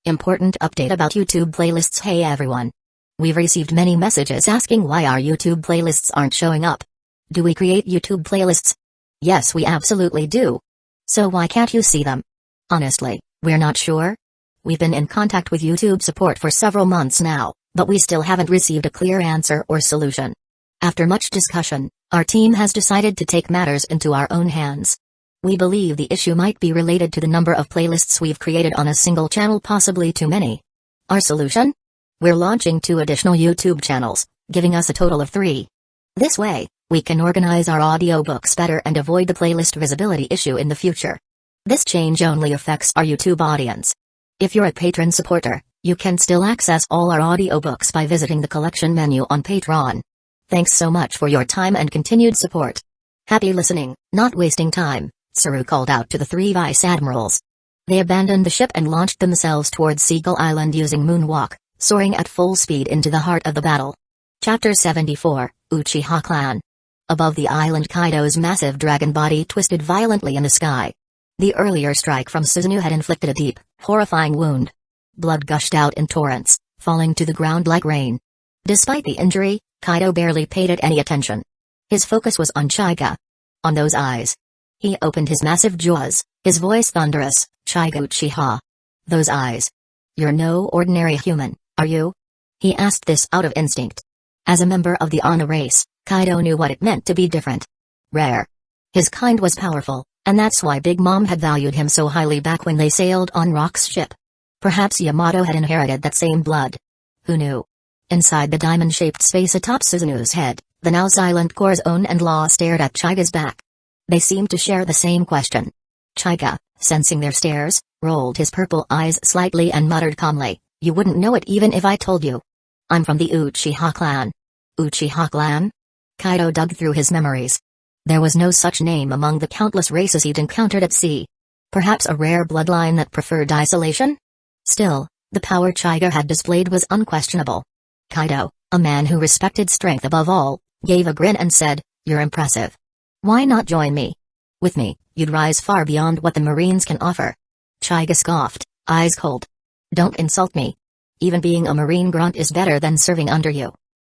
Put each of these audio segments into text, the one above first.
Important update about YouTube playlists. Hey everyone. We've received many messages asking why our YouTube playlists aren't showing up. Do we create YouTube playlists? Yes, we absolutely do. So why can't you see them? Honestly, we're not sure. We've been in contact with YouTube support for several months now, but we still haven't received a clear answer or solution. After much discussion, our team has decided to take matters into our own hands. We believe the issue might be related to the number of playlists we've created on a single channel, possibly too many. Our solution? We're launching 2 additional YouTube channels, giving us a total of 3. This way, we can organize our audiobooks better and avoid the playlist visibility issue in the future. This change only affects our YouTube audience. If you're a patron supporter, you can still access all our audiobooks by visiting the collection menu on Patreon. Thanks so much for your time and continued support. Happy listening, not wasting time. Saru called out to the 3 vice admirals. They abandoned the ship and launched themselves towards Seagull Island using moonwalk, soaring at full speed into the heart of the battle. Chapter 74, Uchiha Clan. Above the island, Kaido's massive dragon body twisted violently in the sky. The earlier strike from Susanoo had inflicted a deep, horrifying wound. Blood gushed out in torrents, falling to the ground like rain. Despite the injury, Kaido barely paid it any attention. His focus was on Chaiga. On those eyes. He opened his massive jaws, his voice thunderous, Chaiga Uchiha. Those eyes. You're no ordinary human, are you? He asked this out of instinct. As a member of the Ana race, Kaido knew what it meant to be different. Rare. His kind was powerful, and that's why Big Mom had valued him so highly back when they sailed on Rock's ship. Perhaps Yamato had inherited that same blood. Who knew? Inside the diamond-shaped space atop Susanoo's head, the now silent Corazon and Law stared at Chaiga's back. They seemed to share the same question. Chaiga, sensing their stares, rolled his purple eyes slightly and muttered calmly, "You wouldn't know it even if I told you. I'm from the Uchiha clan." Uchiha clan? Kaido dug through his memories. There was no such name among the countless races he'd encountered at sea. Perhaps a rare bloodline that preferred isolation? Still, the power Chaiga had displayed was unquestionable. Kaido, a man who respected strength above all, gave a grin and said, "You're impressive. Why not join me? With me, you'd rise far beyond what the Marines can offer." Chaiga scoffed, eyes cold. "Don't insult me. Even being a Marine grunt is better than serving under you."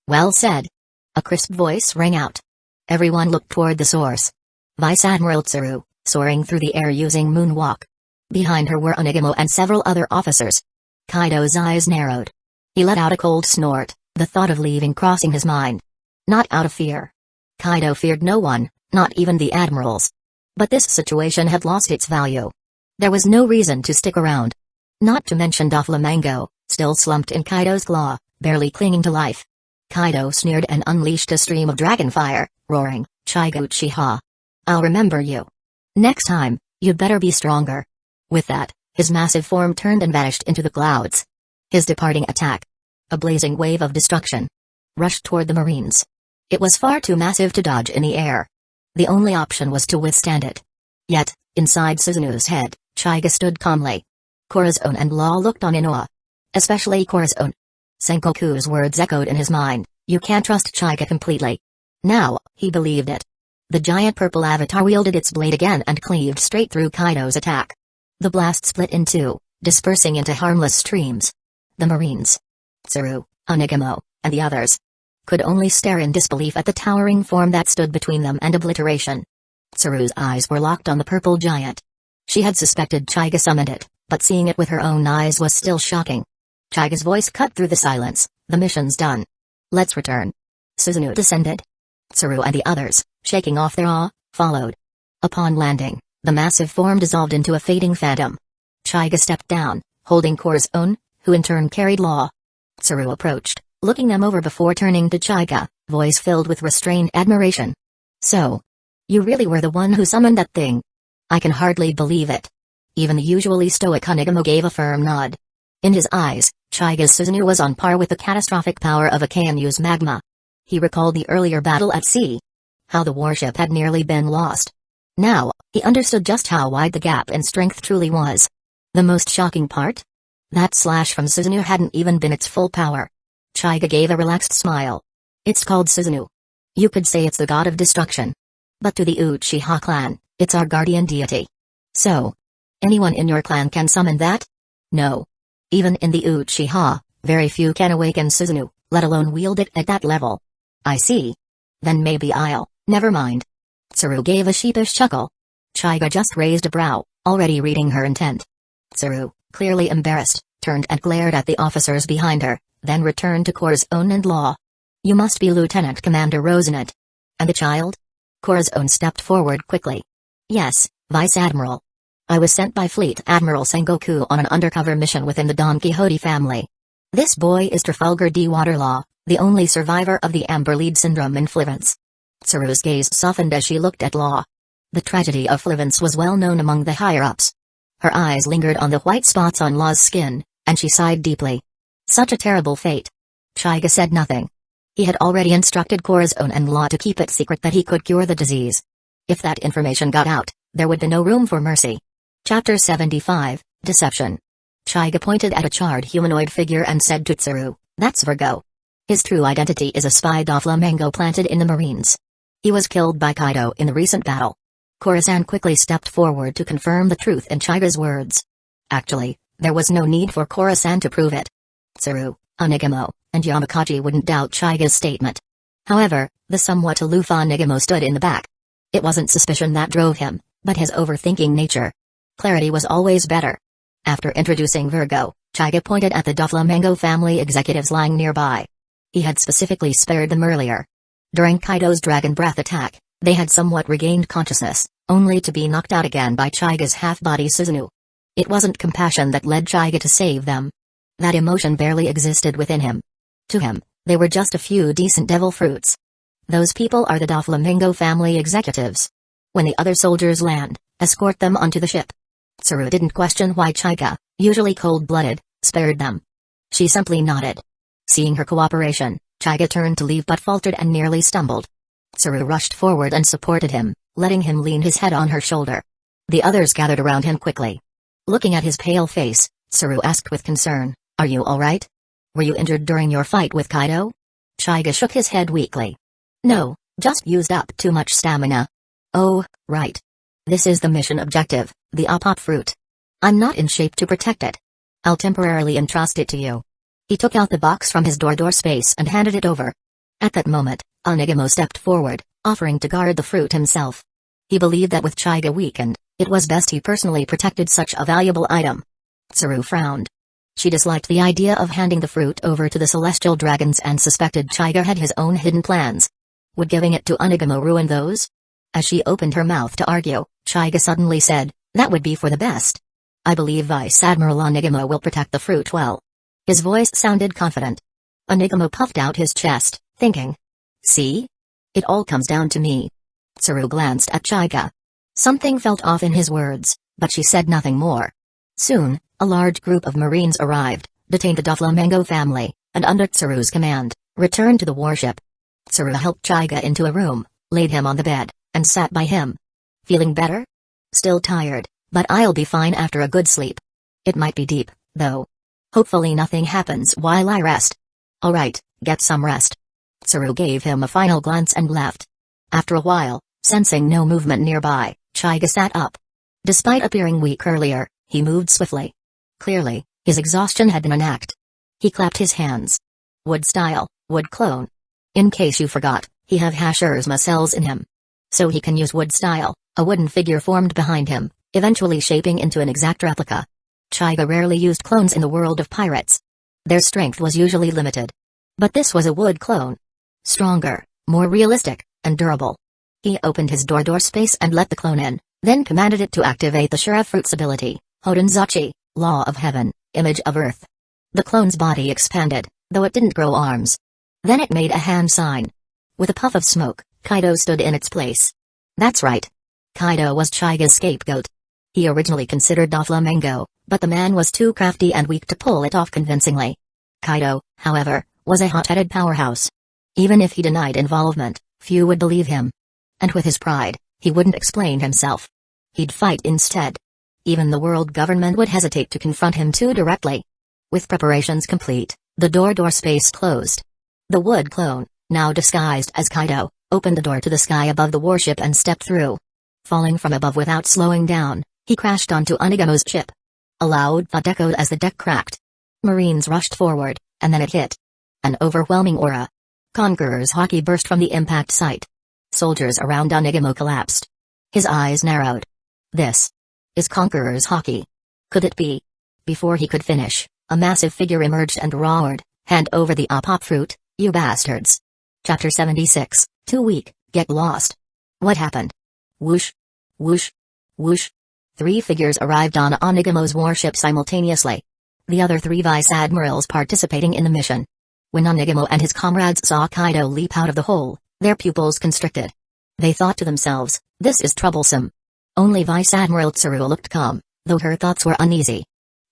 "Well said." A crisp voice rang out. Everyone looked toward the source. Vice Admiral Tsuru, soaring through the air using moonwalk. Behind her were Onigamo and several other officers. Kaido's eyes narrowed. He let out a cold snort, the thought of leaving crossing his mind. Not out of fear. Kaido feared no one, not even the admirals. But this situation had lost its value. There was no reason to stick around. Not to mention Doflamingo, still slumped in Kaido's claw, barely clinging to life. Kaido sneered and unleashed a stream of dragon fire, roaring, "Chaiga Uchiha. I'll remember you. Next time, you'd better be stronger." With that, his massive form turned and vanished into the clouds. His departing attack, a blazing wave of destruction, rushed toward the Marines. It was far too massive to dodge in the air. The only option was to withstand it. Yet, inside Susanoo's head, Chaiga stood calmly. Corazon and Law looked on in awe. Especially Corazon. Sengoku's words echoed in his mind, "You can't trust Chaiga completely." Now, he believed it. The giant purple avatar wielded its blade again and cleaved straight through Kaido's attack. The blast split in 2, dispersing into harmless streams. The Marines, Tsuru, Onigamo, and the others, could only stare in disbelief at the towering form that stood between them and obliteration. Tsuru's eyes were locked on the purple giant. She had suspected Chaiga summoned it, but seeing it with her own eyes was still shocking. Chaiga's voice cut through the silence, "The mission's done. Let's return." Susanoo descended. Tsuru and the others, shaking off their awe, followed. Upon landing, the massive form dissolved into a fading phantom. Chaiga stepped down, holding Corazon, who in turn carried Law. Tsuru approached, looking them over before turning to Chaiga, voice filled with restrained admiration. "So, you really were the one who summoned that thing? I can hardly believe it." Even the usually stoic Onigamo gave a firm nod. In his eyes, Chaiga's Susanoo was on par with the catastrophic power of a Kanyu's magma. He recalled the earlier battle at sea. How the warship had nearly been lost. Now, he understood just how wide the gap in strength truly was. The most shocking part? That slash from Susanoo hadn't even been its full power. Chaiga gave a relaxed smile. "It's called Susanoo. You could say it's the god of destruction. But to the Uchiha clan, it's our guardian deity. So, anyone in your clan can summon that?" "No. Even in the Uchiha, very few can awaken Susanoo, let alone wield it at that level. I see. Then maybe never mind. Tsuru gave a sheepish chuckle. Chaiga just raised a brow, already reading her intent. Tsuru, clearly embarrassed, turned and glared at the officers behind her, then returned to Corazon and Law. You must be Lieutenant Commander Rosenet. And the child? Corazon stepped forward quickly. Yes, Vice Admiral. I was sent by Fleet Admiral Sengoku on an undercover mission within the Don Quixote family. This boy is Trafalgar D. Waterlaw, the only survivor of the Amber Lead Syndrome in Flivence. Tsuru's gaze softened as she looked at Law. The tragedy of Flivence was well known among the higher-ups. Her eyes lingered on the white spots on Law's skin, and she sighed deeply. Such a terrible fate. Chaiga said nothing. He had already instructed Corazon and Law to keep it secret that he could cure the disease. If that information got out, there would be no room for mercy. Chapter 75, Deception. Chaiga pointed at a charred humanoid figure and said to Tsuru, "That's Virgo. His true identity is a spy Doflamingo planted in the Marines. He was killed by Kaido in the recent battle." Corazon quickly stepped forward to confirm the truth in Chaiga's words. Actually, there was no need for Corazon to prove it. Tsuru, Onigamo, and Yamakachi wouldn't doubt Chaiga's statement. However, the somewhat aloof Onigamo stood in the back. It wasn't suspicion that drove him, but his overthinking nature. Clarity was always better. After introducing Virgo, Chaiga pointed at the Doflamingo family executives lying nearby. He had specifically spared them earlier. During Kaido's Dragon Breath attack, they had somewhat regained consciousness, only to be knocked out again by Chaiga's half-body Susanoo. It wasn't compassion that led Chaiga to save them. That emotion barely existed within him. To him, they were just a few decent devil fruits. Those people are the Doflamingo family executives. When the other soldiers land, escort them onto the ship. Tsuru didn't question why Chaiga, usually cold-blooded, spared them. She simply nodded. Seeing her cooperation, Chaiga turned to leave but faltered and nearly stumbled. Tsuru rushed forward and supported him, letting him lean his head on her shoulder. The others gathered around him quickly. Looking at his pale face, Tsuru asked with concern, "Are you alright? Were you injured during your fight with Kaido?" Chaiga shook his head weakly. "No, just used up too much stamina." "Oh, right. This is the mission objective, the Opop fruit. I'm not in shape to protect it. I'll temporarily entrust it to you." He took out the box from his door space and handed it over. At that moment, Onigamo stepped forward, offering to guard the fruit himself. He believed that with Chaiga weakened, it was best he personally protected such a valuable item. Tsuru frowned. She disliked the idea of handing the fruit over to the celestial dragons and suspected Chaiga had his own hidden plans. Would giving it to Onigamo ruin those? As she opened her mouth to argue, Chaiga suddenly said, "That would be for the best. I believe Vice Admiral Onigamo will protect the fruit well." His voice sounded confident. Onigamo puffed out his chest, thinking. "See? It all comes down to me." Tsuru glanced at Chaiga. Something felt off in his words, but she said nothing more. Soon, a large group of Marines arrived, detained the Doflamingo family, and under Tsuru's command, returned to the warship. Tsuru helped Chaiga into a room, laid him on the bed, and sat by him. "Feeling better?" "Still tired, but I'll be fine after a good sleep. It might be deep, though. Hopefully nothing happens while I rest." "All right, get some rest." Tsuru gave him a final glance and left. After a while, sensing no movement nearby, Chaiga sat up. Despite appearing weak earlier, he moved swiftly. Clearly, his exhaustion had been an act. He clapped his hands. "Wood style, wood clone. In case you forgot, he have Hashirsma cells in him. So he can use wood style." A wooden figure formed behind him, eventually shaping into an exact replica. Chaiga rarely used clones in the world of pirates. Their strength was usually limited. But this was a wood clone. Stronger, more realistic, and durable. He opened his door space and let the clone in, then commanded it to activate the Shura Fruit's ability, Hodenzachi, Law of Heaven, Image of Earth. The clone's body expanded, though it didn't grow arms. Then it made a hand sign. With a puff of smoke, Kaido stood in its place. That's right. Kaido was Chaiga's scapegoat. He originally considered Doflamingo, but the man was too crafty and weak to pull it off convincingly. Kaido, however, was a hot-headed powerhouse. Even if he denied involvement, few would believe him. And with his pride, he wouldn't explain himself. He'd fight instead. Even the world government would hesitate to confront him too directly. With preparations complete, the door space closed. The wood clone, now disguised as Kaido, opened the door to the sky above the warship and stepped through. Falling from above without slowing down, he crashed onto Onigamo's ship. A loud thud echoed as the deck cracked. Marines rushed forward, and then it hit. An overwhelming aura. Conqueror's Haki burst from the impact site. Soldiers around Onigamo collapsed. His eyes narrowed. This is Conqueror's Haki. Could it be? Before he could finish, a massive figure emerged and roared, "Hand over the pop fruit, you bastards." Chapter 76, Too weak, get lost. What happened? Whoosh. Whoosh. Whoosh. 3 figures arrived on Onigamo's warship simultaneously. The other 3 vice admirals participating in the mission. When Onigamo and his comrades saw Kaido leap out of the hole, their pupils constricted. They thought to themselves, this is troublesome. Only Vice Admiral Tsuru looked calm, though her thoughts were uneasy.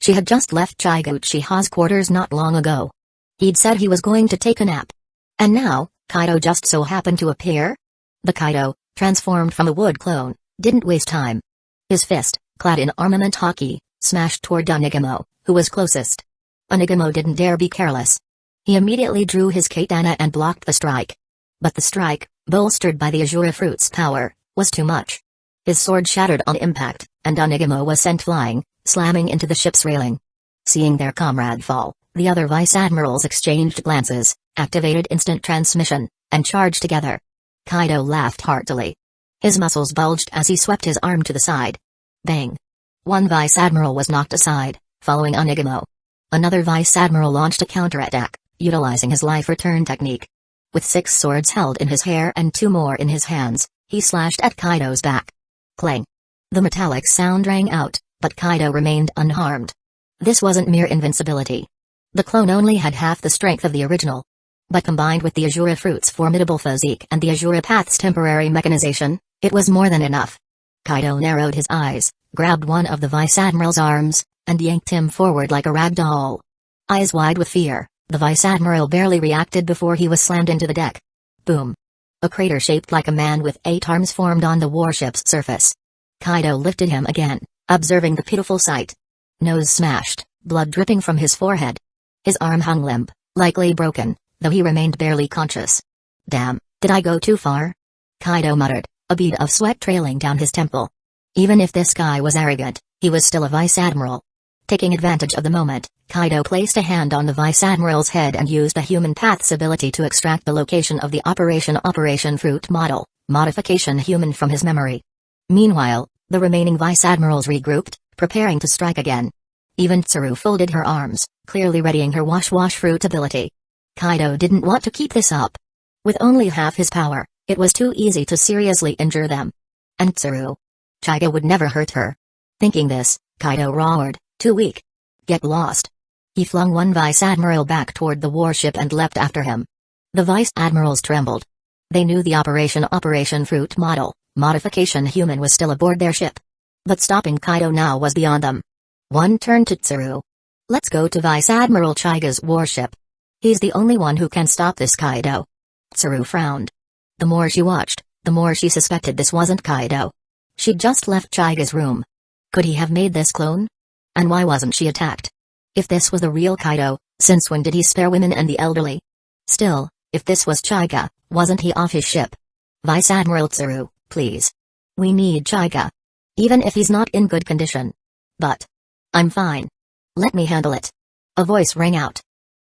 She had just left Chaiga Uchiha's quarters not long ago. He'd said he was going to take a nap. And now, Kaido just so happened to appear? The Kaido, transformed from a wood clone, didn't waste time. His fist, clad in armament Haki, smashed toward Onigamo, who was closest. Onigamo didn't dare be careless. He immediately drew his katana and blocked the strike. But the strike, bolstered by the Azura fruit's power, was too much. His sword shattered on impact, and Onigamo was sent flying, slamming into the ship's railing. Seeing their comrade fall, the other vice admirals exchanged glances, activated instant transmission, and charged together. Kaido laughed heartily. His muscles bulged as he swept his arm to the side. Bang! One vice admiral was knocked aside, following Onigamo. Another vice admiral launched a counterattack, utilizing his life return technique. With 6 swords held in his hair and 2 more in his hands, he slashed at Kaido's back. Clang! The metallic sound rang out, but Kaido remained unharmed. This wasn't mere invincibility. The clone only had half the strength of the original. But combined with the Azura fruit's formidable physique and the Azura path's temporary mechanization, it was more than enough. Kaido narrowed his eyes, grabbed one of the vice admiral's arms, and yanked him forward like a rag doll. Eyes wide with fear, the vice admiral barely reacted before he was slammed into the deck. Boom! A crater shaped like a man with 8 arms formed on the warship's surface. Kaido lifted him again, observing the pitiful sight. Nose smashed, blood dripping from his forehead. His arm hung limp, likely broken, though he remained barely conscious. Damn, did I go too far? Kaido muttered, a bead of sweat trailing down his temple. Even if this guy was arrogant, he was still a vice admiral. Taking advantage of the moment, Kaido placed a hand on the vice admiral's head and used a human path's ability to extract the location of the Operation Fruit model, modification human, from his memory. Meanwhile, the remaining vice admirals regrouped, preparing to strike again. Even Tsuru folded her arms, clearly readying her wash fruit ability. Kaido didn't want to keep this up. With only half his power, it was too easy to seriously injure them. And Tsuru? Chaiga would never hurt her. Thinking this, Kaido roared, too weak. Get lost. He flung one vice admiral back toward the warship and leapt after him. The vice admirals trembled. They knew the Operation Fruit model, modification human, was still aboard their ship. But stopping Kaido now was beyond them. One turned to Tsuru. Let's go to Vice Admiral Chaiga's warship. He's the only one who can stop this Kaido. Tsuru frowned. The more she watched, the more she suspected this wasn't Kaido. She'd just left Chaiga's room. Could he have made this clone? And why wasn't she attacked? If this was the real Kaido, since when did he spare women and the elderly? Still, if this was Chaiga, wasn't he off his ship? Vice Admiral Tsuru, please. We need Chaiga. Even if he's not in good condition. But I'm fine. Let me handle it. A voice rang out.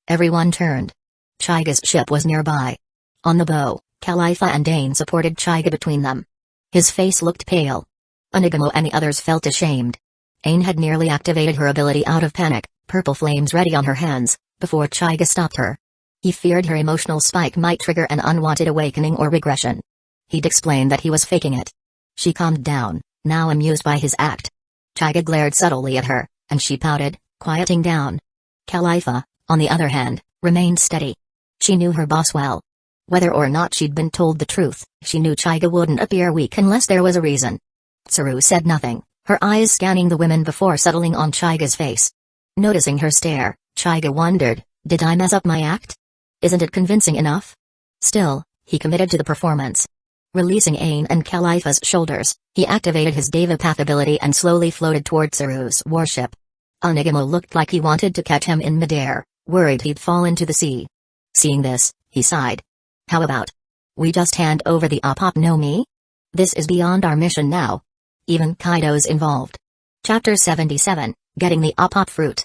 Everyone turned. Chaiga's ship was nearby. On the bow, Khalifa and Dane supported Chaiga between them. His face looked pale. Onigamo and the others felt ashamed. Ain had nearly activated her ability out of panic, purple flames ready on her hands, before Chaiga stopped her. He feared her emotional spike might trigger an unwanted awakening or regression. He'd explained that he was faking it. She calmed down, now amused by his act. Chaiga glared subtly at her, and she pouted, quieting down. Khalifa, on the other hand, remained steady. She knew her boss well. Whether or not she'd been told the truth, she knew Chaiga wouldn't appear weak unless there was a reason. Tsuru said nothing, her eyes scanning the women before settling on Chaiga's face. Noticing her stare, Chaiga wondered, did I mess up my act? Isn't it convincing enough? Still, he committed to the performance. Releasing Ain and Khalifa's shoulders, he activated his Deva Path ability and slowly floated toward Tsuru's warship. Onigamo looked like he wanted to catch him in midair, worried he'd fall into the sea. Seeing this, he sighed. How about we just hand over the Opop no Mi? This is beyond our mission now. Even Kaido's involved. Chapter 77, Getting the Opop Fruit.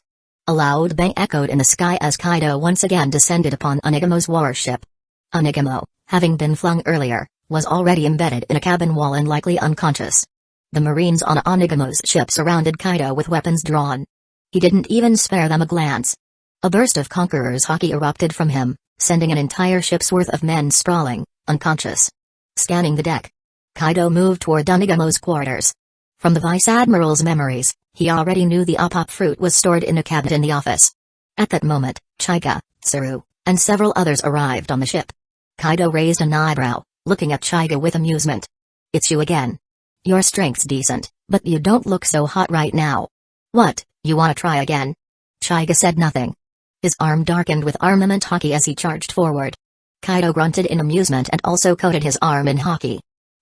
A loud bang echoed in the sky as Kaido once again descended upon Onigamo's warship. Onigamo, having been flung earlier, was already embedded in a cabin wall and likely unconscious. The Marines on Onigamo's ship surrounded Kaido with weapons drawn. He didn't even spare them a glance. A burst of Conqueror's haki erupted from him, sending an entire ship's worth of men sprawling, unconscious. Scanning the deck, Kaido moved toward Onigamo's quarters. From the Vice Admiral's memories, he already knew the apop fruit was stored in a cabinet in the office. At that moment, Chaiga, Saru, and several others arrived on the ship. Kaido raised an eyebrow, looking at Chaiga with amusement. "It's you again. Your strength's decent, but you don't look so hot right now. What, you wanna try again?" Chaiga said nothing. His arm darkened with armament haki as he charged forward. Kaido grunted in amusement and also coated his arm in haki.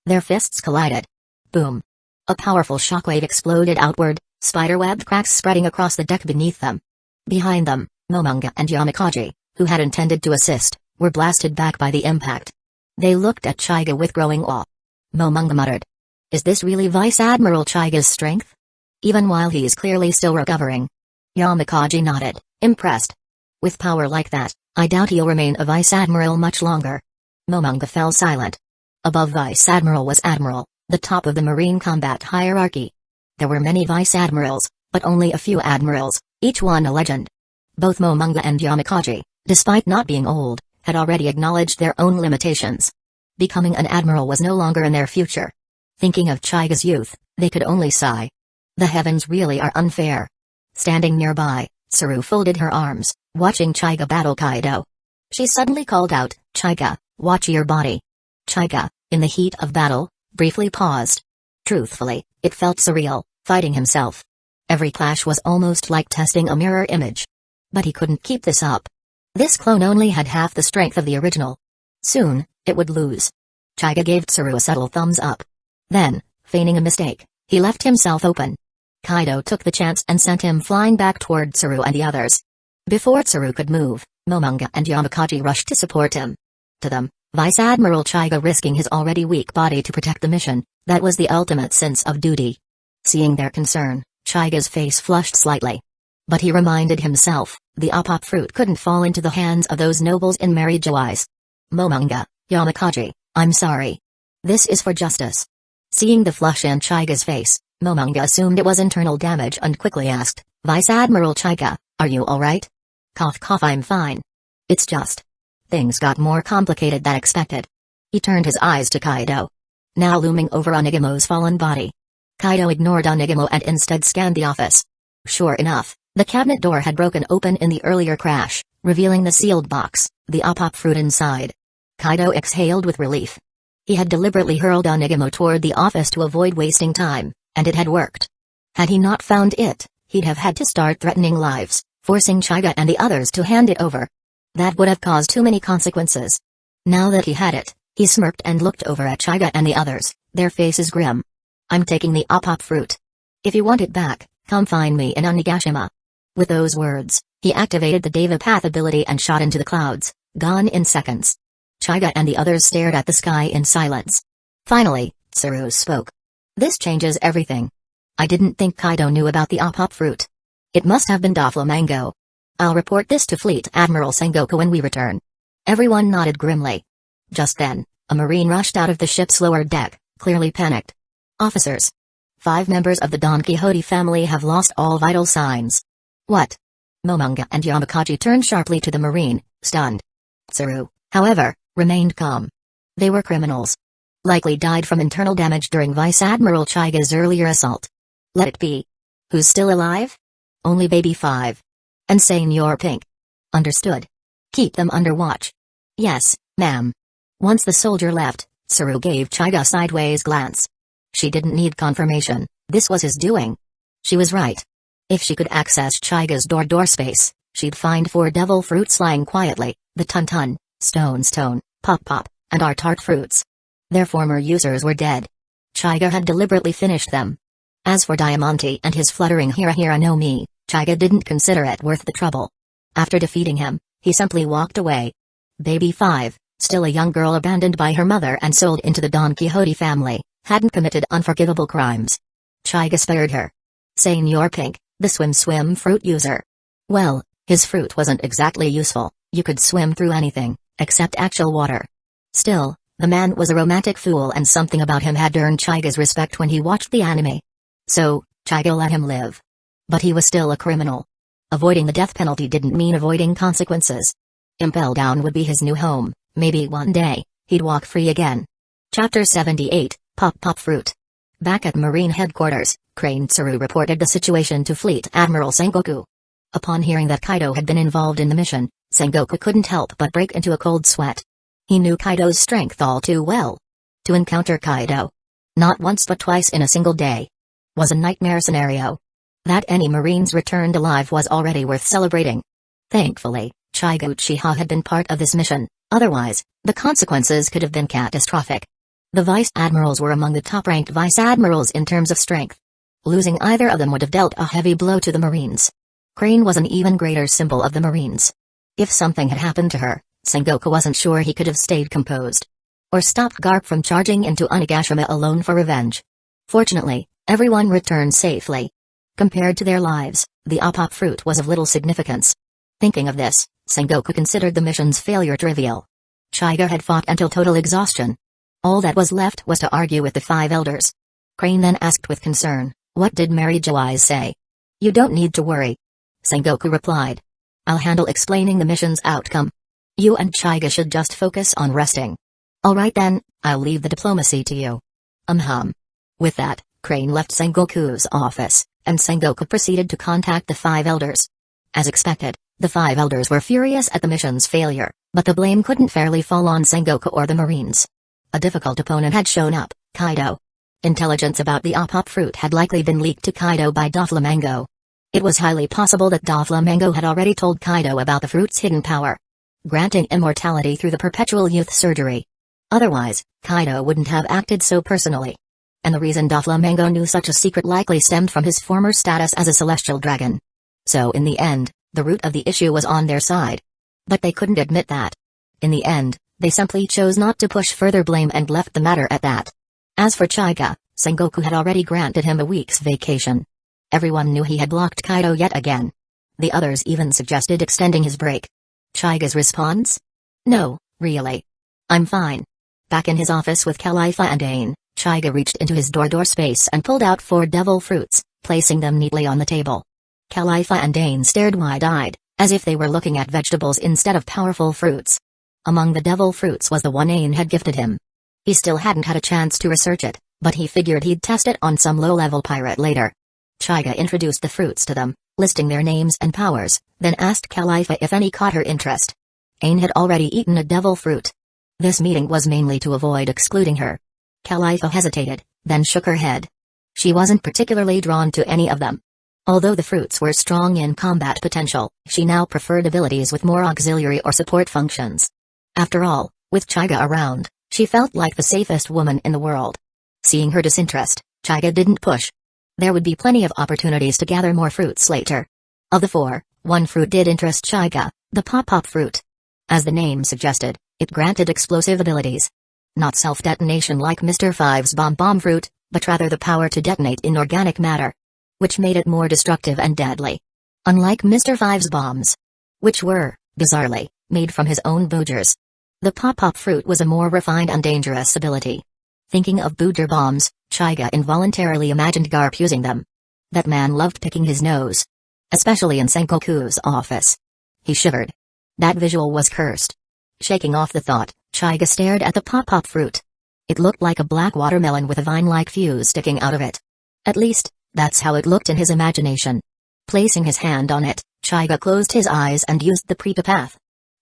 Their fists collided. Boom. A powerful shockwave exploded outward, spiderwebbed cracks spreading across the deck beneath them. Behind them, Momonga and Yamakaji, who had intended to assist, were blasted back by the impact. They looked at Chaiga with growing awe. Momonga muttered. "Is this really Vice Admiral Chaiga's strength? Even while he's clearly still recovering?" Yamakaji nodded, impressed. "With power like that, I doubt he'll remain a Vice Admiral much longer." Momonga fell silent. Above Vice Admiral was Admiral, the top of the Marine combat hierarchy. There were many Vice Admirals, but only a few Admirals, each one a legend. Both Momonga and Yamakaji, despite not being old, had already acknowledged their own limitations. Becoming an Admiral was no longer in their future. Thinking of Chaiga's youth, they could only sigh. The heavens really are unfair. Standing nearby, Saru folded her arms, watching Chaiga battle Kaido. She suddenly called out, "Chaiga, watch your body." Chaiga, in the heat of battle, briefly paused. Truthfully, it felt surreal, fighting himself. Every clash was almost like testing a mirror image. But he couldn't keep this up. This clone only had half the strength of the original. Soon, it would lose. Chaiga gave Tsaru a subtle thumbs up. Then, feigning a mistake, he left himself open. Kaido took the chance and sent him flying back toward Tsaru and the others. Before Tsaru could move, Momonga and Yamakaji rushed to support him. To them, Vice Admiral Chaiga risking his already weak body to protect the mission, that was the ultimate sense of duty. Seeing their concern, Chaiga's face flushed slightly. But he reminded himself, the apop fruit couldn't fall into the hands of those nobles in Mary Joyce. "Momonga, Yamakaji, I'm sorry. This is for justice." Seeing the flush in Chaiga's face, Momonga assumed it was internal damage and quickly asked, "Vice Admiral Chaiga, are you alright?" "Cough cough, I'm fine. It's just. Things got more complicated than expected." He turned his eyes to Kaido. Now looming over Onigamo's fallen body. Kaido ignored Onigamo and instead scanned the office. Sure enough, the cabinet door had broken open in the earlier crash, revealing the sealed box, the apop fruit inside. Kaido exhaled with relief. He had deliberately hurled Onigamo toward the office to avoid wasting time, and it had worked. Had he not found it, he'd have had to start threatening lives, forcing Chaiga and the others to hand it over. That would have caused too many consequences. Now that he had it, he smirked and looked over at Chaiga and the others, their faces grim. "I'm taking the apop fruit. If you want it back, come find me in Onigashima." With those words, he activated the Deva Path ability and shot into the clouds, gone in seconds. Chaiga and the others stared at the sky in silence. Finally, Tsaru spoke. "This changes everything. I didn't think Kaido knew about the apop fruit. It must have been Doflamingo. I'll report this to Fleet Admiral Sengoku when we return." Everyone nodded grimly. Just then, a Marine rushed out of the ship's lower deck, clearly panicked. "Officers. 5 members of the Don Quixote family have lost all vital signs." "What?" Momonga and Yamakaji turned sharply to the Marine, stunned. Tsaru, however, remained calm. They were criminals. Likely died from internal damage during Vice Admiral Chaiga's earlier assault. "Let it be. Who's still alive?" "Only Baby 5. And Senor Pink." "Understood. Keep them under watch." "Yes, ma'am." Once the soldier left, Tsaru gave Chaiga a sideways glance. She didn't need confirmation, this was his doing. She was right. If she could access Chaiga's door space, she'd find 4 devil fruits lying quietly, the Tun-Tun, Stone, Pop-Pop, and Art fruits. Their former users were dead. Chaiga had deliberately finished them. As for Diamante and his fluttering Hira no Mi, Chaiga didn't consider it worth the trouble. After defeating him, he simply walked away. Baby 5, still a young girl abandoned by her mother and sold into the Don Quixote family, hadn't committed unforgivable crimes. Chaiga spared her. Senor Pink, the swim fruit user. Well, his fruit wasn't exactly useful. You could swim through anything, except actual water. Still, the man was a romantic fool, and something about him had earned Chaiga's respect when he watched the anime. So, Chaiga let him live. But he was still a criminal. Avoiding the death penalty didn't mean avoiding consequences. Impel Down would be his new home. Maybe one day, he'd walk free again. Chapter 78, Pop Pop Fruit. Back at Marine Headquarters, Crane Tsuru reported the situation to Fleet Admiral Sengoku. Upon hearing that Kaido had been involved in the mission, Sengoku couldn't help but break into a cold sweat. He knew Kaido's strength all too well. To encounter Kaido, not once but twice in a single day, was a nightmare scenario. That any Marines returned alive was already worth celebrating. Thankfully, Chaiga Uchiha had been part of this mission, otherwise, the consequences could have been catastrophic. The Vice Admirals were among the top-ranked Vice Admirals in terms of strength. Losing either of them would have dealt a heavy blow to the Marines. Crane was an even greater symbol of the Marines. If something had happened to her, Sengoku wasn't sure he could have stayed composed. Or stopped Garp from charging into Onigashima alone for revenge. Fortunately, everyone returned safely. Compared to their lives, the Pop fruit was of little significance. Thinking of this, Sengoku considered the mission's failure trivial. Chaiga had fought until total exhaustion. All that was left was to argue with the 5 elders. Crane then asked with concern, "What did Mary Joyce say?" "You don't need to worry," Sengoku replied. "I'll handle explaining the mission's outcome. You and Chaiga should just focus on resting." "Alright then, I'll leave the diplomacy to you." With that, Crane left Sengoku's office, and Sengoku proceeded to contact the 5 elders. As expected, the 5 elders were furious at the mission's failure, but the blame couldn't fairly fall on Sengoku or the Marines. A difficult opponent had shown up, Kaido. Intelligence about the Pop fruit had likely been leaked to Kaido by Doflamingo. It was highly possible that Doflamingo had already told Kaido about the fruit's hidden power, granting immortality through the perpetual youth surgery. Otherwise, Kaido wouldn't have acted so personally. And the reason Doflamingo knew such a secret likely stemmed from his former status as a celestial dragon. So in the end, the root of the issue was on their side. But they couldn't admit that. In the end, they simply chose not to push further blame and left the matter at that. As for Chaiga, Sengoku had already granted him a week's vacation. Everyone knew he had blocked Kaido yet again. The others even suggested extending his break. Chaiga's response? "No, really. I'm fine." Back in his office with Khalifa and Ain, Chaiga reached into his door space and pulled out 4 devil fruits, placing them neatly on the table. Khalifa and Ain stared wide-eyed, as if they were looking at vegetables instead of powerful fruits. Among the devil fruits was the one Ain had gifted him. He still hadn't had a chance to research it, but he figured he'd test it on some low-level pirate later. Chaiga introduced the fruits to them, listing their names and powers, then asked Khalifa if any caught her interest. Ain had already eaten a devil fruit. This meeting was mainly to avoid excluding her. Khalifa hesitated, then shook her head. She wasn't particularly drawn to any of them. Although the fruits were strong in combat potential, she now preferred abilities with more auxiliary or support functions. After all, with Chaiga around, she felt like the safest woman in the world. Seeing her disinterest, Chaiga didn't push. There would be plenty of opportunities to gather more fruits later. Of the 4, 1 fruit did interest Chaiga, the Pop fruit. As the name suggested, it granted explosive abilities. Not self-detonation like Mr. Five's bomb fruit, but rather the power to detonate inorganic matter, which made it more destructive and deadly. Unlike Mr. Five's bombs, which were, bizarrely, made from his own boogers. The Pop fruit was a more refined and dangerous ability. Thinking of booger bombs, Chaiga involuntarily imagined Garp using them. That man loved picking his nose. Especially in Sengoku's office. He shivered. That visual was cursed. Shaking off the thought, Chaiga stared at the Pop fruit. It looked like a black watermelon with a vine-like fuse sticking out of it. At least, that's how it looked in his imagination. Placing his hand on it, Chaiga closed his eyes and used the prepath.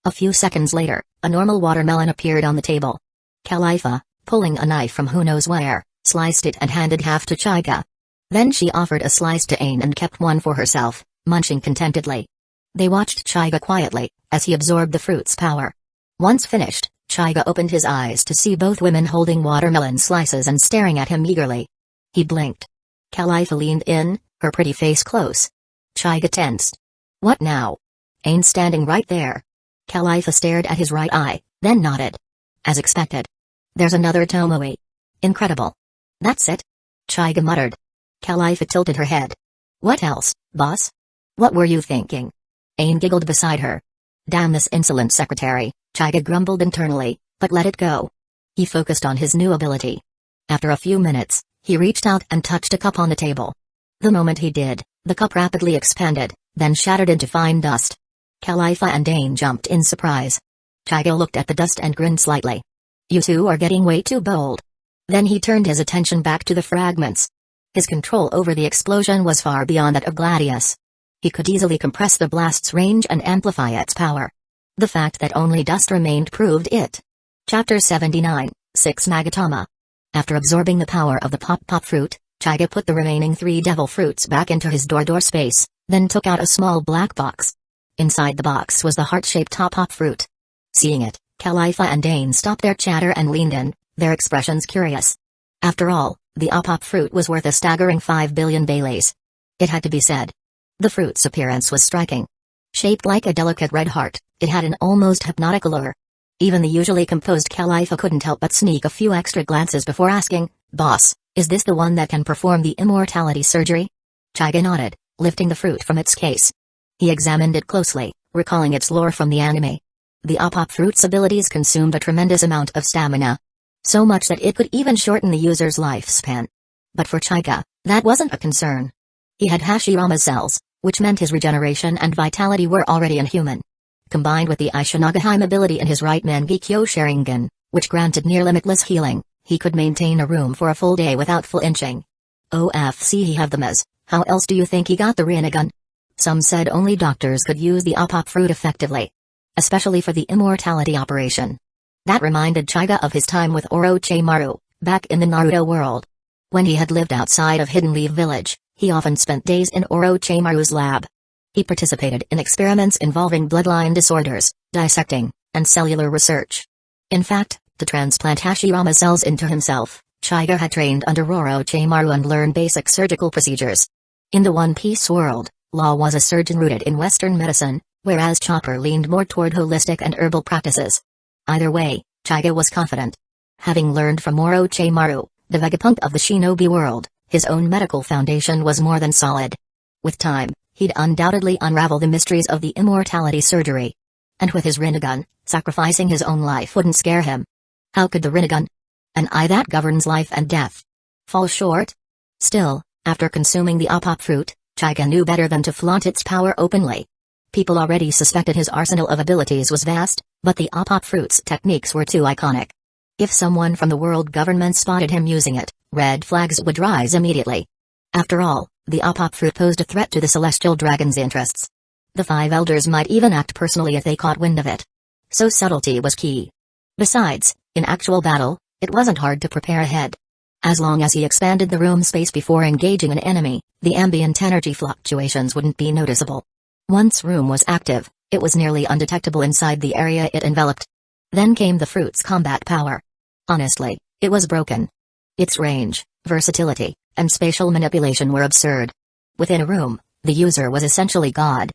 A few seconds later, a normal watermelon appeared on the table. Khalifa, pulling a knife from who knows where, sliced it and handed half to Chaiga. Then she offered a slice to Ain and kept one for herself, munching contentedly. They watched Chaiga quietly, as he absorbed the fruit's power. Once finished, Chaiga opened his eyes to see both women holding watermelon slices and staring at him eagerly. He blinked. Khalifa leaned in, her pretty face close. Chaiga tensed. What now? Ain standing right there. Khalifa stared at his right eye, then nodded. As expected. There's another Tomoe. Incredible. That's it? Chaiga muttered. Khalifa tilted her head. What else, boss? What were you thinking? Ain giggled beside her. Damn this insolent secretary, Chaiga grumbled internally, but let it go. He focused on his new ability. After a few minutes, he reached out and touched a cup on the table. The moment he did, the cup rapidly expanded, then shattered into fine dust. Khalifa and Ain jumped in surprise. Chaiga looked at the dust and grinned slightly. You two are getting way too bold. Then he turned his attention back to the fragments. His control over the explosion was far beyond that of Gladius. He could easily compress the blast's range and amplify its power. The fact that only dust remained proved it. Chapter 79, 6 Magatama. After absorbing the power of the pop-pop fruit, Chaiga put the remaining 3 devil fruits back into his door space, then took out a small black box. Inside the box was the heart-shaped top-pop fruit. Seeing it, Khalifa and Ain stopped their chatter and leaned in, their expressions curious. After all, the pop fruit was worth a staggering 5 billion baileys. It had to be said. The fruit's appearance was striking. Shaped like a delicate red heart, it had an almost hypnotic allure. Even the usually composed Khalifa couldn't help but sneak a few extra glances before asking, "Boss, is this the one that can perform the immortality surgery?" Chaiga nodded, lifting the fruit from its case. He examined it closely, recalling its lore from the anime. The pop fruit's abilities consumed a tremendous amount of stamina. So much that it could even shorten the user's lifespan. But for Chaiga, that wasn't a concern. He had Hashirama cells, which meant his regeneration and vitality were already inhuman. Combined with the Ishinagaheim ability in his right Mangekyo Sharingan, which granted near-limitless healing, he could maintain a room for a full day without flinching. OFC he have them as, how else do you think he got the Rinnegan? Some said only doctors could use the pop fruit effectively. Especially for the immortality operation. That reminded Chaiga of his time with Orochimaru, back in the Naruto world. When he had lived outside of Hidden Leaf Village, he often spent days in Orochimaru's lab. He participated in experiments involving bloodline disorders, dissecting, and cellular research. In fact, to transplant Hashirama cells into himself, Chaiga had trained under Orochimaru and learned basic surgical procedures. In the One Piece world, Law was a surgeon rooted in Western medicine, whereas Chopper leaned more toward holistic and herbal practices. Either way, Chaiga was confident. Having learned from Orochimaru, the Vegapunk of the shinobi world, his own medical foundation was more than solid. With time, he'd undoubtedly unravel the mysteries of the immortality surgery. And with his Rinnegan, sacrificing his own life wouldn't scare him. How could the Rinnegan, an eye that governs life and death, fall short? Still, after consuming the pop fruit, Chaiga knew better than to flaunt its power openly. People already suspected his arsenal of abilities was vast, but the pop fruit's techniques were too iconic. If someone from the world government spotted him using it, red flags would rise immediately. After all, the pop fruit posed a threat to the celestial dragon's interests. The 5 elders might even act personally if they caught wind of it. So subtlety was key. Besides, in actual battle, it wasn't hard to prepare ahead. As long as he expanded the room space before engaging an enemy, the ambient energy fluctuations wouldn't be noticeable. Once room was active, it was nearly undetectable inside the area it enveloped. Then came the fruit's combat power. Honestly, it was broken. Its range, versatility, and spatial manipulation were absurd. Within a room, the user was essentially God.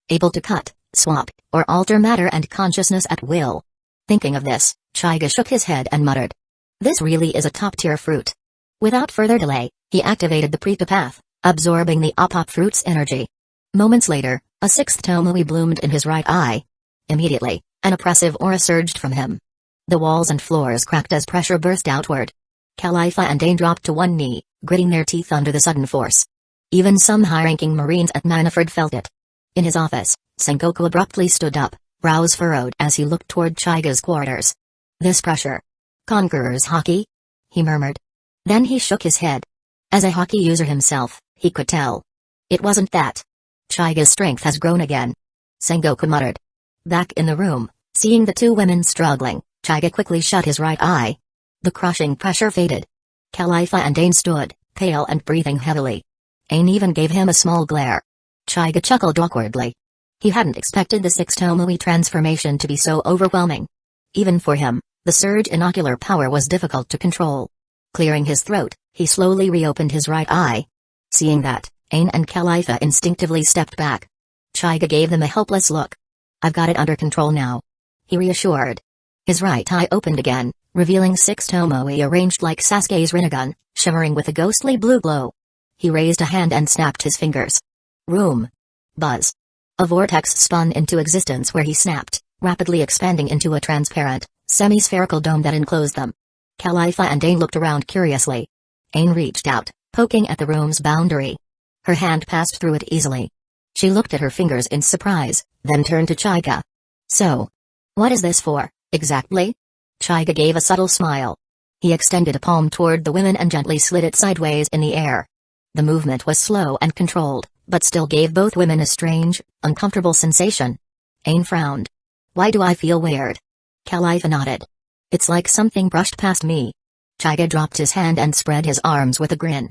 Able to cut, swap, or alter matter and consciousness at will. Thinking of this, Chaiga shook his head and muttered. This really is a top-tier fruit. Without further delay, he activated the Preta path, absorbing the pop fruit's energy. Moments later, a 6th Tomoe bloomed in his right eye. Immediately, an oppressive aura surged from him. The walls and floors cracked as pressure burst outward. Khalifa and Ain dropped to one knee, gritting their teeth under the sudden force. Even some high-ranking Marines at Manafred felt it. In his office, Sengoku abruptly stood up, brows furrowed as he looked toward Chaiga's quarters. This pressure. Conqueror's hockey? He murmured. Then he shook his head. As a hockey user himself, he could tell. It wasn't that. Chaiga's strength has grown again. Sengoku muttered. Back in the room, seeing the 2 women struggling, Chaiga quickly shut his right eye. The crushing pressure faded. Khalifa and Ain stood, pale and breathing heavily. Ain even gave him a small glare. Chaiga chuckled awkwardly. He hadn't expected the 6 Tomoe transformation to be so overwhelming. Even for him, the surge in ocular power was difficult to control. Clearing his throat, he slowly reopened his right eye. Seeing that, Ain and Khalifa instinctively stepped back. Chaiga gave them a helpless look. I've got it under control now. He reassured. His right eye opened again, revealing 6 Tomoe arranged like Sasuke's Rinnegan, shimmering with a ghostly blue glow. He raised a hand and snapped his fingers. Room. Buzz. A vortex spun into existence where he snapped, rapidly expanding into a transparent, semi-spherical dome that enclosed them. Khalifa and Ain looked around curiously. Ain reached out, poking at the room's boundary. Her hand passed through it easily. She looked at her fingers in surprise, then turned to Chaiga. So, what is this for, exactly? Chaiga gave a subtle smile. He extended a palm toward the women and gently slid it sideways in the air. The movement was slow and controlled, but still gave both women a strange, uncomfortable sensation. Ain frowned. Why do I feel weird? Khalifa nodded. It's like something brushed past me. Chaiga dropped his hand and spread his arms with a grin.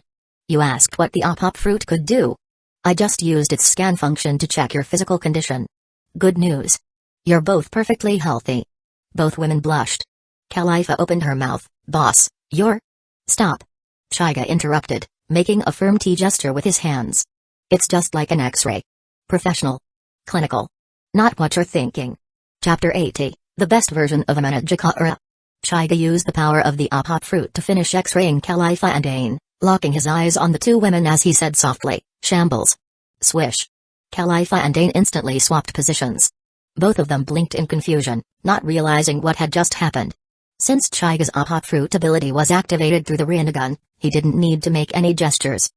You asked what the op fruit could do. I just used its scan function to check your physical condition. Good news. You're both perfectly healthy. Both women blushed. Khalifa opened her mouth. Boss, you're... Stop. Chaiga interrupted, making a firm T gesture with his hands. It's just like an X-ray. Professional. Clinical. Not what you're thinking. Chapter 80, the best version of Amanajikara. Chaiga used the power of the op fruit to finish X-raying Khalifa and Ain, locking his eyes on the two women as he said softly, shambles. Swish. Khalifa and Ain instantly swapped positions. Both of them blinked in confusion, not realizing what had just happened. Since Chaiga's op fruit ability was activated through the Rinnegan, he didn't need to make any gestures.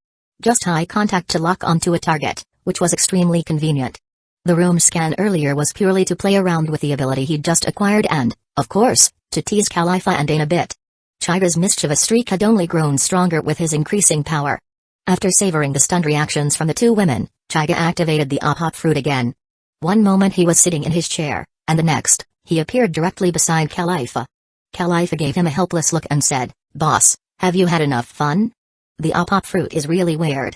Just eye contact to lock onto a target, which was extremely convenient. The room scan earlier was purely to play around with the ability he'd just acquired and, of course, to tease Khalifa and Ain a bit. Chaiga's mischievous streak had only grown stronger with his increasing power. After savoring the stunned reactions from the two women, Chaiga activated the op fruit again. One moment he was sitting in his chair, and the next, he appeared directly beside Khalifa. Khalifa gave him a helpless look and said, Boss, have you had enough fun? The op fruit is really weird.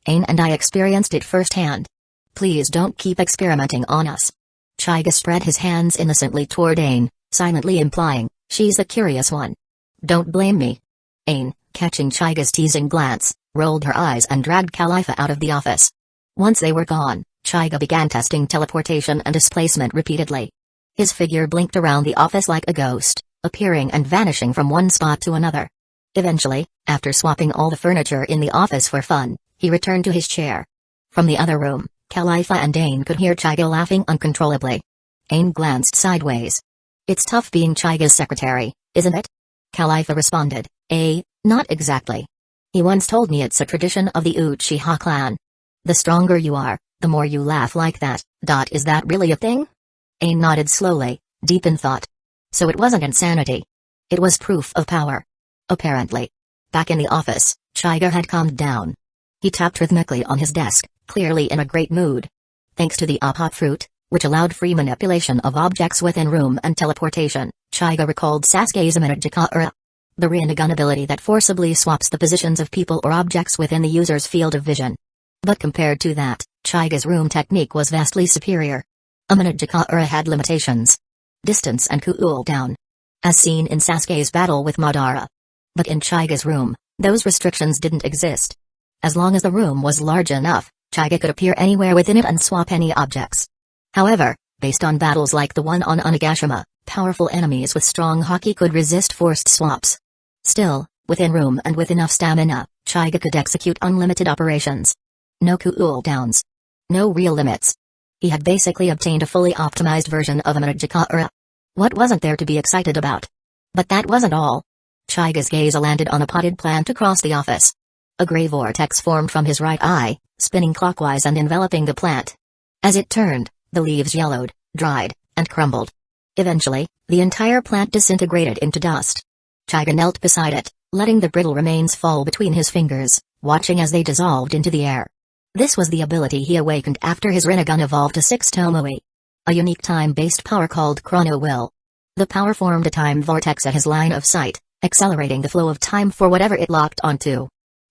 Ain and I experienced it firsthand. Please don't keep experimenting on us. Chaiga spread his hands innocently toward Ain, silently implying, she's the curious one. Don't blame me. Ain, catching Chaiga's teasing glance, rolled her eyes and dragged Khalifa out of the office. Once they were gone, Chaiga began testing teleportation and displacement repeatedly. His figure blinked around the office like a ghost, appearing and vanishing from one spot to another. Eventually, after swapping all the furniture in the office for fun, he returned to his chair. From the other room, Khalifa and Ain could hear Chaiga laughing uncontrollably. Ain glanced sideways. It's tough being Chaiga's secretary, isn't it? Khalifa responded, not exactly. He once told me it's a tradition of the Uchiha clan. The stronger you are, the more you laugh like that. Is that really a thing? Ain nodded slowly, deep in thought. So it wasn't insanity. It was proof of power. Apparently. Back in the office, Chaiga had calmed down. He tapped rhythmically on his desk, clearly in a great mood. Thanks to the op fruit, which allowed free manipulation of objects within room and teleportation, Chaiga recalled Sasuke's Amanajikara. The Rinnegan ability that forcibly swaps the positions of people or objects within the user's field of vision. But compared to that, Chaiga's room technique was vastly superior. Amanajikara had limitations. Distance and cooldown. As seen in Sasuke's battle with Madara. But in Chaiga's room, those restrictions didn't exist. As long as the room was large enough, Chaiga could appear anywhere within it and swap any objects. However, based on battles like the one on Onigashima, powerful enemies with strong haki could resist forced swaps. Still, within room and with enough stamina, Chaiga could execute unlimited operations. No cooldowns. No real limits. He had basically obtained a fully optimized version of Amanajikara. What wasn't there to be excited about? But that wasn't all. Chaiga's gaze landed on a potted plant across the office. A gray vortex formed from his right eye, spinning clockwise and enveloping the plant. As it turned, the leaves yellowed, dried, and crumbled. Eventually, the entire plant disintegrated into dust. Chaiga knelt beside it, letting the brittle remains fall between his fingers, watching as they dissolved into the air. This was the ability he awakened after his Rinnegan evolved to 6 Tomoe. A unique time-based power called Chrono Will. The power formed a time vortex at his line of sight, accelerating the flow of time for whatever it locked onto.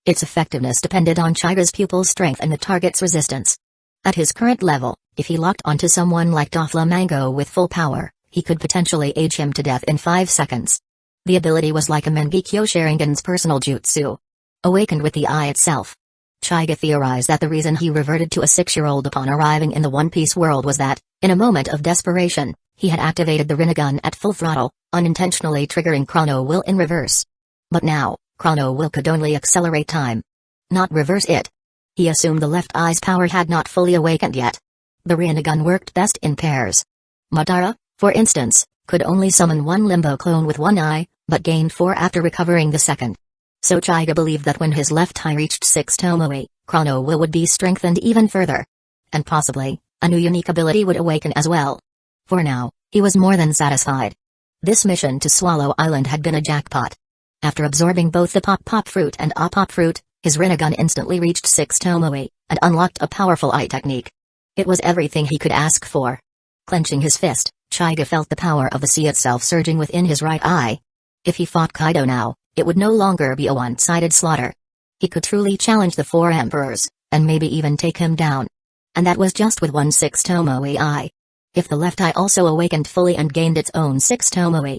Its effectiveness depended on Chaiga's pupil's strength and the target's resistance. At his current level, if he locked onto someone like Doflamingo with full power, he could potentially age him to death in 5 seconds. The ability was like a Mangekyo Sharingan's personal jutsu. Awakened with the eye itself. Chaiga theorized that the reason he reverted to a 6-year-old upon arriving in the One Piece world was that, in a moment of desperation, he had activated the Rinnegan at full throttle, unintentionally triggering Chrono Will in reverse. But now, Chrono Will could only accelerate time. Not reverse it. He assumed the left eye's power had not fully awakened yet. The Rinnegan worked best in pairs. Madara, for instance, could only summon one limbo clone with one eye, but gained 4 after recovering the second. So Chaiga believed that when his left eye reached 6 Tomoe, Chrono Will would be strengthened even further. And possibly, a new unique ability would awaken as well. For now, he was more than satisfied. This mission to Swallow Island had been a jackpot. After absorbing both the Pop Fruit and Pop Fruit, his Rinnegan instantly reached 6 Tomoe, and unlocked a powerful eye technique. It was everything he could ask for. Clenching his fist, Chaiga felt the power of the sea itself surging within his right eye. If he fought Kaido now, it would no longer be a one-sided slaughter. He could truly challenge the 4 emperors, and maybe even take him down. And that was just with one 6 Tomoe eye. If the left eye also awakened fully and gained its own 6 Tomoe,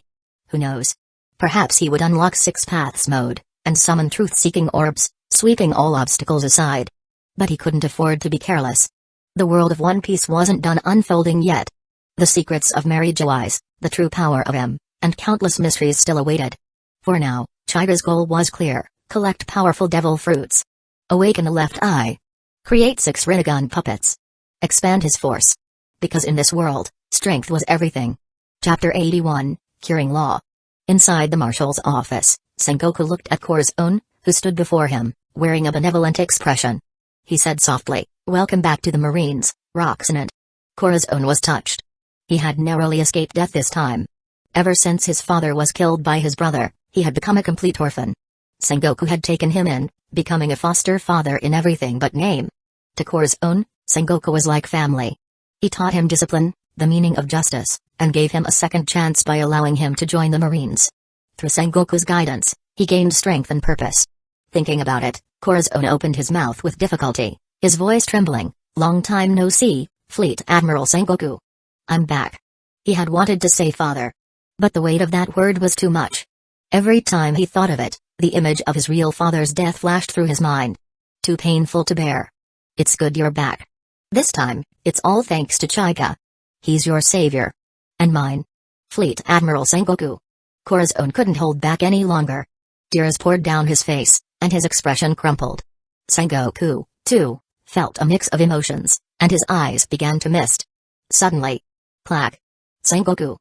who knows? Perhaps he would unlock 6 Paths mode, and summon truth-seeking orbs, sweeping all obstacles aside. But he couldn't afford to be careless. The world of One Piece wasn't done unfolding yet. The secrets of Mary Jo Eyes, the true power of M, and countless mysteries still awaited. For now, Chaiga's goal was clear: collect powerful devil fruits. Awaken the left eye. Create 6 Rinnegan puppets. Expand his force. Because in this world, strength was everything. Chapter 81, Curing Law. Inside the marshal's office, Sengoku looked at Corazon, who stood before him, wearing a benevolent expression. He said softly, "Welcome back to the Marines, Roxanne." Corazon was touched. He had narrowly escaped death this time. Ever since his father was killed by his brother, he had become a complete orphan. Sengoku had taken him in, becoming a foster father in everything but name. To Corazon, Sengoku was like family. He taught him discipline, the meaning of justice, and gave him a second chance by allowing him to join the Marines. Through Sengoku's guidance, he gained strength and purpose. Thinking about it, Corazon opened his mouth with difficulty, his voice trembling. "Long time no see, Fleet Admiral Sengoku. I'm back." He had wanted to say father. But the weight of that word was too much. Every time he thought of it, the image of his real father's death flashed through his mind. Too painful to bear. "It's good you're back. This time, it's all thanks to Chaiga. He's your savior. And mine. Fleet Admiral Sengoku." Corazon couldn't hold back any longer. Tears poured down his face, and his expression crumpled. Sengoku, too, felt a mix of emotions, and his eyes began to mist. Suddenly. Clack. "Sengoku.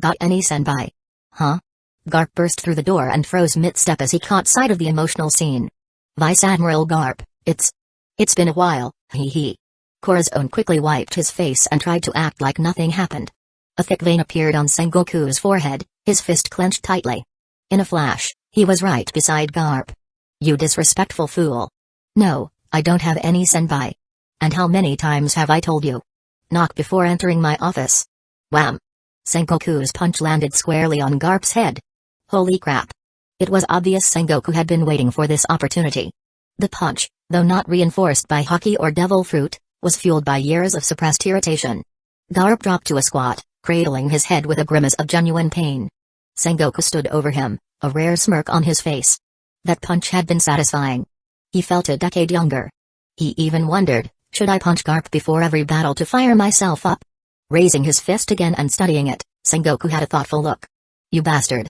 Got any senpai?" "Huh?" Garp burst through the door and froze mid-step as he caught sight of the emotional scene. "Vice Admiral Garp, it's been a while, hee." Corazon quickly wiped his face and tried to act like nothing happened. A thick vein appeared on Sengoku's forehead, his fist clenched tightly. In a flash, he was right beside Garp. "You disrespectful fool. No, I don't have any senpai. And how many times have I told you? Knock before entering my office." Wham! Sengoku's punch landed squarely on Garp's head. Holy crap. It was obvious Sengoku had been waiting for this opportunity. The punch, though not reinforced by Haki or devil fruit, was fueled by years of suppressed irritation. Garp dropped to a squat, cradling his head with a grimace of genuine pain. Sengoku stood over him, a rare smirk on his face. That punch had been satisfying. He felt a decade younger. He even wondered, should I punch Garp before every battle to fire myself up? Raising his fist again and studying it, Sengoku had a thoughtful look. "You bastard.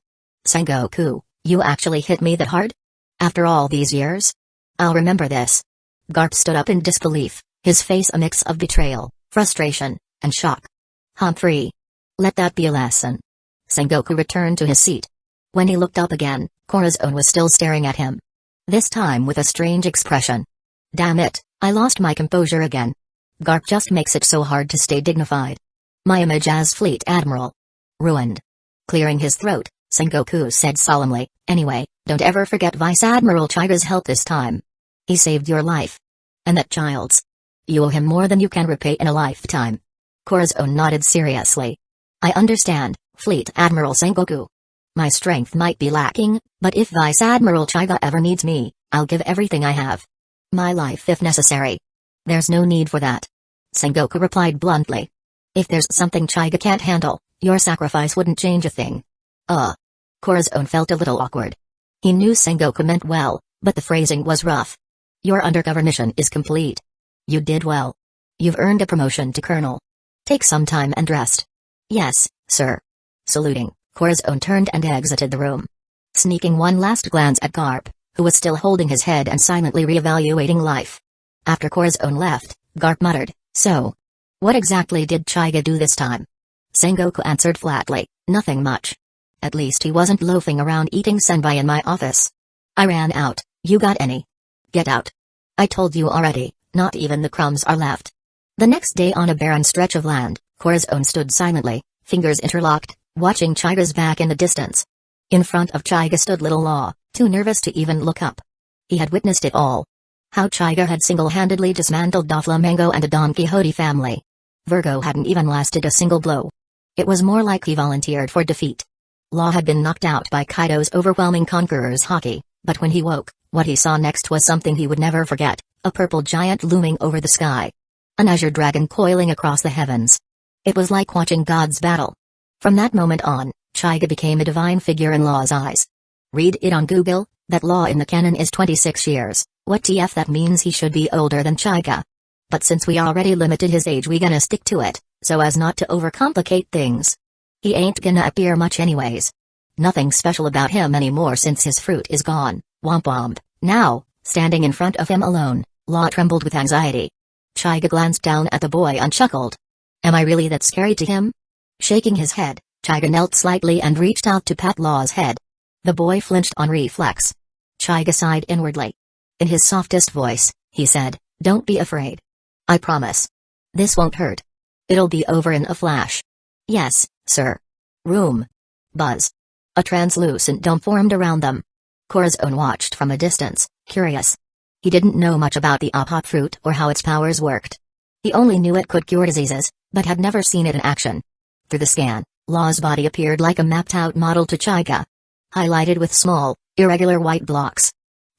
Sengoku, you actually hit me that hard? After all these years? I'll remember this." Garp stood up in disbelief, his face a mix of betrayal, frustration, and shock. "Humphrey. Let that be a lesson." Sengoku returned to his seat. When he looked up again, Corazon was still staring at him. This time with a strange expression. "Damn it, I lost my composure again. Garp just makes it so hard to stay dignified. My image as Fleet Admiral. Ruined." Clearing his throat, Sengoku said solemnly, "Anyway, don't ever forget Vice Admiral Chaiga's help this time. He saved your life. And that child's. You owe him more than you can repay in a lifetime." Corazon nodded seriously. "I understand, Fleet Admiral Sengoku. My strength might be lacking, but if Vice Admiral Chaiga ever needs me, I'll give everything I have. My life if necessary." "There's no need for that," Sengoku replied bluntly. "If there's something Chaiga can't handle, your sacrifice wouldn't change a thing." Corazon felt a little awkward. He knew Sengoku meant well, but the phrasing was rough. "Your undercover mission is complete. You did well. You've earned a promotion to colonel. Take some time and rest." "Yes, sir." Saluting, Corazon turned and exited the room. Sneaking one last glance at Garp, who was still holding his head and silently reevaluating life. After Corazon left, Garp muttered, "So, What exactly did Chaiga do this time? Sengoku answered flatly, nothing much. At least he wasn't loafing around eating senbei in my office. I ran out. You got any? Get out. I told you already, not even the crumbs are left. The next day on a barren stretch of land, Corazon stood silently, fingers interlocked, watching Chaiga's back in the distance. In front of Chaiga stood little Law, too nervous to even look up. He had witnessed it all. How Chaiga had single-handedly dismantled Doflamingo and the Don Quixote family. Virgo hadn't even lasted a single blow. It was more like he volunteered for defeat. Law had been knocked out by Kaido's overwhelming conqueror's haki, but when he woke, what he saw next was something he would never forget, a purple giant looming over the sky. An azure dragon coiling across the heavens. It was like watching God's battle. From that moment on, Chaiga became a divine figure in Law's eyes. Read it on Google, that Law in the canon is 26 years, what TF that means he should be older than Chaiga. But since we already limited his age we gonna stick to it, so as not to overcomplicate things. He ain't gonna appear much anyways. Nothing special about him anymore since his fruit is gone, womp womp. Now, standing in front of him alone, Law trembled with anxiety. Chaiga glanced down at the boy and chuckled. Am I really that scary to him? Shaking his head, Chaiga knelt slightly and reached out to pat Law's head. The boy flinched on reflex. Chaiga sighed inwardly. In his softest voice, he said, don't be afraid. I promise. This won't hurt. It'll be over in a flash. Yes, sir. Room. Buzz. A translucent dome formed around them. Corazon watched from a distance, curious. He didn't know much about the apop fruit or how its powers worked. He only knew it could cure diseases, but had never seen it in action. Through the scan, Law's body appeared like a mapped-out model to Chaiga. Highlighted with small, irregular white blocks.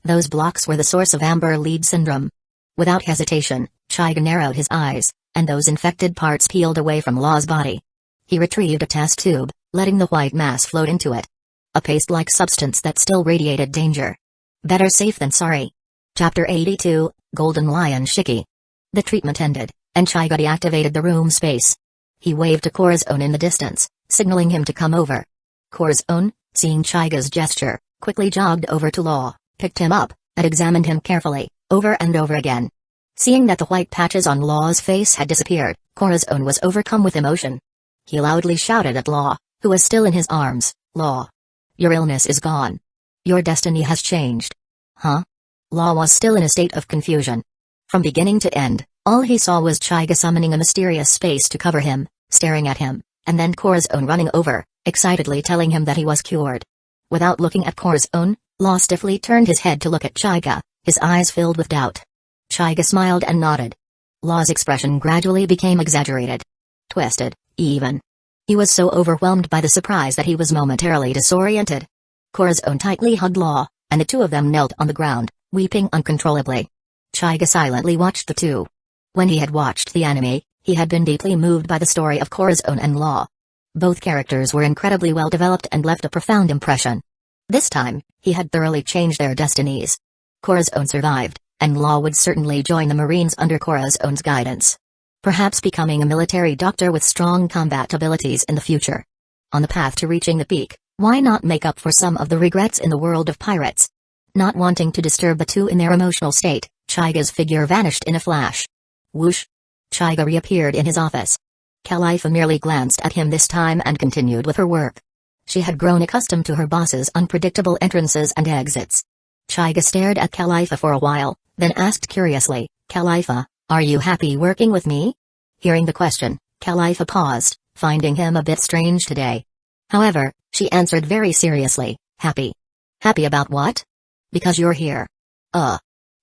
Those blocks were the source of amber lead syndrome. Without hesitation, Chaiga narrowed his eyes, and those infected parts peeled away from Law's body. He retrieved a test tube, letting the white mass float into it. A paste-like substance that still radiated danger. Better safe than sorry. Chapter 82, Golden Lion Shiki. The treatment ended, and Chaiga deactivated the room space. He waved to Corazon in the distance, signaling him to come over. Corazon, seeing Chaiga's gesture, quickly jogged over to Law, picked him up, and examined him carefully, over and over again. Seeing that the white patches on Law's face had disappeared, Corazon was overcome with emotion. He loudly shouted at Law, who was still in his arms, Law. Your illness is gone. Your destiny has changed. Huh? Law was still in a state of confusion. From beginning to end, all he saw was Chaiga summoning a mysterious space to cover him, staring at him, and then Corazon running over, excitedly telling him that he was cured. Without looking at Corazon, Law stiffly turned his head to look at Chaiga, his eyes filled with doubt. Chaiga smiled and nodded. Law's expression gradually became exaggerated. Twisted, even. He was so overwhelmed by the surprise that he was momentarily disoriented. Corazon tightly hugged Law, and the two of them knelt on the ground, weeping uncontrollably. Chaiga silently watched the two. When he had watched the anime, he had been deeply moved by the story of Corazon and Law. Both characters were incredibly well developed and left a profound impression. This time, he had thoroughly changed their destinies. Corazon survived, and Law would certainly join the Marines under Corazon's guidance. Perhaps becoming a military doctor with strong combat abilities in the future. On the path to reaching the peak, why not make up for some of the regrets in the world of pirates? Not wanting to disturb the two in their emotional state, Chaiga's figure vanished in a flash. Whoosh! Chaiga reappeared in his office. Khalifa merely glanced at him this time and continued with her work. She had grown accustomed to her boss's unpredictable entrances and exits. Chaiga stared at Khalifa for a while, then asked curiously, Khalifa, are you happy working with me? Hearing the question, Khalifa paused, finding him a bit strange today. However, she answered very seriously, happy. Happy about what? Because you're here.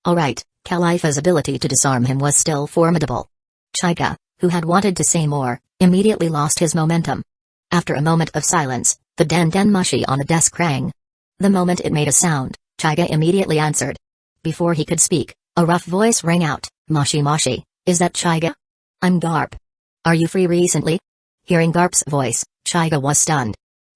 Alright, Khalifa's ability to disarm him was still formidable. Chaiga, who had wanted to say more, immediately lost his momentum. After a moment of silence, the den mushi on the desk rang. The moment it made a sound, Chaiga immediately answered. Before he could speak, a rough voice rang out, Moshi, is that Chaiga? I'm Garp. Are you free recently? Hearing Garp's voice, Chaiga was stunned.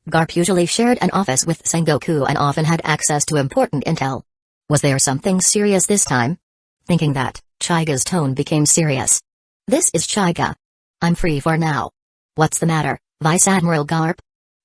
Garp usually shared an office with Sengoku and often had access to important intel. Was there something serious this time? Thinking that, Chaiga's tone became serious. This is Chaiga. I'm free for now. What's the matter, Vice Admiral Garp?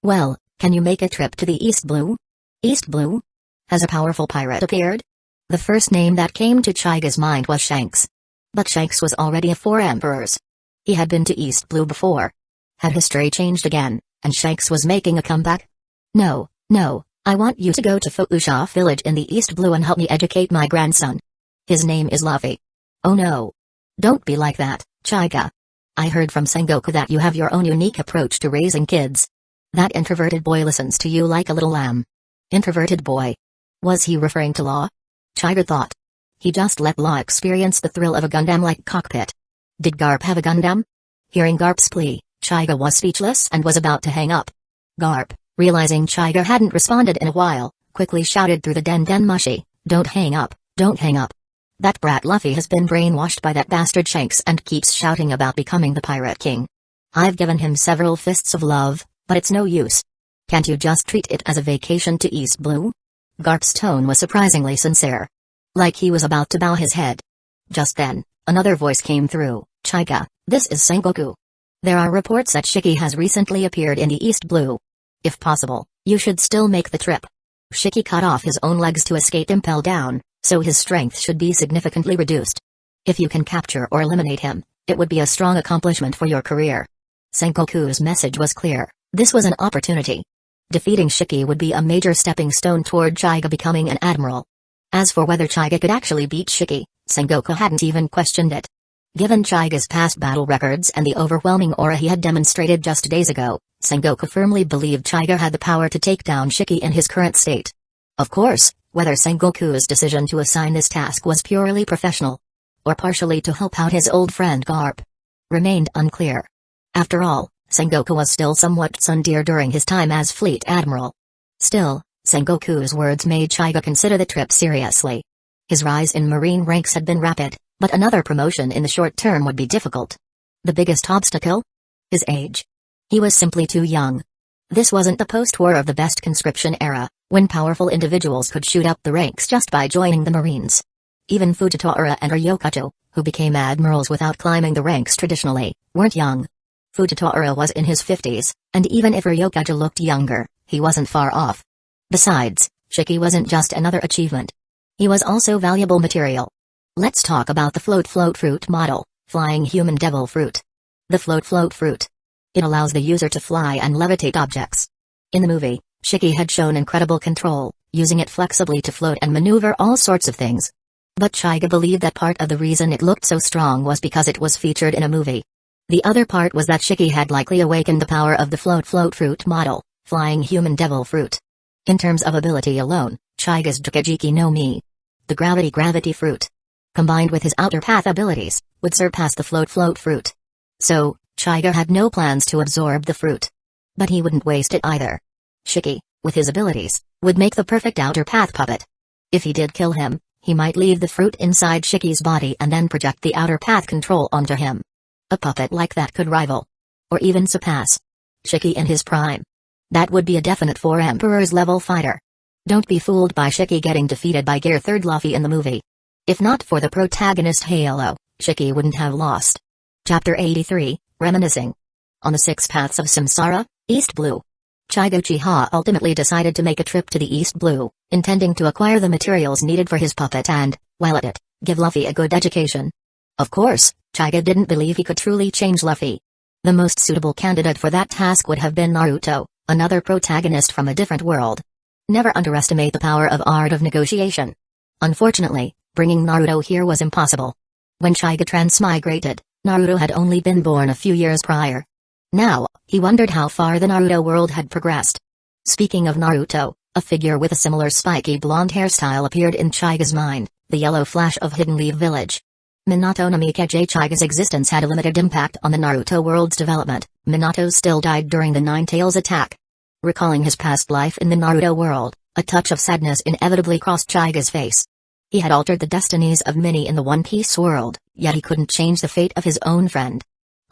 Well, can you make a trip to the East Blue? East Blue? Has a powerful pirate appeared? The first name that came to Chaiga's mind was Shanks. But Shanks was already a 4 emperors. He had been to East Blue before. Had history changed again, and Shanks was making a comeback? No, no, I want you to go to Fuusha village in the East Blue and help me educate my grandson. His name is Luffy. Oh no. Don't be like that, Chaiga. I heard from Sengoku that you have your own unique approach to raising kids. That introverted boy listens to you like a little lamb. Introverted boy. Was he referring to Law? Chaiga thought. He just let Law experience the thrill of a Gundam-like cockpit. Did Garp have a Gundam? Hearing Garp's plea, Chaiga was speechless and was about to hang up. Garp, realizing Chaiga hadn't responded in a while, quickly shouted through the Den Mushi, "Don't hang up, don't hang up. That brat Luffy has been brainwashed by that bastard Shanks and keeps shouting about becoming the Pirate King. I've given him several fists of love, but it's no use. Can't you just treat it as a vacation to East Blue?" Garp's tone was surprisingly sincere. Like he was about to bow his head. Just then, another voice came through, "Chaiga, this is Sengoku. There are reports that Shiki has recently appeared in the East Blue. If possible, you should still make the trip. Shiki cut off his own legs to escape impel down, so his strength should be significantly reduced. If you can capture or eliminate him, it would be a strong accomplishment for your career." Sengoku's message was clear. This was an opportunity. Defeating Shiki would be a major stepping stone toward Chaiga becoming an admiral. As for whether Chaiga could actually beat Shiki, Sengoku hadn't even questioned it. Given Chaiga's past battle records and the overwhelming aura he had demonstrated just days ago, Sengoku firmly believed Chaiga had the power to take down Shiki in his current state. Of course, whether Sengoku's decision to assign this task was purely professional, or partially to help out his old friend Garp, remained unclear. After all, Sengoku was still somewhat tsundere during his time as Fleet Admiral. Still, Sengoku's words made Chaiga consider the trip seriously. His rise in Marine ranks had been rapid, but another promotion in the short term would be difficult. The biggest obstacle? His age. He was simply too young. This wasn't the post-war of the best conscription era, when powerful individuals could shoot up the ranks just by joining the Marines. Even Fujitora and Ryokato, who became admirals without climbing the ranks traditionally, weren't young. Fujitora was in his 50s, and even if Ryokato looked younger, he wasn't far off. Besides, Shiki wasn't just another achievement. He was also valuable material. Let's talk about the float fruit model, Flying Human Devil Fruit. The float fruit. It allows the user to fly and levitate objects. In the movie, Shiki had shown incredible control, using it flexibly to float and maneuver all sorts of things. But Chaiga believed that part of the reason it looked so strong was because it was featured in a movie. The other part was that Shiki had likely awakened the power of the float fruit model, Flying Human Devil Fruit. In terms of ability alone, Chaiga's Jikajiki no Mi, the gravity fruit, combined with his outer path abilities, would surpass the float fruit. So, Chaiga had no plans to absorb the fruit. But he wouldn't waste it either. Shiki, with his abilities, would make the perfect outer path puppet. If he did kill him, he might leave the fruit inside Shiki's body and then project the outer path control onto him. A puppet like that could rival, or even surpass, Shiki in his prime. That would be a definite 4 Emperor's level fighter. Don't be fooled by Shiki getting defeated by Gear 3rd Luffy in the movie. If not for the protagonist Halo, Shiki wouldn't have lost. Chapter 83, Reminiscing. On the 6 Paths of Samsara, East Blue. Chaiga Uchiha ultimately decided to make a trip to the East Blue, intending to acquire the materials needed for his puppet and, while at it, give Luffy a good education. Of course, Chaiga didn't believe he could truly change Luffy. The most suitable candidate for that task would have been Naruto, another protagonist from a different world. Never underestimate the power of art of negotiation. Unfortunately, bringing Naruto here was impossible. When Chaiga transmigrated, Naruto had only been born a few years prior. Now, he wondered how far the Naruto world had progressed. Speaking of Naruto, a figure with a similar spiky blonde hairstyle appeared in Chaiga's mind, the yellow flash of Hidden Leaf Village. Minato Namikaze. Chaiga's existence had a limited impact on the Naruto world's development. Minato still died during the Nine Tails attack. Recalling his past life in the Naruto world, a touch of sadness inevitably crossed Chaiga's face. He had altered the destinies of many in the One Piece world, yet he couldn't change the fate of his own friend.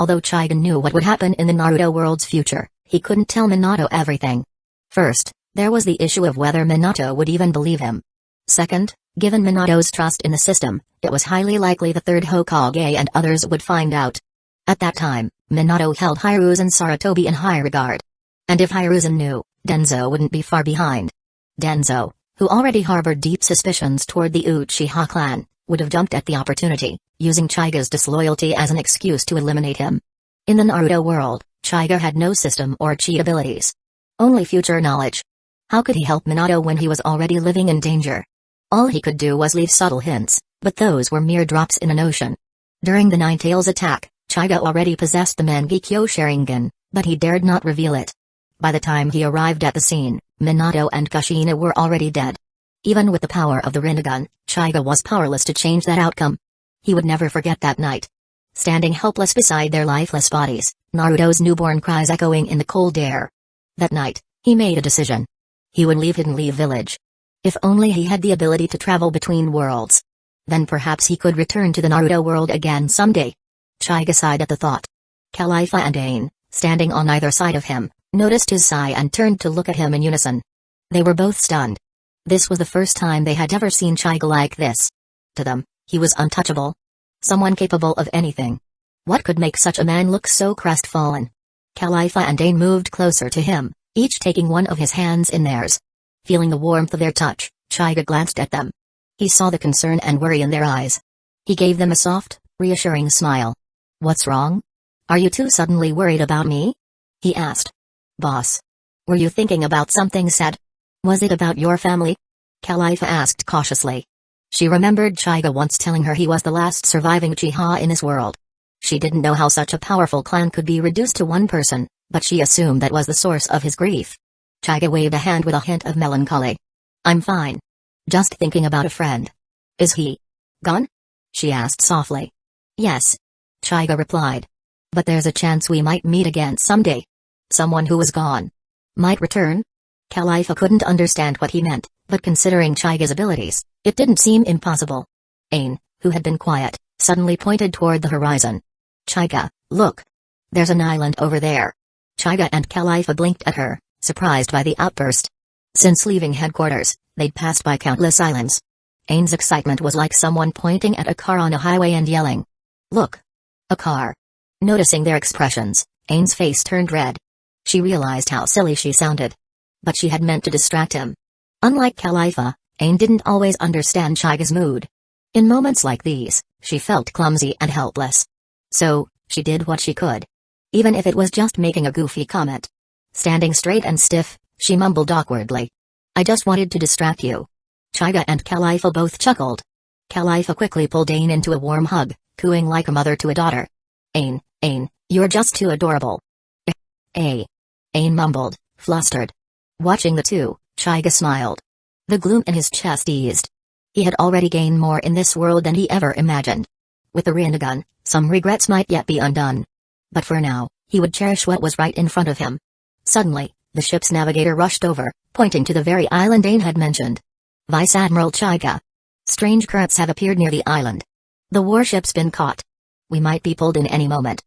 Although Chaiga knew what would happen in the Naruto world's future, he couldn't tell Minato everything. First, there was the issue of whether Minato would even believe him. Second, given Minato's trust in the system, it was highly likely the third Hokage and others would find out. At that time, Minato held Hiruzen Sarutobi in high regard. And if Hiruzen knew, Denzo wouldn't be far behind. Denzo, who already harbored deep suspicions toward the Uchiha clan, would have jumped at the opportunity, using Chaiga's disloyalty as an excuse to eliminate him. In the Naruto world, Chaiga had no system or chi abilities. Only future knowledge. How could he help Minato when he was already living in danger? All he could do was leave subtle hints, but those were mere drops in an ocean. During the Nine-Tails attack, Chaiga already possessed the Mangekyo Sharingan, but he dared not reveal it. By the time he arrived at the scene, Minato and Kushina were already dead. Even with the power of the Rinnegan, Chaiga was powerless to change that outcome. He would never forget that night. Standing helpless beside their lifeless bodies, Naruto's newborn cries echoing in the cold air. That night, he made a decision. He would leave Hidden Leaf Village. If only he had the ability to travel between worlds. Then perhaps he could return to the Naruto world again someday. Chaiga sighed at the thought. Khalifa and Ain, standing on either side of him, noticed his sigh and turned to look at him in unison. They were both stunned. This was the first time they had ever seen Chaiga like this. To them, he was untouchable. Someone capable of anything. What could make such a man look so crestfallen? Khalifa and Ain moved closer to him, each taking one of his hands in theirs. Feeling the warmth of their touch, Chaiga glanced at them. He saw the concern and worry in their eyes. He gave them a soft, reassuring smile. "What's wrong? Are you two suddenly worried about me?" he asked. "Boss. Were you thinking about something said? Was it about your family?" Khalifa asked cautiously. She remembered Chaiga once telling her he was the last surviving Uchiha in this world. She didn't know how such a powerful clan could be reduced to one person, but she assumed that was the source of his grief. Chaiga waved a hand with a hint of melancholy. "I'm fine. Just thinking about a friend." "Is he gone?" she asked softly. "Yes," Chaiga replied. "But there's a chance we might meet again someday. Someone who was gone might return?" Khalifa couldn't understand what he meant, but considering Chaiga's abilities, it didn't seem impossible. Ain, who had been quiet, suddenly pointed toward the horizon. "Chaiga, look. There's an island over there." Chaiga and Khalifa blinked at her, surprised by the outburst. Since leaving headquarters, they'd passed by countless islands. Ain's excitement was like someone pointing at a car on a highway and yelling, "Look! A car!" Noticing their expressions, Ain's face turned red. She realized how silly she sounded. But she had meant to distract him. Unlike Khalifa, Ain didn't always understand Chaiga's mood. In moments like these, she felt clumsy and helpless. So, she did what she could. Even if it was just making a goofy comment. Standing straight and stiff, she mumbled awkwardly. "I just wanted to distract you." Chaiga and Khalifa both chuckled. Khalifa quickly pulled Ain into a warm hug, cooing like a mother to a daughter. Ain, you're just too adorable." Ain mumbled, flustered. Watching the two, Chaiga smiled. The gloom in his chest eased. He had already gained more in this world than he ever imagined. With the Rinnegan, some regrets might yet be undone. But for now, he would cherish what was right in front of him. Suddenly, the ship's navigator rushed over, pointing to the very island Ain had mentioned. "Vice Admiral Chaiga. Strange currents have appeared near the island. The warship's been caught. We might be pulled in any moment."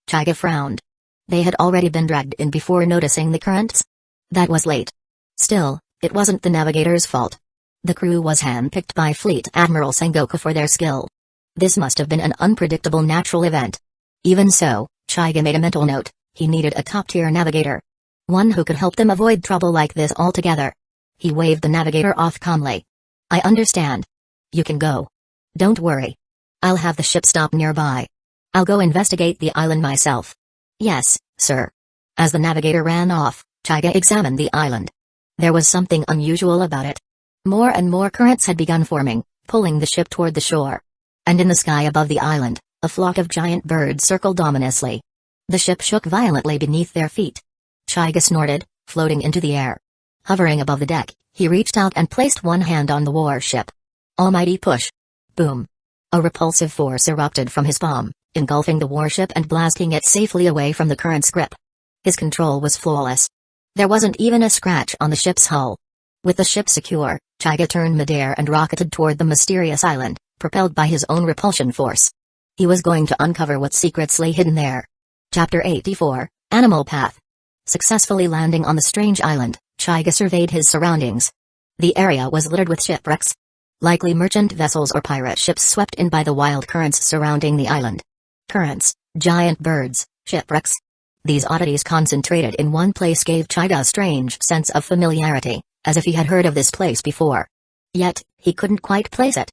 Chaiga frowned. They had already been dragged in before noticing the currents. That was late. Still, it wasn't the navigator's fault. The crew was handpicked by Fleet Admiral Sengoku for their skill. This must have been an unpredictable natural event. Even so, Chaiga made a mental note, he needed a top-tier navigator. One who could help them avoid trouble like this altogether. He waved the navigator off calmly. "I understand. You can go. Don't worry. I'll have the ship stop nearby. I'll go investigate the island myself." "Yes, sir." As the navigator ran off, Chaiga examined the island. There was something unusual about it. More and more currents had begun forming, pulling the ship toward the shore. And in the sky above the island, a flock of giant birds circled ominously. The ship shook violently beneath their feet. Chaiga snorted, floating into the air. Hovering above the deck, he reached out and placed one hand on the warship. Almighty push. Boom. A repulsive force erupted from his palm, engulfing the warship and blasting it safely away from the current's grip. His control was flawless. There wasn't even a scratch on the ship's hull. With the ship secure, Chaiga turned midair and rocketed toward the mysterious island, propelled by his own repulsion force. He was going to uncover what secrets lay hidden there. Chapter 84, Animal Path. Successfully landing on the strange island, Chaiga surveyed his surroundings. The area was littered with shipwrecks. Likely merchant vessels or pirate ships swept in by the wild currents surrounding the island. Currents, giant birds, shipwrecks. These oddities concentrated in one place gave Chaiga a strange sense of familiarity, as if he had heard of this place before. Yet, he couldn't quite place it.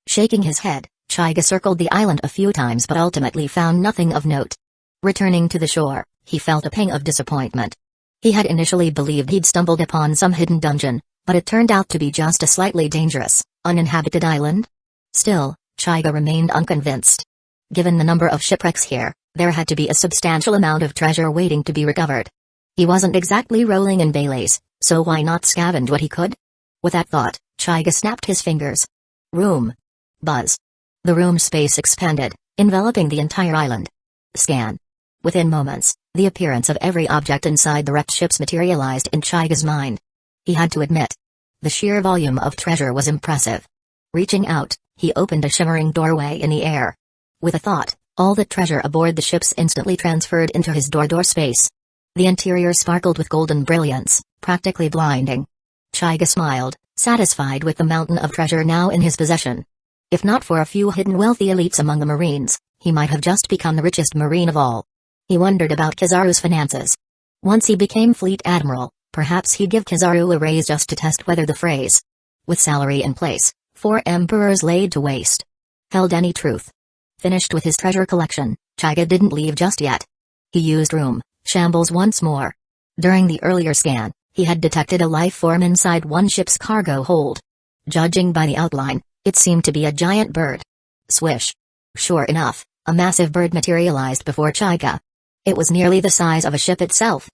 Shaking his head, Chaiga circled the island a few times but ultimately found nothing of note. Returning to the shore, he felt a pang of disappointment. He had initially believed he'd stumbled upon some hidden dungeon, but it turned out to be just a slightly dangerous, uninhabited island. Still, Chaiga remained unconvinced. Given the number of shipwrecks here, there had to be a substantial amount of treasure waiting to be recovered. He wasn't exactly rolling in Baileys, so why not scavenge what he could? With that thought, Chaiga snapped his fingers. Room. Buzz. The room space expanded, enveloping the entire island. Scan. Within moments, the appearance of every object inside the wrecked ships materialized in Chaiga's mind. He had to admit, the sheer volume of treasure was impressive. Reaching out, he opened a shimmering doorway in the air. With a thought, all the treasure aboard the ships instantly transferred into his door space. The interior sparkled with golden brilliance, practically blinding. Chaiga smiled, satisfied with the mountain of treasure now in his possession. If not for a few hidden wealthy elites among the Marines, he might have just become the richest Marine of all. He wondered about Kizaru's finances. Once he became Fleet Admiral, perhaps he'd give Kizaru a raise just to test whether the phrase, with salary in place, 4 emperors laid to waste, held any truth. Finished with his treasure collection, Chaiga didn't leave just yet. He used room shambles once more. During the earlier scan, he had detected a life form inside one ship's cargo hold. Judging by the outline, it seemed to be a giant bird. Swish. Sure enough, a massive bird materialized before Chaiga. It was nearly the size of a ship itself.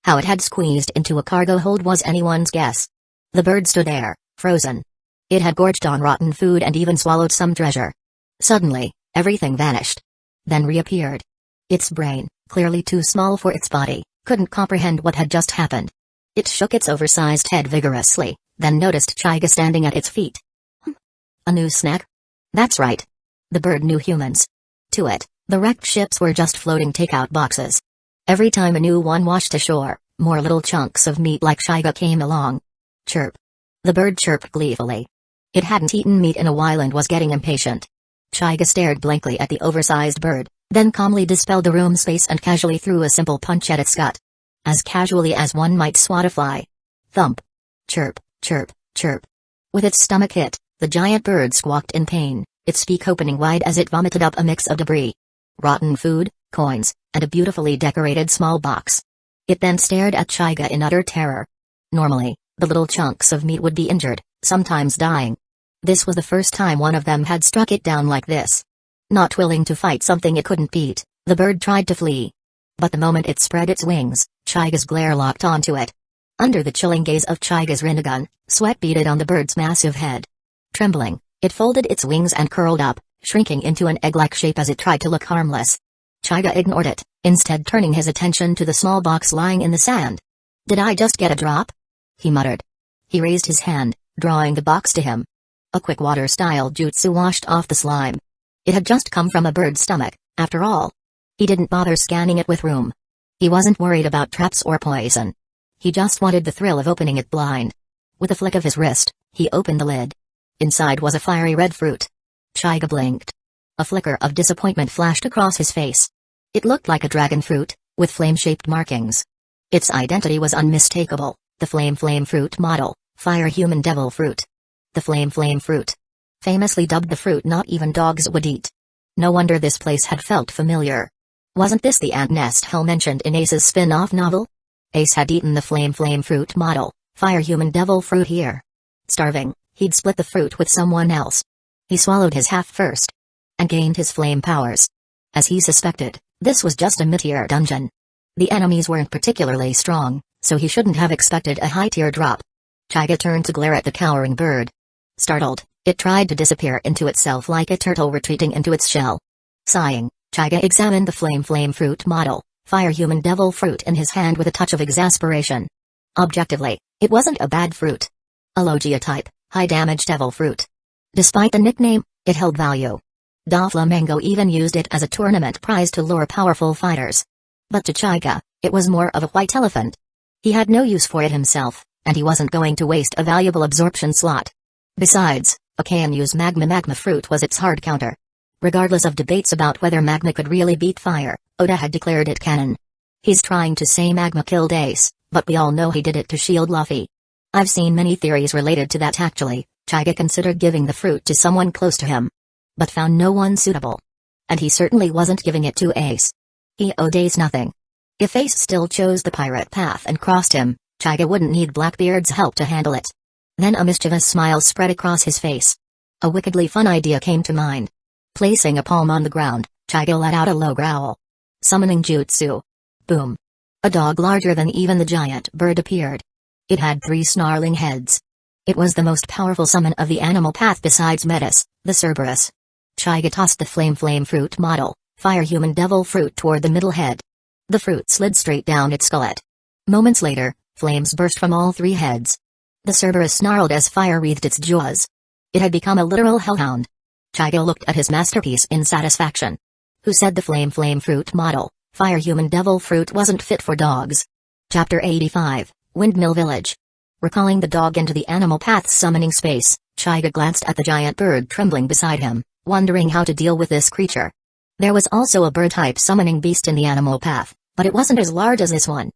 How it had squeezed into a cargo hold was anyone's guess. The bird stood there, frozen. It had gorged on rotten food and even swallowed some treasure. Suddenly, everything vanished. Then reappeared. Its brain, clearly too small for its body, couldn't comprehend what had just happened. It shook its oversized head vigorously, then noticed Chaiga standing at its feet. A new snack? That's right. The bird knew humans. To it, the wrecked ships were just floating takeout boxes. Every time a new one washed ashore, more little chunks of meat like Chaiga came along. Chirp. The bird chirped gleefully. It hadn't eaten meat in a while and was getting impatient. Chaiga stared blankly at the oversized bird, then calmly dispelled the room space and casually threw a simple punch at its gut. As casually as one might swat a fly. Thump. Chirp, chirp, chirp. With its stomach hit, the giant bird squawked in pain, its beak opening wide as it vomited up a mix of debris. Rotten food, coins, and a beautifully decorated small box. It then stared at Chaiga in utter terror. Normally, the little chunks of meat would be injured, sometimes dying. This was the first time one of them had struck it down like this. Not willing to fight something it couldn't beat, the bird tried to flee. But the moment it spread its wings, Chaiga's glare locked onto it. Under the chilling gaze of Chaiga's Rinnegan, sweat beaded on the bird's massive head. Trembling, it folded its wings and curled up, shrinking into an egg-like shape as it tried to look harmless. Chaiga ignored it, instead turning his attention to the small box lying in the sand. "Did I just get a drop?" he muttered. He raised his hand, drawing the box to him. A quick water-style jutsu washed off the slime. It had just come from a bird's stomach, after all. He didn't bother scanning it with room. He wasn't worried about traps or poison. He just wanted the thrill of opening it blind. With a flick of his wrist, he opened the lid. Inside was a fiery red fruit. Chaiga blinked. A flicker of disappointment flashed across his face. It looked like a dragon fruit, with flame-shaped markings. Its identity was unmistakable, the flame fruit model, fire human devil fruit. The flame fruit. Famously dubbed the fruit not even dogs would eat. No wonder this place had felt familiar. Wasn't this the ant nest hell mentioned in Ace's spin-off novel? Ace had eaten the flame fruit model, fire human devil fruit here. Starving, he'd split the fruit with someone else. He swallowed his half first. And gained his flame powers. As he suspected, this was just a mid-tier dungeon. The enemies weren't particularly strong, so he shouldn't have expected a high-tier drop. Chaiga turned to glare at the cowering bird. Startled, it tried to disappear into itself like a turtle retreating into its shell. Sighing, Chaiga examined the flame fruit model, fire human devil fruit in his hand with a touch of exasperation. Objectively, it wasn't a bad fruit. A Logia type, high-damage devil fruit. Despite the nickname, it held value. Doflamingo even used it as a tournament prize to lure powerful fighters. But to Chaiga, it was more of a white elephant. He had no use for it himself, and he wasn't going to waste a valuable absorption slot. Besides, Akanu's magma fruit was its hard counter. Regardless of debates about whether magma could really beat fire, Oda had declared it canon. He's trying to say magma killed Ace, but we all know he did it to shield Luffy. I've seen many theories related to that actually. Chaiga considered giving the fruit to someone close to him, but found no one suitable. And he certainly wasn't giving it to Ace. He owed Ace nothing. If Ace still chose the pirate path and crossed him, Chaiga wouldn't need Blackbeard's help to handle it. Then a mischievous smile spread across his face. A wickedly fun idea came to mind. Placing a palm on the ground, Chaiga let out a low growl. Summoning jutsu. Boom. A dog larger than even the giant bird appeared. It had 3 snarling heads. It was the most powerful summon of the animal path besides Metis, the Cerberus. Chaiga tossed the flame fruit model, fire human devil fruit toward the middle head. The fruit slid straight down its skullet. Moments later, flames burst from all 3 heads. The Cerberus snarled as fire wreathed its jaws. It had become a literal hellhound. Chaiga looked at his masterpiece in satisfaction. Who said the flame fruit model, fire human devil fruit wasn't fit for dogs? Chapter 85, Windmill Village. Recalling the dog into the animal path's summoning space, Chaiga glanced at the giant bird trembling beside him, wondering how to deal with this creature. There was also a bird-type summoning beast in the animal path, but it wasn't as large as this one.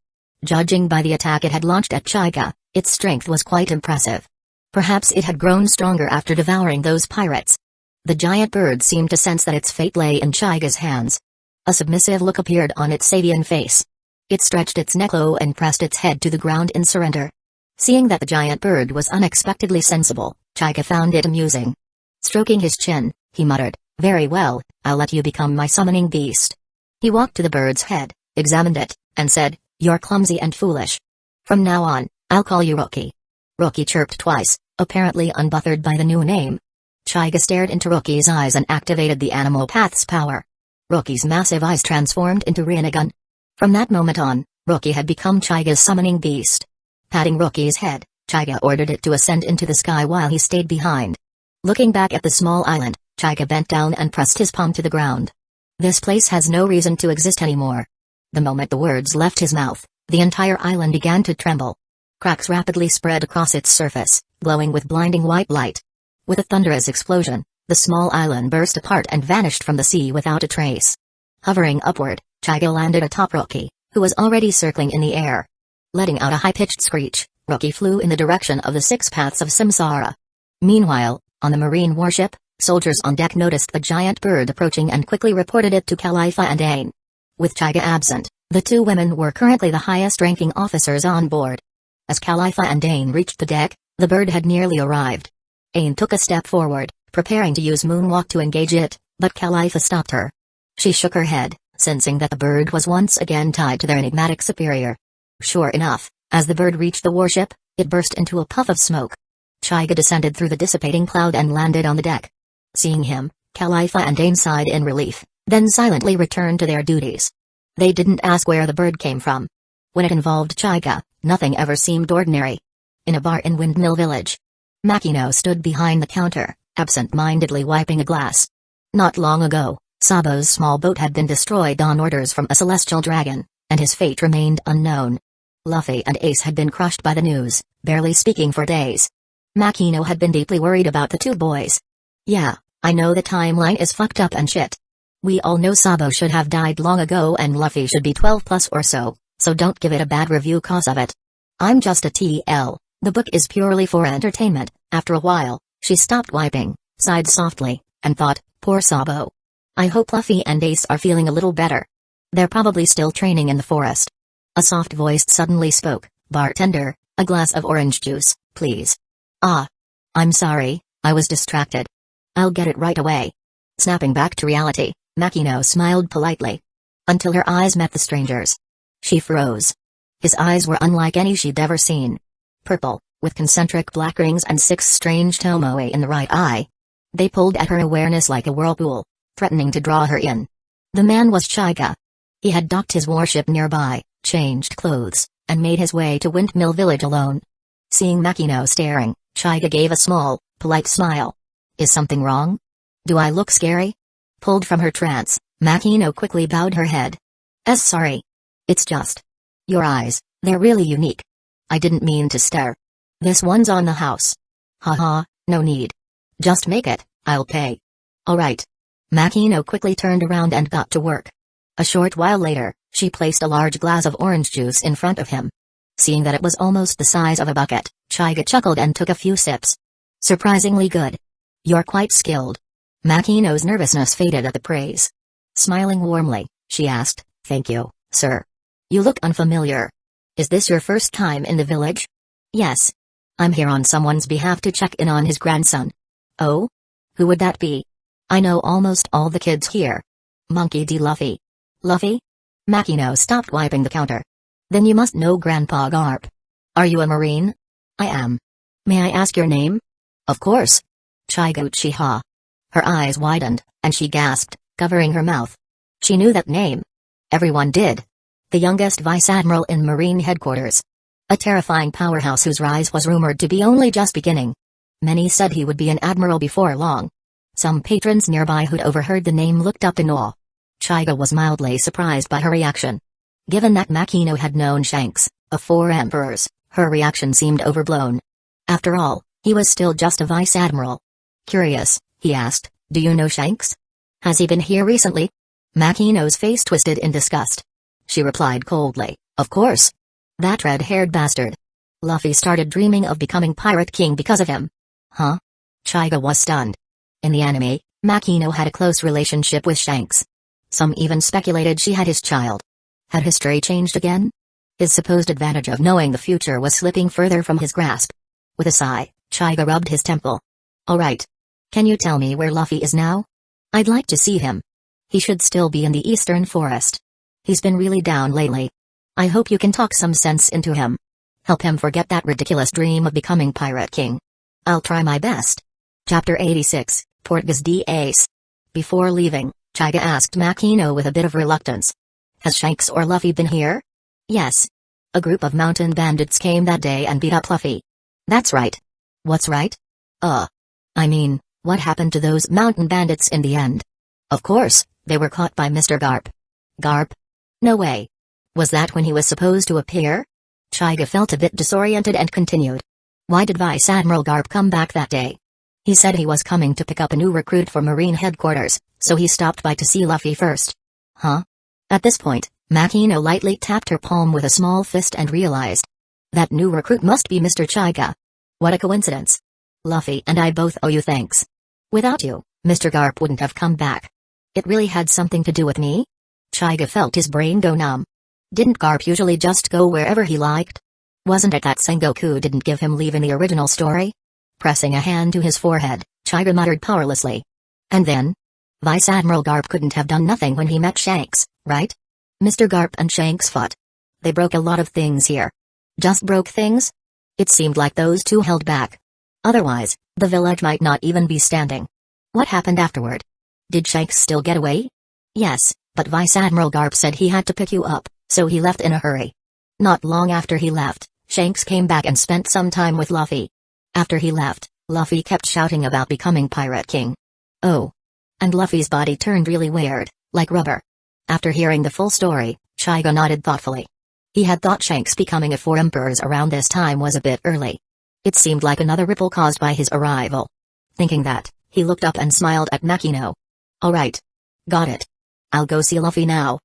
Judging by the attack it had launched at Chaiga, its strength was quite impressive. Perhaps it had grown stronger after devouring those pirates. The giant bird seemed to sense that its fate lay in Chaiga's hands. A submissive look appeared on its Sabian face. It stretched its neck low and pressed its head to the ground in surrender. Seeing that the giant bird was unexpectedly sensible, Chaiga found it amusing. Stroking his chin, he muttered, "Very well, I'll let you become my summoning beast." He walked to the bird's head, examined it, and said, "You're clumsy and foolish. From now on, I'll call you Rookie." Rookie chirped twice, apparently unbothered by the new name. Chaiga stared into Rookie's eyes and activated the animal path's power. Rookie's massive eyes transformed into Rinnegan. From that moment on, Rookie had become Chaiga's summoning beast. Patting Rookie's head, Chaiga ordered it to ascend into the sky while he stayed behind. Looking back at the small island, Chaiga bent down and pressed his palm to the ground. This place has no reason to exist anymore. The moment the words left his mouth, the entire island began to tremble. Cracks rapidly spread across its surface, glowing with blinding white light. With a thunderous explosion, the small island burst apart and vanished from the sea without a trace. Hovering upward, Chaiga landed atop Rookie, who was already circling in the air. Letting out a high-pitched screech, Rookie flew in the direction of the 6 paths of Samsara. Meanwhile, on the marine warship, soldiers on deck noticed the giant bird approaching and quickly reported it to Khalifa and Ain. With Chaiga absent, the 2 women were currently the highest-ranking officers on board. As Khalifa and Ain reached the deck, the bird had nearly arrived. Ain took a step forward, preparing to use moonwalk to engage it, but Khalifa stopped her. She shook her head, sensing that the bird was once again tied to their enigmatic superior. Sure enough, as the bird reached the warship, it burst into a puff of smoke. Chaiga descended through the dissipating cloud and landed on the deck. Seeing him, Khalifa and Ain sighed in relief, then silently returned to their duties. They didn't ask where the bird came from. When it involved Chaiga, nothing ever seemed ordinary. In a bar in Windmill Village, Makino stood behind the counter, absent-mindedly wiping a glass. Not long ago, Sabo's small boat had been destroyed on orders from a celestial dragon, and his fate remained unknown. Luffy and Ace had been crushed by the news, barely speaking for days. Makino had been deeply worried about the 2 boys. "Yeah, I know the timeline is fucked up and shit. We all know Sabo should have died long ago and Luffy should be 12 plus or so don't give it a bad review cause of it. I'm just a TL, the book is purely for entertainment." After a while, she stopped wiping, sighed softly, and thought, "Poor Sabo. I hope Luffy and Ace are feeling a little better. They're probably still training in the forest." A soft voice suddenly spoke, "Bartender, a glass of orange juice, please." "Ah. I'm sorry, I was distracted. I'll get it right away." Snapping back to reality, Makino smiled politely. Until her eyes met the stranger's. She froze. His eyes were unlike any she'd ever seen. Purple, with concentric black rings and 6 strange tomoe in the right eye. They pulled at her awareness like a whirlpool, threatening to draw her in. The man was Chaiga. He had docked his warship nearby, changed clothes, and made his way to Windmill Village alone. Seeing Makino staring, Chaiga gave a small, polite smile. "Is something wrong? Do I look scary?" Pulled from her trance, Makino quickly bowed her head. Sorry. It's just your eyes, they're really unique. I didn't mean to stare. This one's on the house." "Haha, no need. Just make it, I'll pay." "Alright." Makino quickly turned around and got to work. A short while later, she placed a large glass of orange juice in front of him. Seeing that it was almost the size of a bucket, Chiga chuckled and took a few sips. Surprisingly good. You're quite skilled. Makino's nervousness faded at the praise. Smiling warmly, she asked, Thank you, sir. You look unfamiliar. Is this your first time in the village? Yes. I'm here on someone's behalf to check in on his grandson. Oh? Who would that be? I know almost all the kids here. Monkey D. Luffy. Luffy? Makino stopped wiping the counter. Then you must know Grandpa Garp. Are you a Marine? I am. May I ask your name? Of course. Chiga Uchiha. Her eyes widened, and she gasped, covering her mouth. She knew that name. Everyone did. The youngest vice admiral in Marine headquarters. A terrifying powerhouse whose rise was rumored to be only just beginning. Many said he would be an admiral before long. Some patrons nearby who'd overheard the name looked up in awe. Chiga was mildly surprised by her reaction. Given that Makino had known Shanks, of 4 emperors, her reaction seemed overblown. After all, he was still just a vice admiral. Curious, he asked, do you know Shanks? Has he been here recently? Makino's face twisted in disgust. She replied coldly, Of course. That red-haired bastard. Luffy started dreaming of becoming Pirate King because of him. Huh? Chiga was stunned. In the anime, Makino had a close relationship with Shanks. Some even speculated she had his child. Had history changed again? His supposed advantage of knowing the future was slipping further from his grasp. With a sigh, Chiga rubbed his temple. Alright. Can you tell me where Luffy is now? I'd like to see him. He should still be in the Eastern Forest. He's been really down lately. I hope you can talk some sense into him. Help him forget that ridiculous dream of becoming Pirate King. I'll try my best. Chapter 86, Portgas D. Ace. Before leaving, Chiga asked Makino with a bit of reluctance. Has Shanks or Luffy been here? Yes. A group of mountain bandits came that day and beat up Luffy. That's right. What's right? I mean, what happened to those mountain bandits in the end? Of course, they were caught by Mr. Garp. Garp? No way. Was that when he was supposed to appear? Chiga felt a bit disoriented and continued. Why did Vice Admiral Garp come back that day? He said he was coming to pick up a new recruit for Marine headquarters, so he stopped by to see Luffy first. Huh? At this point, Makino lightly tapped her palm with a small fist and realized. That new recruit must be Mr. Chiga. What a coincidence. Luffy and I both owe you thanks. Without you, Mr. Garp wouldn't have come back. It really had something to do with me? Chiga felt his brain go numb. Didn't Garp usually just go wherever he liked? Wasn't it that Sengoku didn't give him leave in the original story? Pressing a hand to his forehead, Chiga muttered powerlessly. And then? Vice Admiral Garp couldn't have done nothing when he met Shanks, right? Mr. Garp and Shanks fought. They broke a lot of things here. Just broke things? It seemed like those two held back. Otherwise, the village might not even be standing. What happened afterward? Did Shanks still get away? Yes, but Vice Admiral Garp said he had to pick you up, so he left in a hurry. Not long after he left, Shanks came back and spent some time with Luffy. After he left, Luffy kept shouting about becoming Pirate King. Oh. And Luffy's body turned really weird, like rubber. After hearing the full story, Chiga nodded thoughtfully. He had thought Shanks becoming a 4 emperors around this time was a bit early. It seemed like another ripple caused by his arrival. Thinking that, he looked up and smiled at Makino. Alright. Got it. I'll go see Luffy now.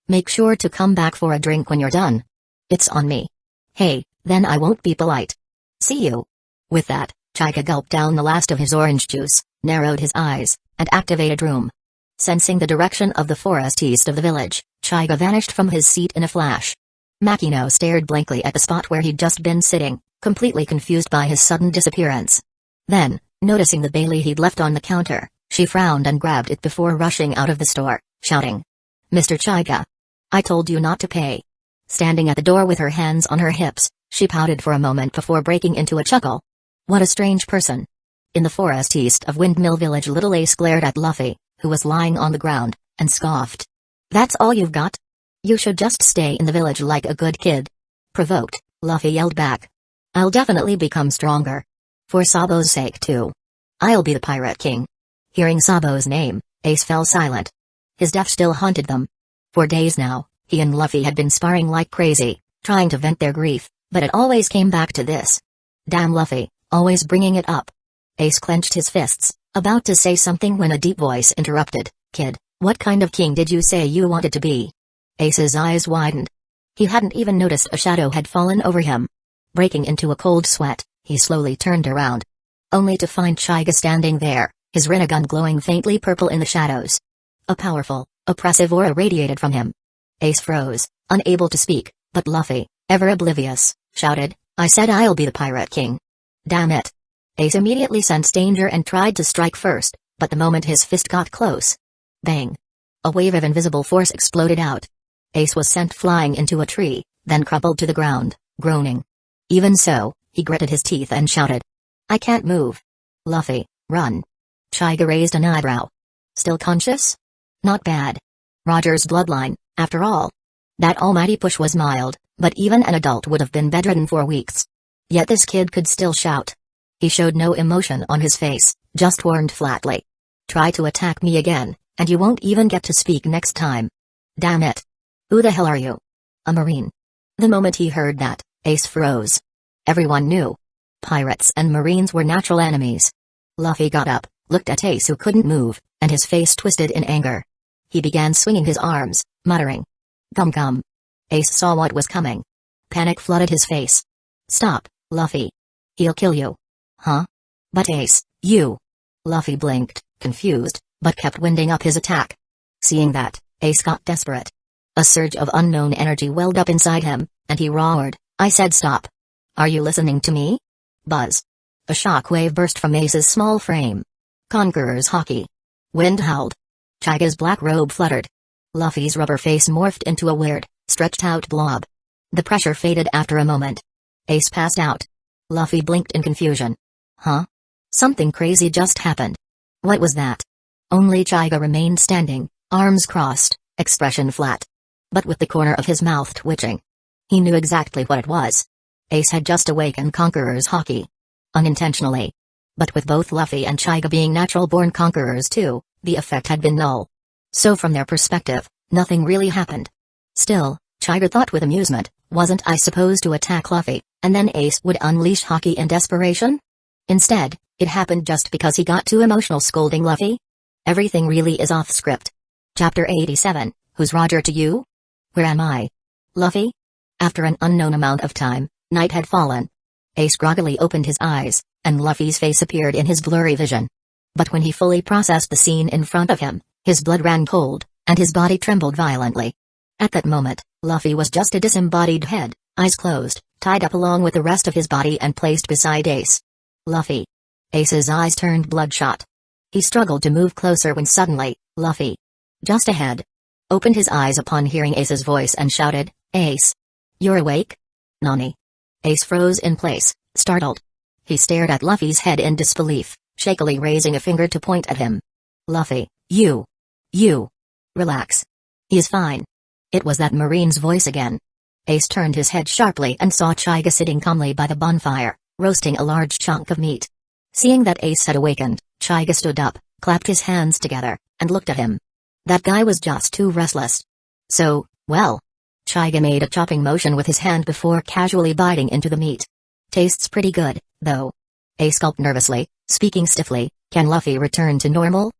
Make sure to come back for a drink when you're done. It's on me. Hey, then I won't be polite. See you. With that, Chiga gulped down the last of his orange juice, narrowed his eyes, and activated room. Sensing the direction of the forest east of the village, Chiga vanished from his seat in a flash. Makino stared blankly at the spot where he'd just been sitting, completely confused by his sudden disappearance. Then, noticing the Bailey he'd left on the counter, she frowned and grabbed it before rushing out of the store, shouting. Mr. Chiga. I told you not to pay. Standing at the door with her hands on her hips, she pouted for a moment before breaking into a chuckle. What a strange person. In the forest east of Windmill Village, Little Ace glared at Luffy, who was lying on the ground, and scoffed. That's all you've got? You should just stay in the village like a good kid. Provoked, Luffy yelled back. I'll definitely become stronger. For Sabo's sake too. I'll be the Pirate King. Hearing Sabo's name, Ace fell silent. His death still haunted them. For days now, he and Luffy had been sparring like crazy, trying to vent their grief, but it always came back to this. Damn Luffy, always bringing it up. Ace clenched his fists, about to say something when a deep voice interrupted. Kid, what kind of king did you say you wanted to be? Ace's eyes widened. He hadn't even noticed a shadow had fallen over him. Breaking into a cold sweat, he slowly turned around. Only to find Chaiga standing there, his Rinnegan glowing faintly purple in the shadows. A powerful, oppressive aura radiated from him. Ace froze, unable to speak, but Luffy, ever oblivious, shouted, "I said I'll be the Pirate King." Damn it. Ace immediately sensed danger and tried to strike first, but the moment his fist got close. Bang! A wave of invisible force exploded out. Ace was sent flying into a tree, then crumpled to the ground, groaning. Even so, he gritted his teeth and shouted, "I can't move. Luffy, run." Chaiga raised an eyebrow. Still conscious? Not bad. Roger's bloodline, after all. That almighty push was mild, but even an adult would have been bedridden for weeks. Yet this kid could still shout. He showed no emotion on his face, just warned flatly. "Try to attack me again, and you won't even get to speak next time." Damn it. Who the hell are you? A Marine. The moment he heard that, Ace froze. Everyone knew. Pirates and Marines were natural enemies. Luffy got up, looked at Ace who couldn't move, and his face twisted in anger. He began swinging his arms, muttering, "Gum gum." Ace saw what was coming. Panic flooded his face. "Stop, Luffy. He'll kill you." "Huh? But Ace, you." Luffy blinked, confused, but kept winding up his attack. Seeing that, Ace got desperate. A surge of unknown energy welled up inside him, and he roared, "I said stop. Are you listening to me?" Buzz. A shockwave burst from Ace's small frame. Conqueror's hockey. Wind howled. Chaiga's black robe fluttered. Luffy's rubber face morphed into a weird, stretched-out blob. The pressure faded after a moment. Ace passed out. Luffy blinked in confusion. Huh? Something crazy just happened. What was that? Only Chaiga remained standing, arms crossed, expression flat. But with the corner of his mouth twitching. He knew exactly what it was. Ace had just awakened Conqueror's hockey. Unintentionally. But with both Luffy and Chaiga being natural-born conquerors too, the effect had been null. So from their perspective, nothing really happened. Still, Chaiga thought with amusement, wasn't I supposed to attack Luffy, and then Ace would unleash hockey in desperation? Instead, it happened just because he got too emotional scolding Luffy? Everything really is off script. Chapter 87, Who's Roger to you? Where am I? Luffy? After an unknown amount of time, night had fallen. Ace groggily opened his eyes, and Luffy's face appeared in his blurry vision. But when he fully processed the scene in front of him, his blood ran cold, and his body trembled violently. At that moment, Luffy was just a disembodied head, eyes closed, tied up along with the rest of his body and placed beside Ace. Luffy. Ace's eyes turned bloodshot. He struggled to move closer when suddenly, Luffy. Just ahead. Opened his eyes upon hearing Ace's voice and shouted, "Ace. You're awake?" "Nani?" Ace froze in place, startled. He stared at Luffy's head in disbelief, shakily raising a finger to point at him. "Luffy, you. Relax. He is fine." It was that Marine's voice again. Ace turned his head sharply and saw Chaiga sitting calmly by the bonfire, roasting a large chunk of meat. Seeing that Ace had awakened, Chaiga stood up, clapped his hands together, and looked at him. That guy was just too restless. So, well. Chaiga made a chopping motion with his hand before casually biting into the meat. "Tastes pretty good, though." Ace gulped nervously, speaking stiffly, "Can Luffy return to normal?"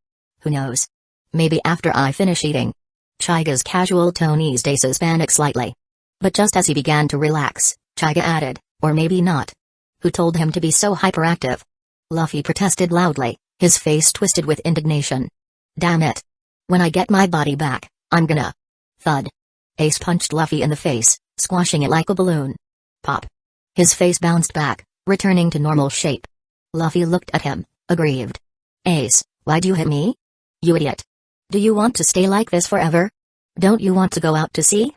"Who knows? Maybe after I finish eating." Chaiga's casual tone eased Ace's panic slightly. But just as he began to relax, Chaiga added, "Or maybe not." "Who told him to be so hyperactive?" Luffy protested loudly, his face twisted with indignation. "Damn it. When I get my body back, I'm gonna..." Thud. Ace punched Luffy in the face, squashing it like a balloon. Pop. His face bounced back, returning to normal shape. Luffy looked at him, aggrieved. "Ace, why'd you hit me? You idiot. Do you want to stay like this forever? Don't you want to go out to sea?"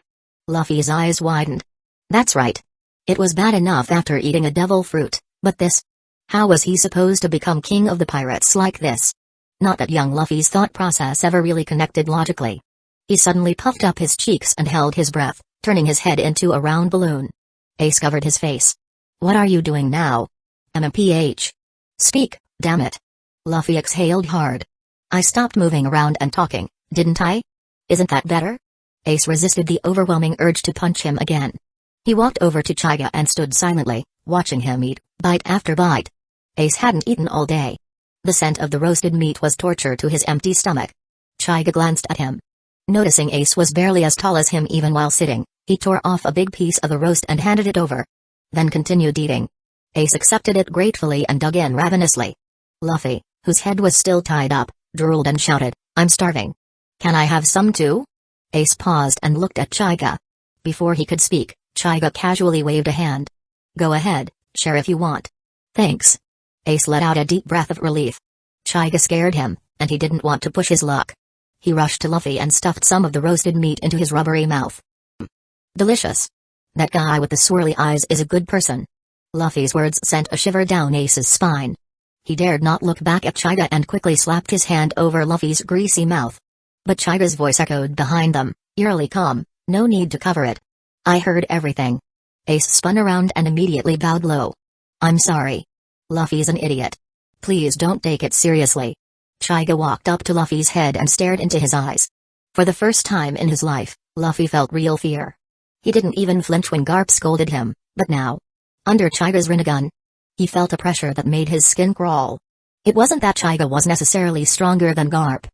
Luffy's eyes widened. That's right. It was bad enough after eating a devil fruit, but this? How was he supposed to become king of the pirates like this? Not that young Luffy's thought process ever really connected logically. He suddenly puffed up his cheeks and held his breath, turning his head into a round balloon. Ace covered his face. "What are you doing now?" "MMPH. Speak, damn it." Luffy exhaled hard. "I stopped moving around and talking, didn't I? Isn't that better?" Ace resisted the overwhelming urge to punch him again. He walked over to Chaiga and stood silently, watching him eat, bite after bite. Ace hadn't eaten all day. The scent of the roasted meat was torture to his empty stomach. Chaiga glanced at him. Noticing Ace was barely as tall as him even while sitting, he tore off a big piece of the roast and handed it over. then continued eating. Ace accepted it gratefully and dug in ravenously. Luffy, whose head was still tied up, drooled and shouted, "I'm starving. Can I have some too?" Ace paused and looked at Chaiga. Before he could speak, Chaiga casually waved a hand. "Go ahead, share if you want." "Thanks." Ace let out a deep breath of relief. Chaiga scared him, and he didn't want to push his luck. He rushed to Luffy and stuffed some of the roasted meat into his rubbery mouth. "Delicious. That guy with the swirly eyes is a good person." Luffy's words sent a shiver down Ace's spine. He dared not look back at Chaiga and quickly slapped his hand over Luffy's greasy mouth. But Chaiga's voice echoed behind them, eerily calm, "No need to cover it. I heard everything." Ace spun around and immediately bowed low. "I'm sorry. Luffy's an idiot. Please don't take it seriously." Chaiga walked up to Luffy's head and stared into his eyes. For the first time in his life, Luffy felt real fear. He didn't even flinch when Garp scolded him, but now, under Chaiga's Rinnegan, he felt a pressure that made his skin crawl. It wasn't that Chaiga was necessarily stronger than Garp.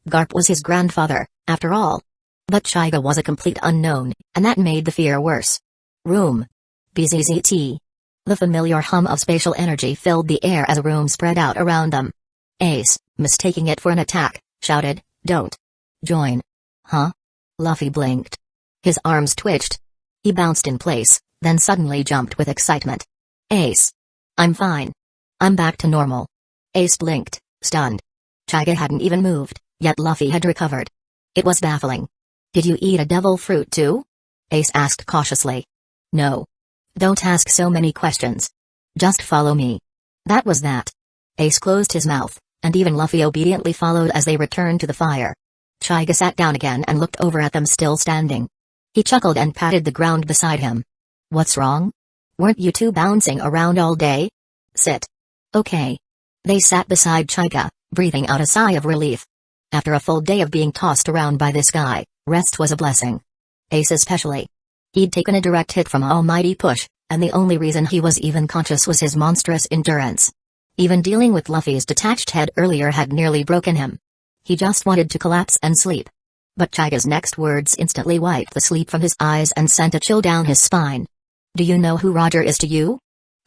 Garp was his grandfather, after all. But Chaiga was a complete unknown, and that made the fear worse. Room. BZZT. The familiar hum of spatial energy filled the air as a room spread out around them. Ace, mistaking it for an attack, shouted, "Don't join." "Huh?" Luffy blinked. His arms twitched. He bounced in place, then suddenly jumped with excitement. "Ace. I'm fine. I'm back to normal." Ace blinked, stunned. Chaiga hadn't even moved, yet Luffy had recovered. It was baffling. "Did you eat a devil fruit too?" Ace asked cautiously. "No. Don't ask so many questions. Just follow me." That was that. Ace closed his mouth, and even Luffy obediently followed as they returned to the fire. Chaiga sat down again and looked over at them still standing. He chuckled and patted the ground beside him. "What's wrong? Weren't you two bouncing around all day? Sit." "Okay." They sat beside Chaiga, breathing out a sigh of relief. After a full day of being tossed around by this guy, rest was a blessing. Ace especially. He'd taken a direct hit from almighty push, and the only reason he was even conscious was his monstrous endurance. Even dealing with Luffy's detached head earlier had nearly broken him. He just wanted to collapse and sleep. But Chaiga's next words instantly wiped the sleep from his eyes and sent a chill down his spine. "Do you know who Roger is to you?"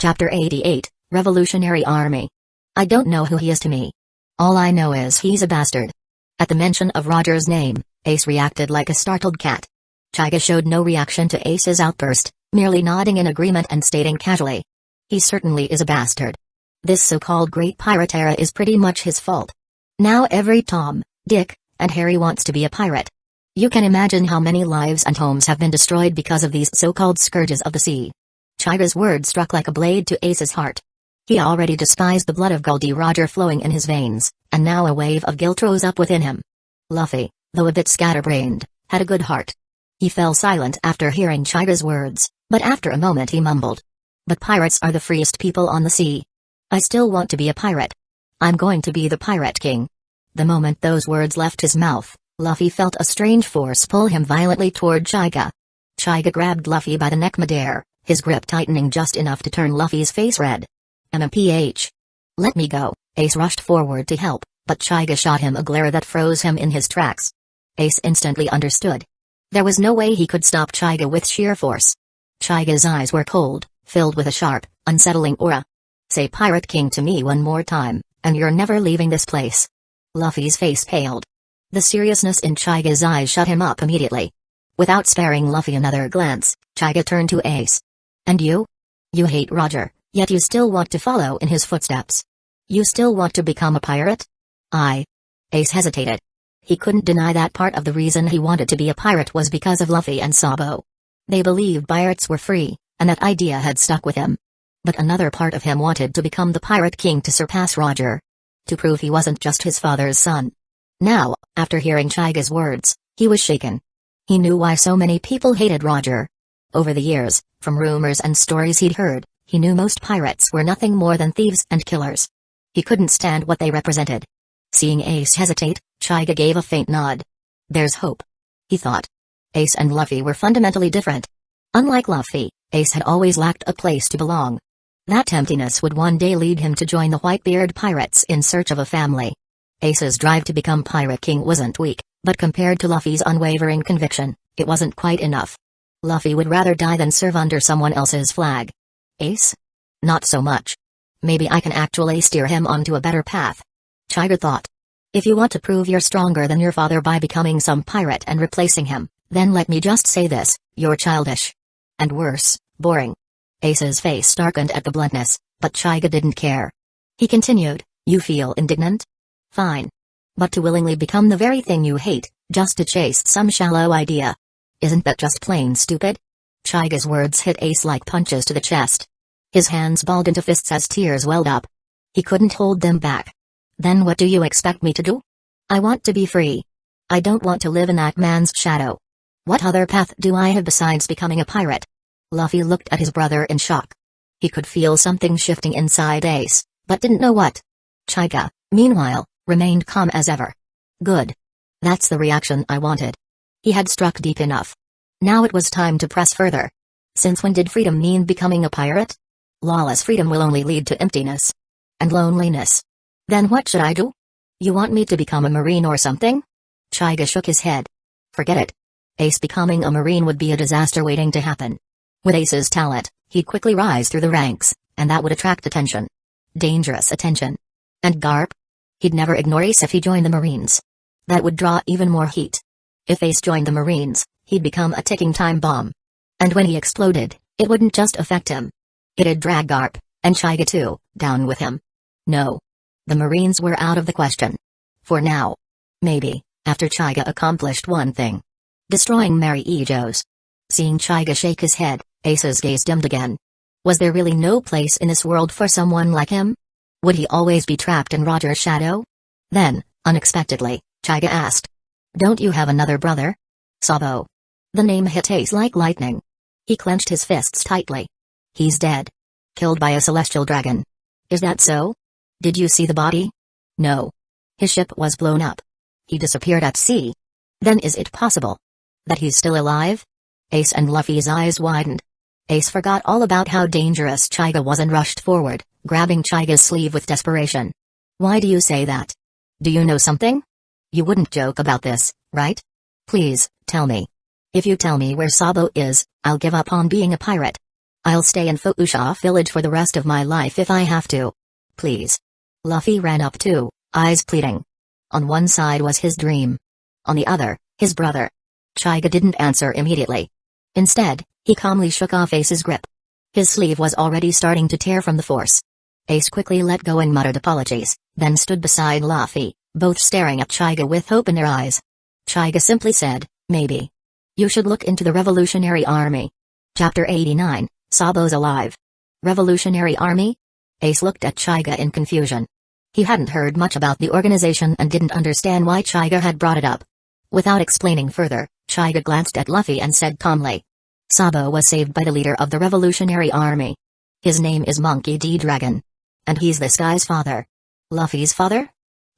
Chapter 88, Revolutionary Army. "I don't know who he is to me. All I know is he's a bastard." At the mention of Roger's name, Ace reacted like a startled cat. Chaiga showed no reaction to Ace's outburst, merely nodding in agreement and stating casually, "He certainly is a bastard. This so-called Great Pirate era is pretty much his fault. Now every Tom, Dick, and Harry wants to be a pirate. You can imagine how many lives and homes have been destroyed because of these so-called scourges of the sea." Chaiga's words struck like a blade to Ace's heart. He already despised the blood of Goldie Roger flowing in his veins, and now a wave of guilt rose up within him. Luffy, though a bit scatterbrained, had a good heart. He fell silent after hearing Chaiga's words, but after a moment he mumbled, "But pirates are the freest people on the sea. I still want to be a pirate. I'm going to be the Pirate King." The moment those words left his mouth, Luffy felt a strange force pull him violently toward Chaiga. Chaiga grabbed Luffy by the neck midair, his grip tightening just enough to turn Luffy's face red. "MMPH. Let me go." Ace rushed forward to help, but Chaiga shot him a glare that froze him in his tracks. Ace instantly understood. There was no way he could stop Chaiga with sheer force. Chaiga's eyes were cold, filled with a sharp, unsettling aura. "Say Pirate King to me one more time, and you're never leaving this place." Luffy's face paled. The seriousness in Chaiga's eyes shut him up immediately. Without sparing Luffy another glance, Chaiga turned to Ace. "And you? You hate Roger, yet you still want to follow in his footsteps. You still want to become a pirate?" Ace hesitated. He couldn't deny that part of the reason he wanted to be a pirate was because of Luffy and Sabo. They believed pirates were free, and that idea had stuck with him. But another part of him wanted to become the Pirate King to surpass Roger. To prove he wasn't just his father's son. Now, after hearing Chaiga's words, he was shaken. He knew why so many people hated Roger. Over the years, from rumors and stories he'd heard, he knew most pirates were nothing more than thieves and killers. He couldn't stand what they represented. Seeing Ace hesitate, Chaiga gave a faint nod. "There's hope," he thought. Ace and Luffy were fundamentally different. Unlike Luffy, Ace had always lacked a place to belong. That emptiness would one day lead him to join the Whitebeard pirates in search of a family. Ace's drive to become Pirate King wasn't weak, but compared to Luffy's unwavering conviction, it wasn't quite enough. Luffy would rather die than serve under someone else's flag. Ace? Not so much. Maybe I can actually steer him onto a better path. Chaiga thought. If you want to prove you're stronger than your father by becoming some pirate and replacing him, then let me just say this, you're childish. And worse, boring. Ace's face darkened at the bluntness, but Chaiga didn't care. He continued, you feel indignant? Fine. But to willingly become the very thing you hate, just to chase some shallow idea. Isn't that just plain stupid? Chaiga's words hit Ace like punches to the chest. His hands balled into fists as tears welled up. He couldn't hold them back. Then what do you expect me to do? I want to be free. I don't want to live in that man's shadow. What other path do I have besides becoming a pirate? Luffy looked at his brother in shock. He could feel something shifting inside Ace, but didn't know what. Chaiga, meanwhile, remained calm as ever. Good. That's the reaction I wanted. He had struck deep enough. Now it was time to press further. Since when did freedom mean becoming a pirate? Lawless freedom will only lead to emptiness. And loneliness. Then what should I do? You want me to become a marine or something? Chaiga shook his head. Forget it. Ace becoming a marine would be a disaster waiting to happen. With Ace's talent, he'd quickly rise through the ranks, and that would attract attention. Dangerous attention. And Garp? He'd never ignore Ace if he joined the Marines. That would draw even more heat. If Ace joined the Marines, he'd become a ticking time bomb. And when he exploded, it wouldn't just affect him. It'd drag Garp, and Chaiga too, down with him. No. The Marines were out of the question. For now. Maybe, after Chaiga accomplished one thing. Destroying Mary Ejo's. Seeing Chaiga shake his head, Ace's gaze dimmed again. Was there really no place in this world for someone like him? Would he always be trapped in Roger's shadow? Then, unexpectedly, Chaiga asked. Don't you have another brother? Sabo. The name hit Ace like lightning. He clenched his fists tightly. He's dead. Killed by a celestial dragon. Is that so? Did you see the body? No. His ship was blown up. He disappeared at sea. Then is it possible that he's still alive? Ace and Luffy's eyes widened. Ace forgot all about how dangerous Chaiga was and rushed forward, grabbing Chaiga's sleeve with desperation. Why do you say that? Do you know something? You wouldn't joke about this, right? Please, tell me. If you tell me where Sabo is, I'll give up on being a pirate. I'll stay in Fuusha village for the rest of my life if I have to. Please. Luffy ran up too, eyes pleading. On one side was his dream. On the other, his brother. Chaiga didn't answer immediately. Instead, he calmly shook off Ace's grip. His sleeve was already starting to tear from the force. Ace quickly let go and muttered apologies, then stood beside Luffy, both staring at Chaiga with hope in their eyes. Chaiga simply said, maybe. You should look into the Revolutionary Army. Chapter 89, Sabo's alive. Revolutionary Army? Ace looked at Chaiga in confusion. He hadn't heard much about the organization and didn't understand why Chaiga had brought it up. Without explaining further, Chaiga glanced at Luffy and said calmly. Sabo was saved by the leader of the Revolutionary Army. His name is Monkey D. Dragon. And he's this guy's father. Luffy's father?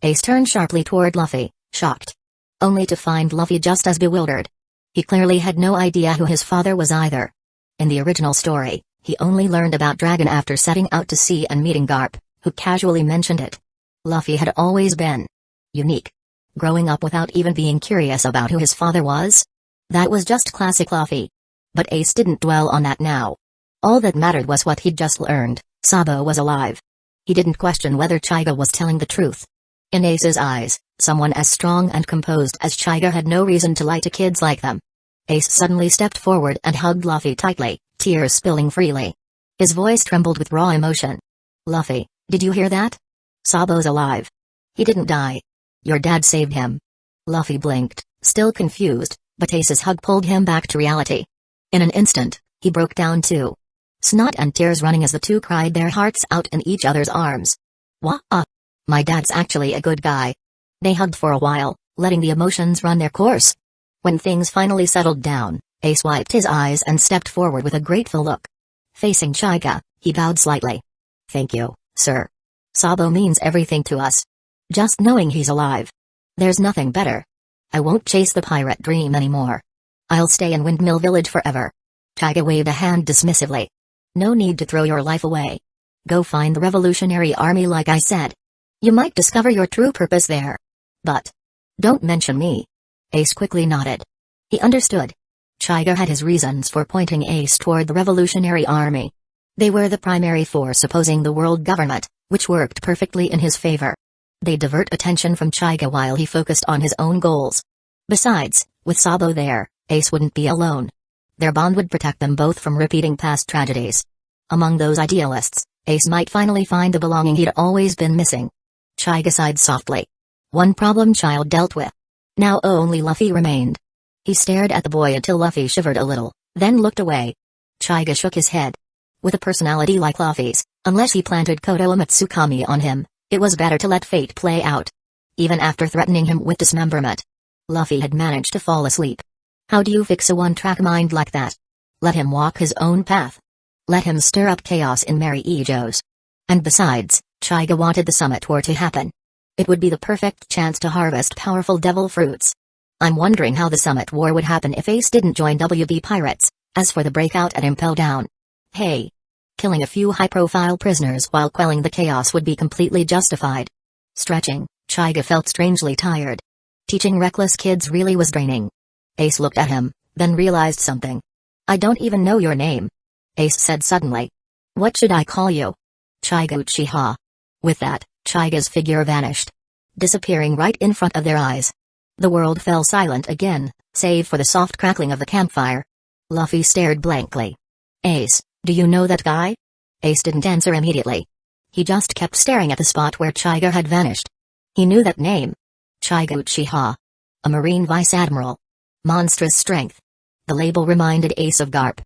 Ace turned sharply toward Luffy, shocked. Only to find Luffy just as bewildered. He clearly had no idea who his father was either. In the original story, he only learned about Dragon after setting out to sea and meeting Garp, who casually mentioned it. Luffy had always been unique. Growing up without even being curious about who his father was? That was just classic Luffy. But Ace didn't dwell on that now. All that mattered was what he'd just learned, Sabo was alive. He didn't question whether Chaiga was telling the truth. In Ace's eyes, someone as strong and composed as Chaiga had no reason to lie to kids like them. Ace suddenly stepped forward and hugged Luffy tightly, tears spilling freely. His voice trembled with raw emotion. Luffy, did you hear that? Sabo's alive. He didn't die. Your dad saved him. Luffy blinked, still confused, but Ace's hug pulled him back to reality. In an instant, he broke down too. Snot and tears running as the two cried their hearts out in each other's arms. Wah! My dad's actually a good guy. They hugged for a while, letting the emotions run their course. When things finally settled down, Ace wiped his eyes and stepped forward with a grateful look. Facing Chaiga, he bowed slightly. Thank you, sir. Sabo means everything to us. Just knowing he's alive. There's nothing better. I won't chase the pirate dream anymore. I'll stay in Windmill Village forever. Chaiga waved a hand dismissively. No need to throw your life away. Go find the Revolutionary Army like I said. You might discover your true purpose there. But don't mention me. Ace quickly nodded. He understood. Chaiga had his reasons for pointing Ace toward the Revolutionary Army. They were the primary force opposing the world government, which worked perfectly in his favor. They divert attention from Chaiga while he focused on his own goals. Besides, with Sabo there, Ace wouldn't be alone. Their bond would protect them both from repeating past tragedies. Among those idealists, Ace might finally find the belonging he'd always been missing. Chaiga sighed softly. One problem child dealt with. Now only Luffy remained. He stared at the boy until Luffy shivered a little, then looked away. Chaiga shook his head. With a personality like Luffy's, unless he planted Kotoa Matsukami on him, it was better to let fate play out. Even after threatening him with dismemberment, Luffy had managed to fall asleep. How do you fix a one-track mind like that? Let him walk his own path. Let him stir up chaos in Mary Ejo's. And besides, Chaiga wanted the summit war to happen. It would be the perfect chance to harvest powerful devil fruits. I'm wondering how the summit war would happen if Ace didn't join WB Pirates. As for the breakout at Impel Down, hey, killing a few high-profile prisoners while quelling the chaos would be completely justified. Stretching, Chaiga felt strangely tired. Teaching reckless kids really was draining. Ace looked at him, then realized something. I don't even know your name. Ace said suddenly. What should I call you? Chaiga Uchiha. With that, Chaiga's figure vanished, disappearing right in front of their eyes. The world fell silent again, save for the soft crackling of the campfire. Luffy stared blankly. Ace, do you know that guy? Ace didn't answer immediately. He just kept staring at the spot where Chaiga had vanished. He knew that name. Chaiga Uchiha. A Marine Vice Admiral. Monstrous strength. The label reminded Ace of Garp.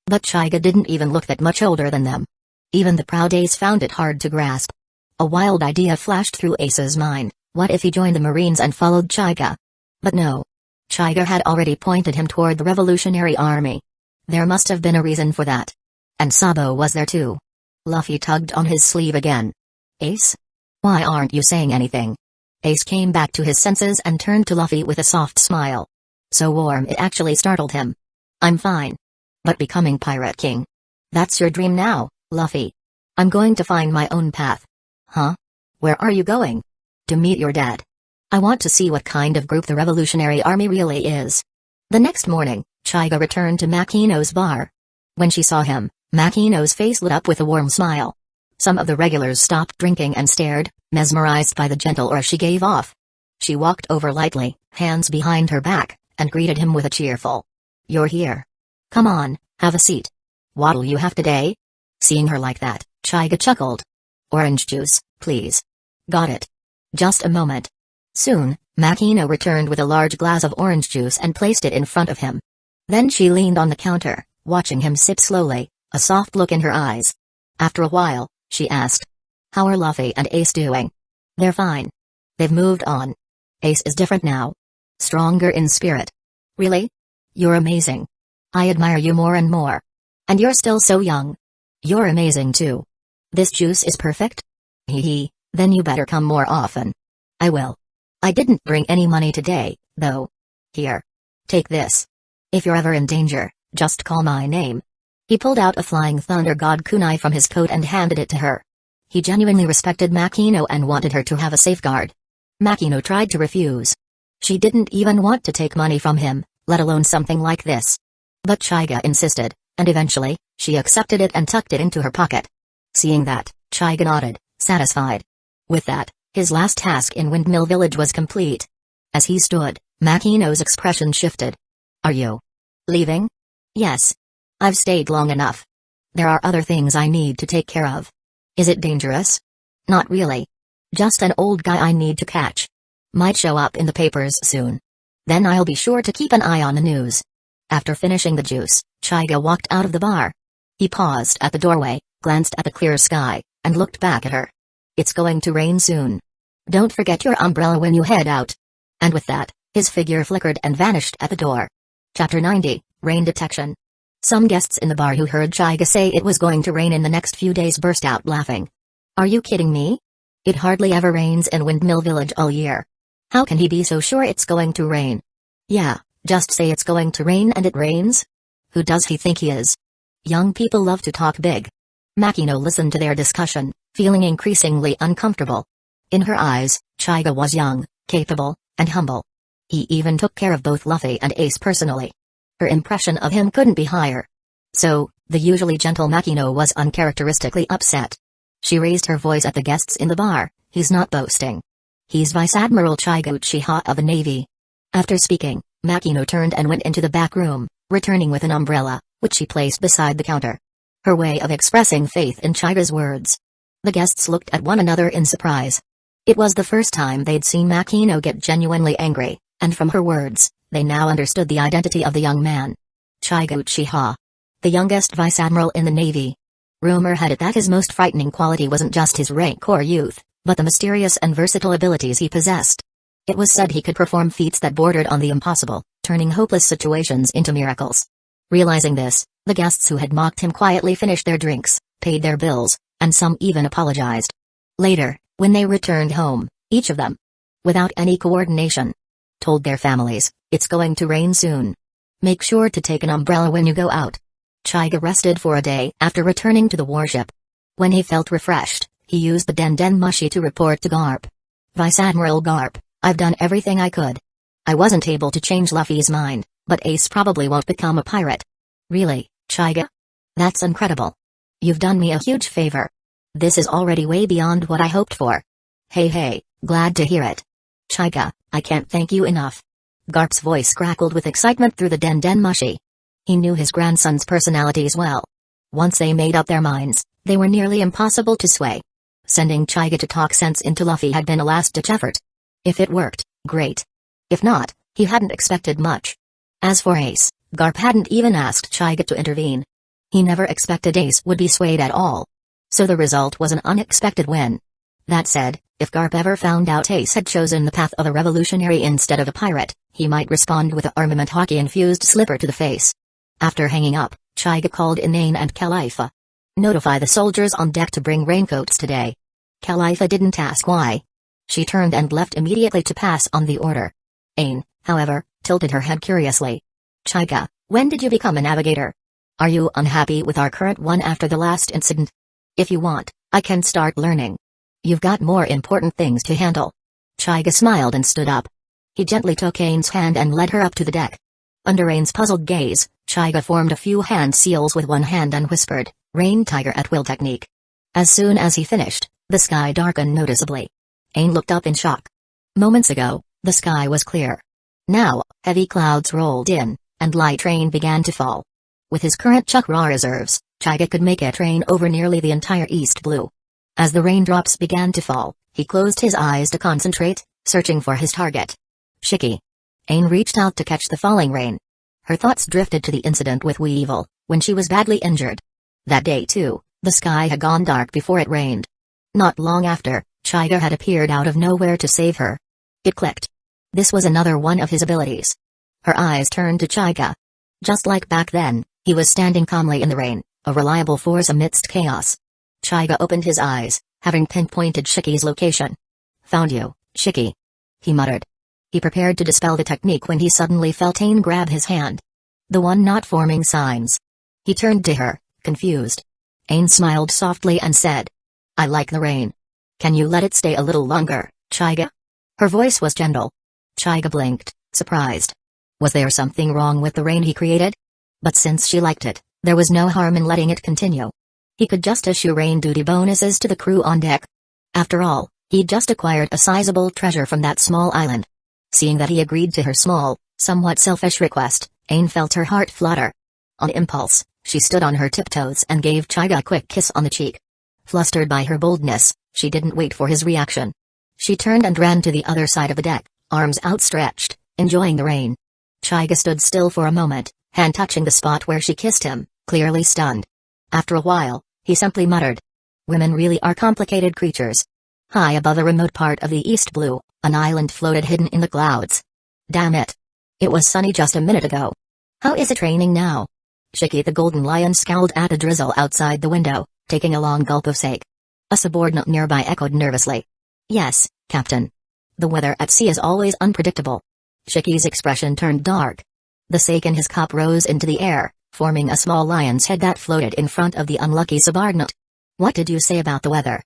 But Chaiga didn't even look that much older than them. Even the proud Ace found it hard to grasp. A wild idea flashed through Ace's mind. What if he joined the Marines and followed Chaiga? But no. Chaiga had already pointed him toward the Revolutionary Army. There must have been a reason for that. And Sabo was there too. Luffy tugged on his sleeve again. Ace? Why aren't you saying anything? Ace came back to his senses and turned to Luffy with a soft smile. So warm it actually startled him. I'm fine. But becoming Pirate King? That's your dream now, Luffy. I'm going to find my own path. Huh? Where are you going? To meet your dad. I want to see what kind of group the Revolutionary Army really is. The next morning, Chaiga returned to Makino's bar. When she saw him, Makino's face lit up with a warm smile. Some of the regulars stopped drinking and stared, mesmerized by the gentle aura she gave off. She walked over lightly, hands behind her back, and greeted him with a cheerful, "You're here. Come on, have a seat. What'll you have today?" Seeing her like that, Chaiga chuckled. "Orange juice, please." "Got it. Just a moment." Soon, Makino returned with a large glass of orange juice and placed it in front of him. Then she leaned on the counter, watching him sip slowly, a soft look in her eyes. After a while, she asked, "How are Luffy and Ace doing?" "They're fine. They've moved on. Ace is different now. Stronger in spirit." "Really? You're amazing. I admire you more and more. And you're still so young. You're amazing too. This juice is perfect?" "Hee hee, then you better come more often." "I will. I didn't bring any money today, though. Here. Take this. If you're ever in danger, just call my name." He pulled out a Flying Thunder God kunai from his coat and handed it to her. He genuinely respected Makino and wanted her to have a safeguard. Makino tried to refuse. She didn't even want to take money from him, let alone something like this. But Chaiga insisted, and eventually, she accepted it and tucked it into her pocket. Seeing that, Chaiga nodded, satisfied. With that, his last task in Windmill Village was complete. As he stood, Makino's expression shifted. "Are you leaving?" "Yes. I've stayed long enough. There are other things I need to take care of." "Is it dangerous?" "Not really. Just an old guy I need to catch. Might show up in the papers soon. Then I'll be sure to keep an eye on the news." After finishing the juice, Chaiga walked out of the bar. He paused at the doorway, glanced at the clear sky, and looked back at her. "It's going to rain soon. Don't forget your umbrella when you head out." And with that, his figure flickered and vanished at the door. Chapter 90, Rain Detection. Some guests in the bar who heard Chaiga say it was going to rain in the next few days burst out laughing. "Are you kidding me? It hardly ever rains in Windmill Village all year. How can he be so sure it's going to rain?" "Yeah, just say it's going to rain and it rains. Who does he think he is?" Young people love to talk big. Makino listened to their discussion, feeling increasingly uncomfortable. In her eyes, Chaiga was young, capable, and humble. He even took care of both Luffy and Ace personally. Her impression of him couldn't be higher. So, the usually gentle Makino was uncharacteristically upset. She raised her voice at the guests in the bar. He's not boasting. He's Vice Admiral Chiga Uchiha of the Navy. After speaking, Makino turned and went into the back room, returning with an umbrella, which she placed beside the counter. Her way of expressing faith in Chiga's words. The guests looked at one another in surprise. It was the first time they'd seen Makino get genuinely angry, and from her words, they now understood the identity of the young man. Chiga Uchiha. The youngest vice admiral in the Navy. Rumor had it that his most frightening quality wasn't just his rank or youth, but the mysterious and versatile abilities he possessed. It was said he could perform feats that bordered on the impossible, turning hopeless situations into miracles. Realizing this, the guests who had mocked him quietly finished their drinks, paid their bills, and some even apologized. Later, when they returned home, each of them, without any coordination, told their families, "It's going to rain soon. Make sure to take an umbrella when you go out." Chiga rested for a day after returning to the warship. When he felt refreshed, he used the Den Mushi to report to Garp. "Vice Admiral Garp, I've done everything I could. I wasn't able to change Luffy's mind, but Ace probably won't become a pirate." "Really, Chiga? That's incredible. You've done me a huge favor. This is already way beyond what I hoped for." Hey, glad to hear it. "Chiga, I can't thank you enough." Garp's voice crackled with excitement through the Den Mushi. He knew his grandson's personalities well. Once they made up their minds, they were nearly impossible to sway. Sending Chiga to talk sense into Luffy had been a last-ditch effort. If it worked, great. If not, he hadn't expected much. As for Ace, Garp hadn't even asked Chiga to intervene. He never expected Ace would be swayed at all. So the result was an unexpected win. That said, if Garp ever found out Ace had chosen the path of a revolutionary instead of a pirate, he might respond with a armament hockey-infused slipper to the face. After hanging up, Chiga called Inane and Khalifa. "Notify the soldiers on deck to bring raincoats today." Khalifa didn't ask why. She turned and left immediately to pass on the order. Aine, however, tilted her head curiously. "Chiga, when did you become a navigator? Are you unhappy with our current one after the last incident? If you want, I can start learning. You've got more important things to handle." Chiga smiled and stood up. He gently took Aine's hand and led her up to the deck. Under Aine's puzzled gaze, Chiga formed a few hand seals with one hand and whispered, "Rain Tiger at will technique." As soon as he finished, the sky darkened noticeably. Aine looked up in shock. Moments ago, the sky was clear. Now, heavy clouds rolled in, and light rain began to fall. With his current chakra reserves, Chiga could make it rain over nearly the entire East Blue. As the raindrops began to fall, he closed his eyes to concentrate, searching for his target. Shiki. Aine reached out to catch the falling rain. Her thoughts drifted to the incident with Weevil, when she was badly injured. That day too, the sky had gone dark before it rained. Not long after, Chiga had appeared out of nowhere to save her. It clicked. This was another one of his abilities. Her eyes turned to Chiga. Just like back then, he was standing calmly in the rain, a reliable force amidst chaos. Chiga opened his eyes, having pinpointed Shiki's location. "Found you, Shiki," he muttered. He prepared to dispel the technique when he suddenly felt Aine grab his hand. The one not forming signs. He turned to her, confused. Aine smiled softly and said, "I like the rain. Can you let it stay a little longer, Chiga?" Her voice was gentle. Chiga blinked, surprised. Was there something wrong with the rain he created? But since she liked it, there was no harm in letting it continue. He could just issue rain duty bonuses to the crew on deck. After all, he'd just acquired a sizable treasure from that small island. Seeing that he agreed to her small, somewhat selfish request, Aine felt her heart flutter. On impulse, she stood on her tiptoes and gave Chiga a quick kiss on the cheek. Flustered by her boldness, she didn't wait for his reaction. She turned and ran to the other side of the deck, arms outstretched, enjoying the rain. Chiga stood still for a moment, hand touching the spot where she kissed him, clearly stunned. After a while, he simply muttered. "Women really are complicated creatures." High above a remote part of the East Blue, an island floated hidden in the clouds. Damn it. It was sunny just a minute ago. How is it raining now? Shiki the Golden Lion scowled at a drizzle outside the window, taking a long gulp of sake. A subordinate nearby echoed nervously. "Yes, Captain. The weather at sea is always unpredictable." Shiki's expression turned dark. The sake in his cup rose into the air, forming a small lion's head that floated in front of the unlucky subordinate. "What did you say about the weather?"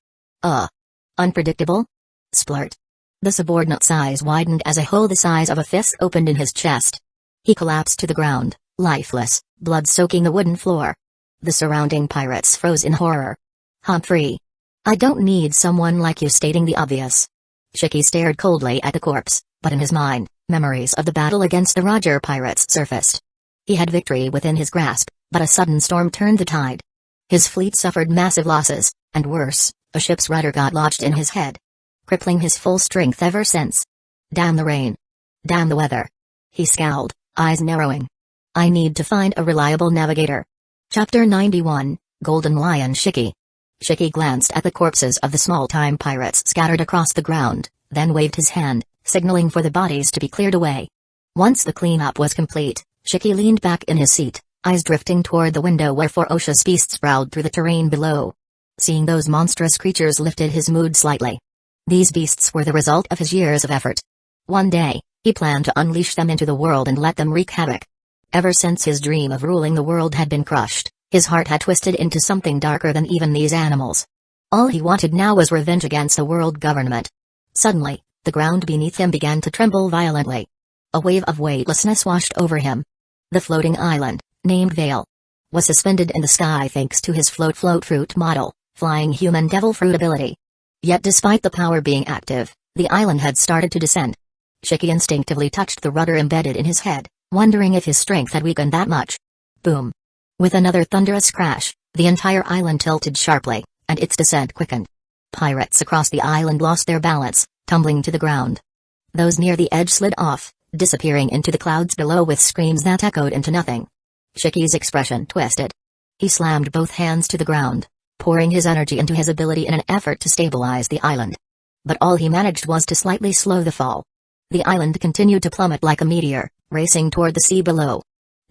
Unpredictable?" Splurt. The subordinate's eyes widened as a hole the size of a fist opened in his chest. He collapsed to the ground, lifeless, blood soaking the wooden floor. The surrounding pirates froze in horror. Humphrey. I don't need someone like you stating the obvious. Shiki stared coldly at the corpse, but in his mind, memories of the battle against the Roger pirates surfaced. He had victory within his grasp, but a sudden storm turned the tide. His fleet suffered massive losses, and worse, a ship's rudder got lodged in his head, crippling his full strength ever since. Damn the rain. Damn the weather. He scowled, eyes narrowing. I need to find a reliable navigator. Chapter 91, Golden Lion Shiki. Shiki glanced at the corpses of the small-time pirates scattered across the ground, then waved his hand, signaling for the bodies to be cleared away. Once the cleanup was complete, Shiki leaned back in his seat, eyes drifting toward the window where ferocious beasts prowled through the terrain below. Seeing those monstrous creatures lifted his mood slightly. These beasts were the result of his years of effort. One day, he planned to unleash them into the world and let them wreak havoc. Ever since his dream of ruling the world had been crushed, his heart had twisted into something darker than even these animals. All he wanted now was revenge against the world government. Suddenly, the ground beneath him began to tremble violently. A wave of weightlessness washed over him. The floating island, named Vale, was suspended in the sky thanks to his float fruit model, flying human devil fruit ability. Yet despite the power being active, the island had started to descend. Shiki instinctively touched the rudder embedded in his head, wondering if his strength had weakened that much. Boom. With another thunderous crash, the entire island tilted sharply, and its descent quickened. Pirates across the island lost their balance, tumbling to the ground. Those near the edge slid off, disappearing into the clouds below with screams that echoed into nothing. Shiki's expression twisted. He slammed both hands to the ground, pouring his energy into his ability in an effort to stabilize the island. But all he managed was to slightly slow the fall. The island continued to plummet like a meteor, racing toward the sea below.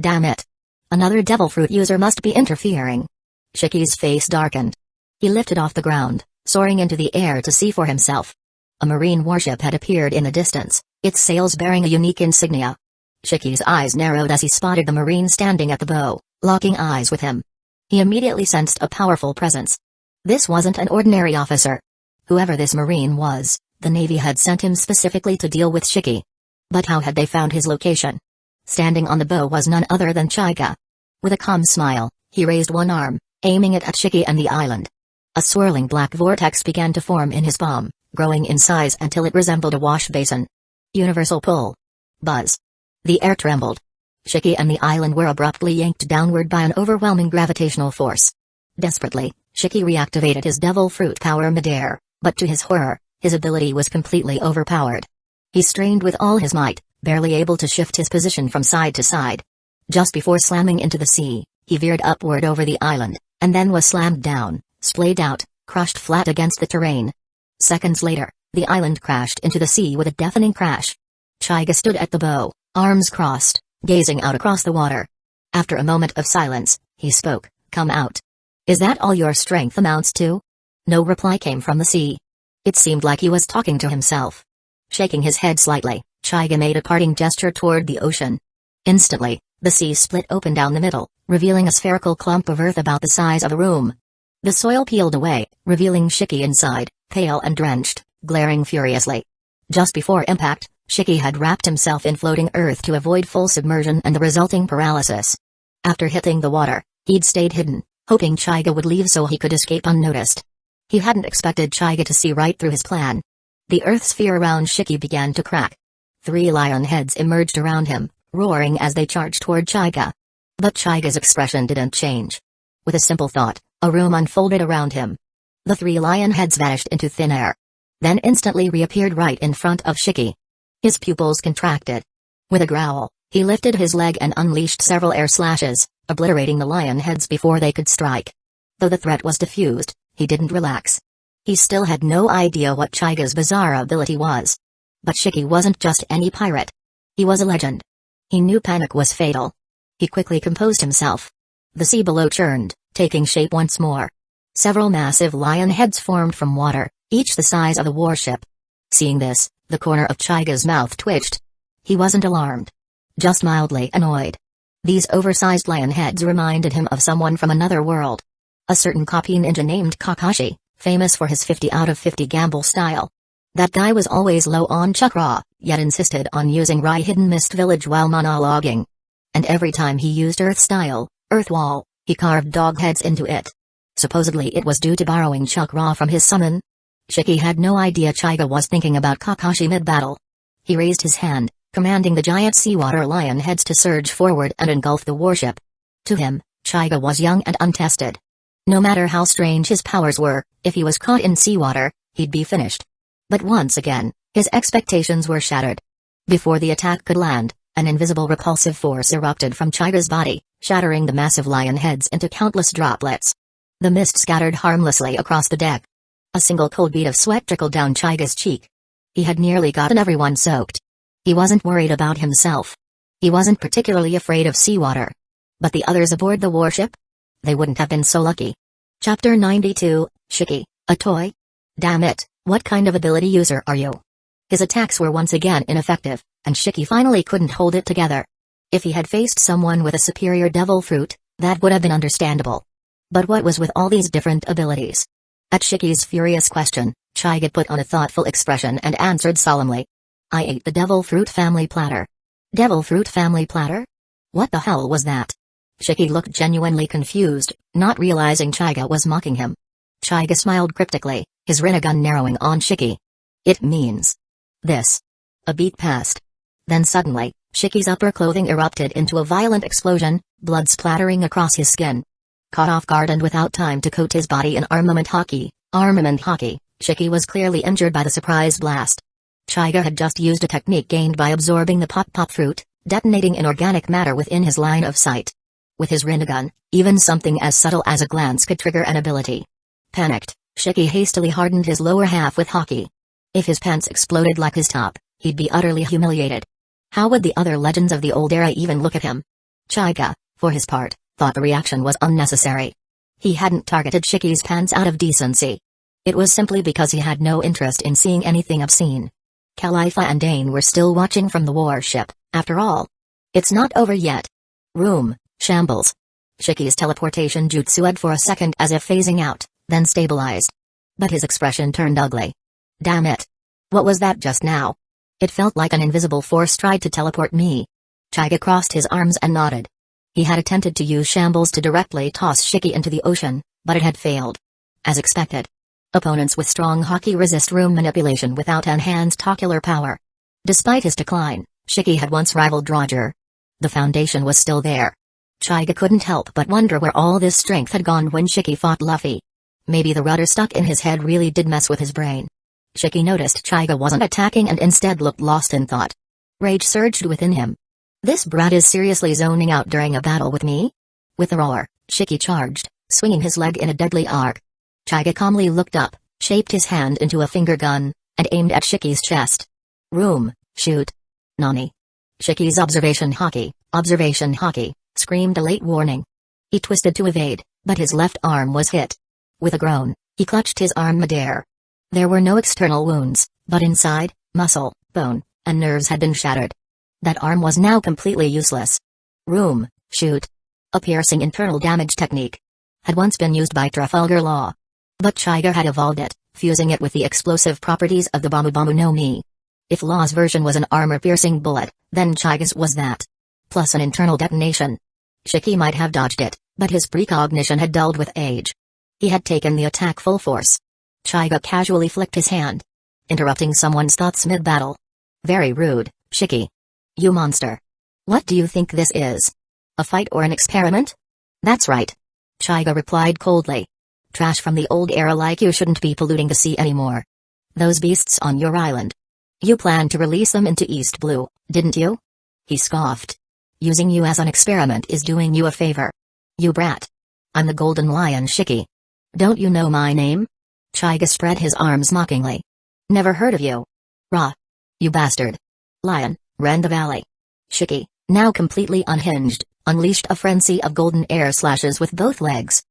Damn it. Another devil fruit user must be interfering. Shiki's face darkened. He lifted off the ground, soaring into the air to see for himself. A marine warship had appeared in the distance, its sails bearing a unique insignia. Shiki's eyes narrowed as he spotted the marine standing at the bow, locking eyes with him. He immediately sensed a powerful presence. This wasn't an ordinary officer. Whoever this marine was, the Navy had sent him specifically to deal with Shiki. But how had they found his location? Standing on the bow was none other than Chaiga. With a calm smile, he raised one arm, aiming it at Shiki and the island. A swirling black vortex began to form in his palm, growing in size until it resembled a wash basin. Universal pull. Buzz. The air trembled. Shiki and the island were abruptly yanked downward by an overwhelming gravitational force. Desperately, Shiki reactivated his devil fruit power midair, but to his horror, his ability was completely overpowered. He strained with all his might, barely able to shift his position from side to side. Just before slamming into the sea, he veered upward over the island, and then was slammed down, splayed out, crushed flat against the terrain. Seconds later, the island crashed into the sea with a deafening crash. Chaiga stood at the bow, arms crossed, gazing out across the water. After a moment of silence, he spoke, "Come out. Is that all your strength amounts to?" No reply came from the sea. It seemed like he was talking to himself. Shaking his head slightly, Chaiga made a parting gesture toward the ocean. Instantly, the sea split open down the middle, revealing a spherical clump of earth about the size of a room. The soil peeled away, revealing Shiki inside, pale and drenched, glaring furiously. Just before impact, Shiki had wrapped himself in floating earth to avoid full submersion and the resulting paralysis. After hitting the water, he'd stayed hidden, hoping Chaiga would leave so he could escape unnoticed. He hadn't expected Chaiga to see right through his plan. The earth sphere around Shiki began to crack. 3 lion heads emerged around him, roaring as they charged toward Chaiga. But Chaiga's expression didn't change. With a simple thought, a room unfolded around him. The 3 lion heads vanished into thin air. Then instantly reappeared right in front of Shiki. His pupils contracted. With a growl, he lifted his leg and unleashed several air slashes, obliterating the lion heads before they could strike. Though the threat was diffused, he didn't relax. He still had no idea what Chaiga's bizarre ability was. But Shiki wasn't just any pirate. He was a legend. He knew panic was fatal. He quickly composed himself. The sea below churned, taking shape once more. Several massive lion heads formed from water, each the size of a warship. Seeing this, the corner of Chaiga's mouth twitched. He wasn't alarmed. Just mildly annoyed. These oversized lion heads reminded him of someone from another world. A certain copy ninja named Kakashi, famous for his 50 out of 50 gamble style. That guy was always low on chakra, yet insisted on using Rai Hidden Mist Village while monologuing. and every time he used Earth Style, Earth Wall, he carved dog heads into it. Supposedly it was due to borrowing chakra from his summon. Shiki had no idea Chaiga was thinking about Kakashi mid-battle. He raised his hand, commanding the giant seawater lion heads to surge forward and engulf the warship. To him, Chaiga was young and untested. No matter how strange his powers were, if he was caught in seawater, he'd be finished. But once again, his expectations were shattered. Before the attack could land, an invisible repulsive force erupted from Chaiga's body, shattering the massive lion heads into countless droplets. The mist scattered harmlessly across the deck. A single cold bead of sweat trickled down Chaiga's cheek. He had nearly gotten everyone soaked. He wasn't worried about himself. He wasn't particularly afraid of seawater. But the others aboard the warship? They wouldn't have been so lucky. Chapter 92, Shiki, a toy? Damn it, what kind of ability user are you? His attacks were once again ineffective, and Shiki finally couldn't hold it together. If he had faced someone with a superior devil fruit, that would have been understandable. But what was with all these different abilities? At Shiki's furious question, Chaiga put on a thoughtful expression and answered solemnly. I ate the devil fruit family platter. Devil fruit family platter? What the hell was that? Shiki looked genuinely confused, not realizing Chaiga was mocking him. Chaiga smiled cryptically, his Rinnegan narrowing on Shiki. It means this. A beat passed. Then suddenly, Shiki's upper clothing erupted into a violent explosion, blood splattering across his skin. Caught off guard and without time to coat his body in armament hockey, Shiki was clearly injured by the surprise blast. Chaiga had just used a technique gained by absorbing the pop fruit, detonating inorganic matter within his line of sight. With his Rinnegan, even something as subtle as a glance could trigger an ability. Panicked, Shiki hastily hardened his lower half with hockey. If his pants exploded like his top, he'd be utterly humiliated. How would the other legends of the old era even look at him? Chaiga, for his part, thought the reaction was unnecessary. He hadn't targeted Shiki's pants out of decency. It was simply because he had no interest in seeing anything obscene. Khalifa and Dane were still watching from the warship, after all. It's not over yet. Shambles. Shiki's teleportation jutsu had for a second as if phasing out, then stabilized. But his expression turned ugly. Damn it. What was that just now? It felt like an invisible force tried to teleport me. Chaiga crossed his arms and nodded. He had attempted to use Shambles to directly toss Shiki into the ocean, but it had failed. As expected. Opponents with strong hockey resist room manipulation without enhanced ocular power. Despite his decline, Shiki had once rivaled Roger. The foundation was still there. Chaiga couldn't help but wonder where all this strength had gone when Shiki fought Luffy. Maybe the rudder stuck in his head really did mess with his brain. Shiki noticed Chaiga wasn't attacking and instead looked lost in thought. Rage surged within him. This brat is seriously zoning out during a battle with me? With a roar, Shiki charged, swinging his leg in a deadly arc. Chaiga calmly looked up, shaped his hand into a finger gun, and aimed at Shiki's chest. Shoot. Nani. Shiki's observation hockey, screamed a late warning. He twisted to evade, but his left arm was hit. With a groan, he clutched his arm midair. There were no external wounds, but inside, muscle, bone, and nerves had been shattered. That arm was now completely useless. Shoot. A piercing internal damage technique. Had once been used by Trafalgar Law. But Chaiga had evolved it, fusing it with the explosive properties of the Bamu no Mi. If Law's version was an armor-piercing bullet, then Chaiga's was that. Plus an internal detonation. Shiki might have dodged it, but his precognition had dulled with age. He had taken the attack full force. Chaiga casually flicked his hand. Interrupting someone's thoughts mid-battle. Very rude, Shiki. You monster. What do you think this is? A fight or an experiment? That's right. Chaiga replied coldly. Trash from the old era like you shouldn't be polluting the sea anymore. Those beasts on your island. You planned to release them into East Blue, didn't you? He scoffed. Using you as an experiment is doing you a favor. You brat. I'm the Golden Lion Shiki. Don't you know my name? Chaiga spread his arms mockingly. Never heard of you. Rah. You bastard. Lion, ran the valley. Shiki, now completely unhinged, unleashed a frenzy of golden air slashes with both legs.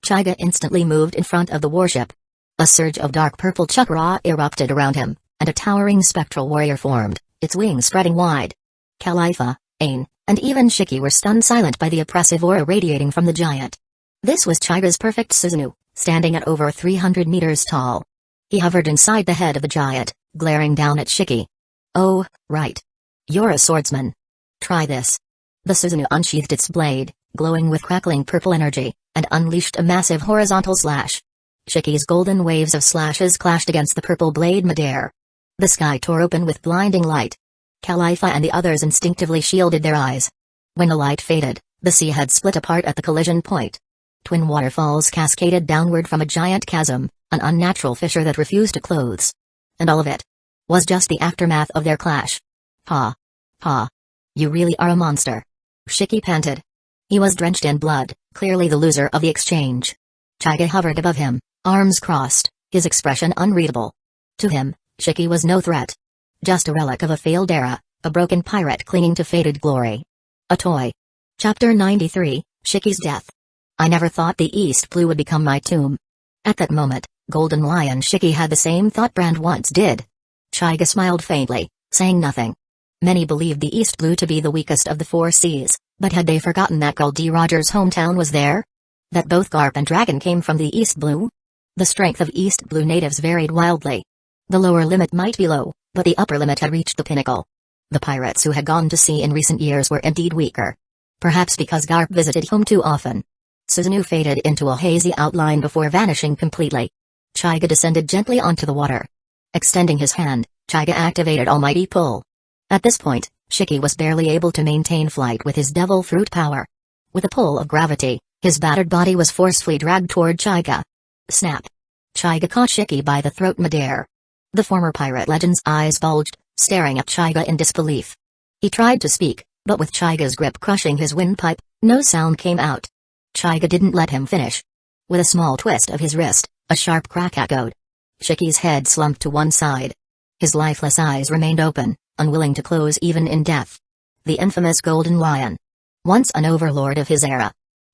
Chaiga instantly moved in front of the warship. A surge of dark purple chakra erupted around him, and a towering spectral warrior formed, its wings spreading wide. Khalifa, Ain, and even Shiki were stunned silent by the oppressive aura radiating from the giant. This was Chaiga's perfect Susanoo, standing at over 300 meters tall. He hovered inside the head of the giant, glaring down at Shiki. Oh, right. You're a swordsman. Try this. The Susanoo unsheathed its blade, glowing with crackling purple energy, and unleashed a massive horizontal slash. Shiki's golden waves of slashes clashed against the purple blade midair. The sky tore open with blinding light. Khalifa and the others instinctively shielded their eyes. When the light faded, the sea had split apart at the collision point. Twin waterfalls cascaded downward from a giant chasm, an unnatural fissure that refused to close. And all of it was just the aftermath of their clash. Ha! Ha! You really are a monster. Shiki panted. He was drenched in blood, clearly the loser of the exchange. Chaiga hovered above him, arms crossed, his expression unreadable. To him, Shiki was no threat. Just a relic of a failed era, a broken pirate clinging to faded glory. A toy. Chapter 93, Shiki's Death. I never thought the East Blue would become my tomb. At that moment, Golden Lion Shiki had the same thought Brand once did. Chaiga smiled faintly, saying nothing. Many believed the East Blue to be the weakest of the four seas, but had they forgotten that Gul D. Rogers' hometown was there? That both Garp and Dragon came from the East Blue? The strength of East Blue natives varied wildly. The lower limit might be low, but the upper limit had reached the pinnacle. The pirates who had gone to sea in recent years were indeed weaker. Perhaps because Garp visited home too often. Susanoo faded into a hazy outline before vanishing completely. Chaiga descended gently onto the water. Extending his hand, Chaiga activated Almighty Pull. At this point, Shiki was barely able to maintain flight with his devil fruit power. With a pull of gravity, his battered body was forcefully dragged toward Chaiga. Snap! Chaiga caught Shiki by the throat midair. The former pirate legend's eyes bulged, staring at Chaiga in disbelief. He tried to speak, but with Chaiga's grip crushing his windpipe, no sound came out. Chaiga didn't let him finish. With a small twist of his wrist, a sharp crack echoed. Shiki's head slumped to one side. His lifeless eyes remained open, unwilling to close even in death. The infamous Golden Lion, once an overlord of his era,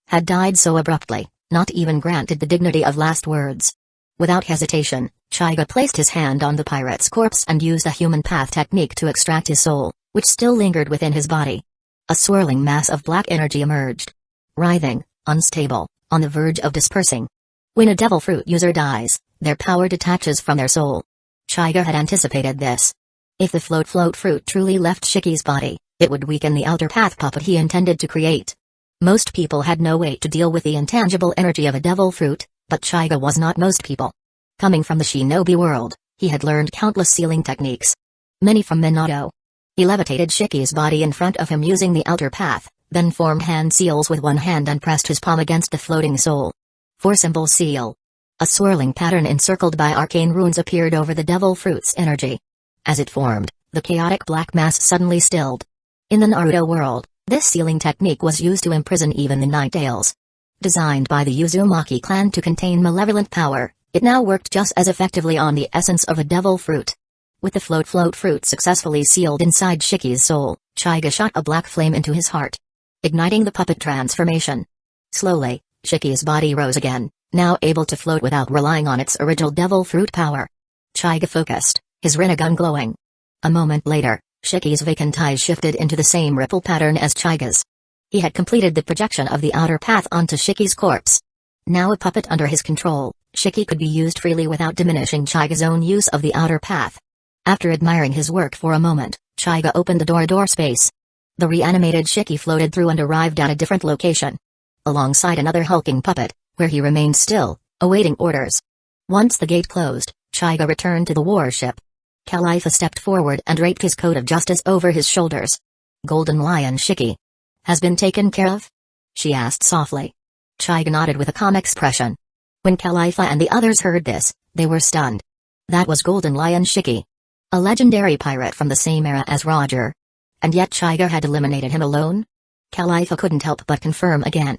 had died so abruptly, not even granted the dignity of last words. Without hesitation, Chaiga placed his hand on the pirate's corpse and used a human path technique to extract his soul, which still lingered within his body. A swirling mass of black energy emerged. Writhing, unstable, on the verge of dispersing. When a devil fruit user dies, their power detaches from their soul. Chaiga had anticipated this. If the float fruit truly left Shiki's body, it would weaken the outer path puppet he intended to create. Most people had no way to deal with the intangible energy of a devil fruit, but Chaiga was not most people. Coming from the shinobi world, he had learned countless sealing techniques. Many from Minato. He levitated Shiki's body in front of him using the outer path, then formed hand seals with one hand and pressed his palm against the floating soul. Four-symbol seal. A swirling pattern encircled by arcane runes appeared over the devil fruit's energy. As it formed, the chaotic black mass suddenly stilled. In the Naruto world, this sealing technique was used to imprison even the Night Ales. Designed by the Uzumaki clan to contain malevolent power, it now worked just as effectively on the essence of a devil fruit. With the float fruit successfully sealed inside Shiki's soul, Chaiga shot a black flame into his heart, igniting the puppet transformation. Slowly, Shiki's body rose again, now able to float without relying on its original devil fruit power. Chaiga focused, his Rinnegan glowing. A moment later, Shiki's vacant eyes shifted into the same ripple pattern as Chaiga's. He had completed the projection of the outer path onto Shiki's corpse. Now a puppet under his control, Shiki could be used freely without diminishing Chaiga's own use of the outer path. After admiring his work for a moment, Chaiga opened the door space. The reanimated Shiki floated through and arrived at a different location. Alongside another hulking puppet, where he remained still, awaiting orders. Once the gate closed, Chaiga returned to the warship. Khalifa stepped forward and draped his coat of justice over his shoulders. Golden Lion Shiki has been taken care of? She asked softly. Chaiga nodded with a calm expression. When Khalifa and the others heard this, they were stunned. That was Golden Lion Shiki, a legendary pirate from the same era as Roger. And yet Chaiga had eliminated him alone? Khalifa couldn't help but confirm again.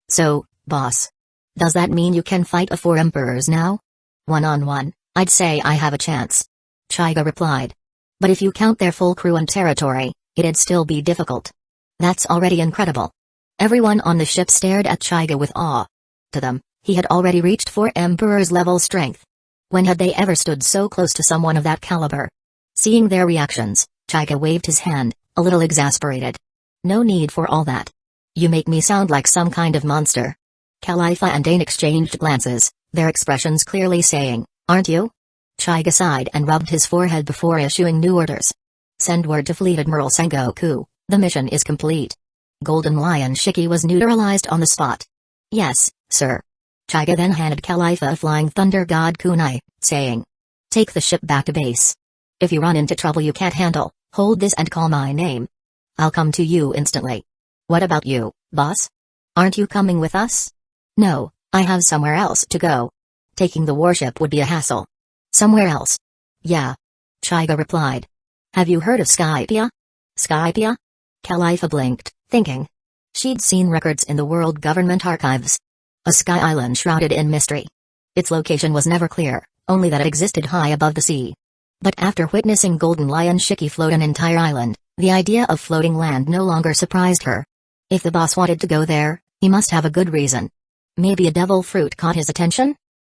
So, boss, does that mean you can fight the four emperors now? One-on-one, I'd say I have a chance. Chaiga replied. But if you count their full crew and territory, it'd still be difficult. That's already incredible. Everyone on the ship stared at Chaiga with awe. To them, he had already reached 4 Emperors level strength. When had they ever stood so close to someone of that caliber? Seeing their reactions, Chaiga waved his hand, a little exasperated. No need for all that. You make me sound like some kind of monster. Khalifa and Dane exchanged glances, their expressions clearly saying, aren't you? Chaiga sighed and rubbed his forehead before issuing new orders. Send word to Fleet Admiral Sengoku, the mission is complete. Golden Lion Shiki was neutralized on the spot. Yes, sir. Chaiga then handed Khalifa a flying thunder god kunai, saying, take the ship back to base. If you run into trouble you can't handle, hold this and call my name. I'll come to you instantly. What about you, boss? Aren't you coming with us? No, I have somewhere else to go. Taking the warship would be a hassle. Somewhere else? Yeah. Chaiga replied. Have you heard of Skypia? Skypia? Khalifa blinked, thinking. She'd seen records in the World Government Archives. A sky island shrouded in mystery. Its location was never clear, only that it existed high above the sea. But after witnessing Golden Lion Shiki float an entire island, the idea of floating land no longer surprised her. If the boss wanted to go there, he must have a good reason. Maybe a devil fruit caught his attention?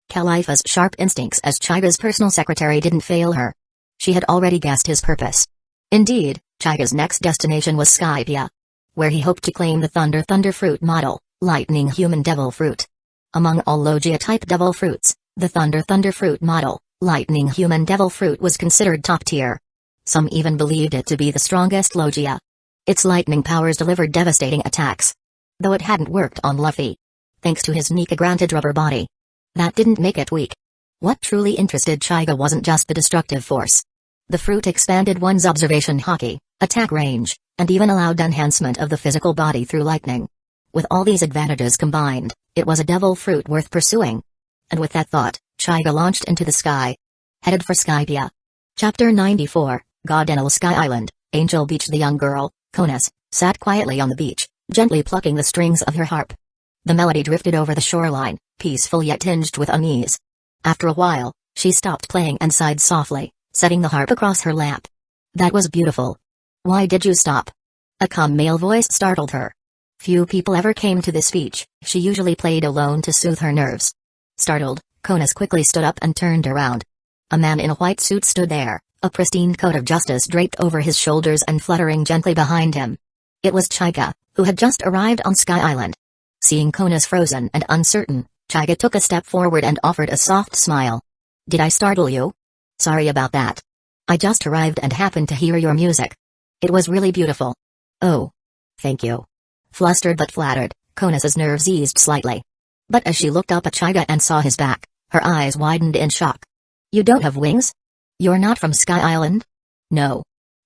Khalifa's sharp instincts as Chaiga's personal secretary didn't fail her. She had already guessed his purpose. Indeed, Chaiga's next destination was Skypia, where he hoped to claim the Thunder fruit model, lightning human devil fruit. Among all Logia-type devil fruits, the Thunder fruit model, lightning human devil fruit was considered top tier. Some even believed it to be the strongest Logia. Its lightning powers delivered devastating attacks. Though it hadn't worked on Luffy. Thanks to his Nika-granted rubber body. That didn't make it weak. What truly interested Chaiga wasn't just the destructive force. The fruit expanded one's observation hockey, attack range, and even allowed enhancement of the physical body through lightning. With all these advantages combined, it was a devil fruit worth pursuing. And with that thought, Chaiga launched into the sky. Headed for Skypia. Chapter 94, God Enel Sky Island, Angel Beach. The young girl, Konas, sat quietly on the beach, gently plucking the strings of her harp. The melody drifted over the shoreline, peaceful yet tinged with unease. After a while, she stopped playing and sighed softly, setting the harp across her lap. That was beautiful. Why did you stop? A calm male voice startled her. Few people ever came to this beach, she usually played alone to soothe her nerves. Startled, Konas quickly stood up and turned around. A man in a white suit stood there, a pristine coat of justice draped over his shoulders and fluttering gently behind him. It was Chaiga, who had just arrived on Sky Island. Seeing Konas frozen and uncertain, Chaiga took a step forward and offered a soft smile. Did I startle you? Sorry about that. I just arrived and happened to hear your music. It was really beautiful. Oh. Thank you. Flustered but flattered, Konas's nerves eased slightly. But as she looked up at Chaiga and saw his back, her eyes widened in shock. You don't have wings? You're not from Sky Island? No.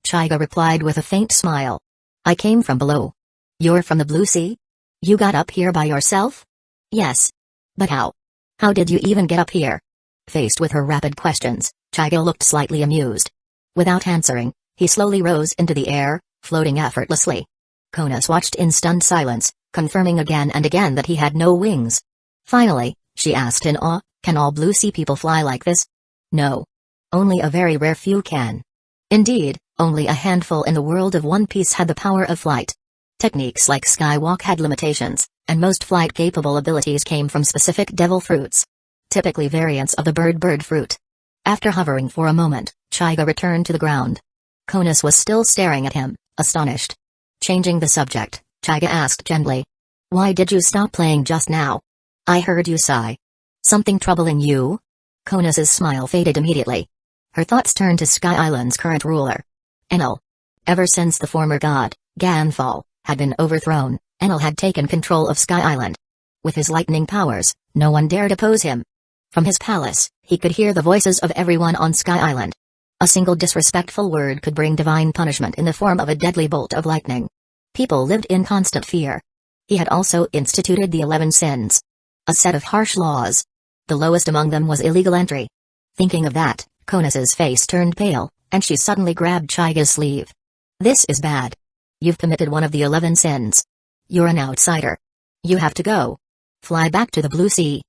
Chaiga replied with a faint smile. I came from below. You're from the Blue Sea? You got up here by yourself? Yes. But how? How did you even get up here? Faced with her rapid questions, Chaiga looked slightly amused. Without answering, he slowly rose into the air, floating effortlessly. Konas watched in stunned silence, confirming again and again that he had no wings. Finally, she asked in awe, can all Blue Sea people fly like this? No. Only a very rare few can. Indeed, only a handful in the world of One Piece had the power of flight. Techniques like skywalk had limitations, and most flight-capable abilities came from specific devil fruits. Typically variants of the bird fruit. After hovering for a moment, Chaiga returned to the ground. Konas was still staring at him, astonished. Changing the subject, Chaiga asked gently. Why did you stop playing just now? I heard you sigh. Something troubling you? Konas's smile faded immediately. Her thoughts turned to Sky Island's current ruler. Enel. Ever since the former god, Ganfall, had been overthrown, Enel had taken control of Sky Island. With his lightning powers, no one dared oppose him. From his palace, he could hear the voices of everyone on Sky Island. A single disrespectful word could bring divine punishment in the form of a deadly bolt of lightning. People lived in constant fear. He had also instituted the 11 sins. A set of harsh laws. The lowest among them was illegal entry. Thinking of that, Konas's face turned pale, and she suddenly grabbed Chaiga's sleeve. This is bad. You've committed one of the 11 sins. You're an outsider. You have to go. Fly back to the Blue Sea.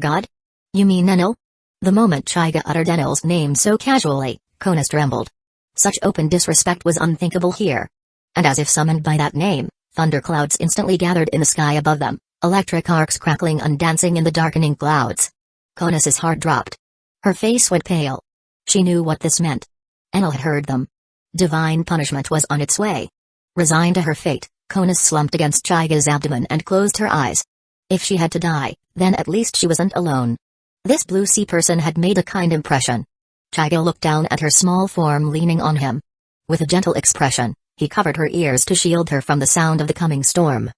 God? You mean Enel? The moment Chaiga uttered Enel's name so casually, Konas trembled. Such open disrespect was unthinkable here. And as if summoned by that name, thunderclouds instantly gathered in the sky above them, electric arcs crackling and dancing in the darkening clouds. Konas's heart dropped. Her face went pale. She knew what this meant. Enel had heard them. Divine punishment was on its way. Resigned to her fate, Konas slumped against Chaiga's abdomen and closed her eyes. If she had to die, then at least she wasn't alone. This Blue Sea person had made a kind impression. Chaiga looked down at her small form leaning on him. With a gentle expression, He covered her ears to shield her from the sound of the coming storm.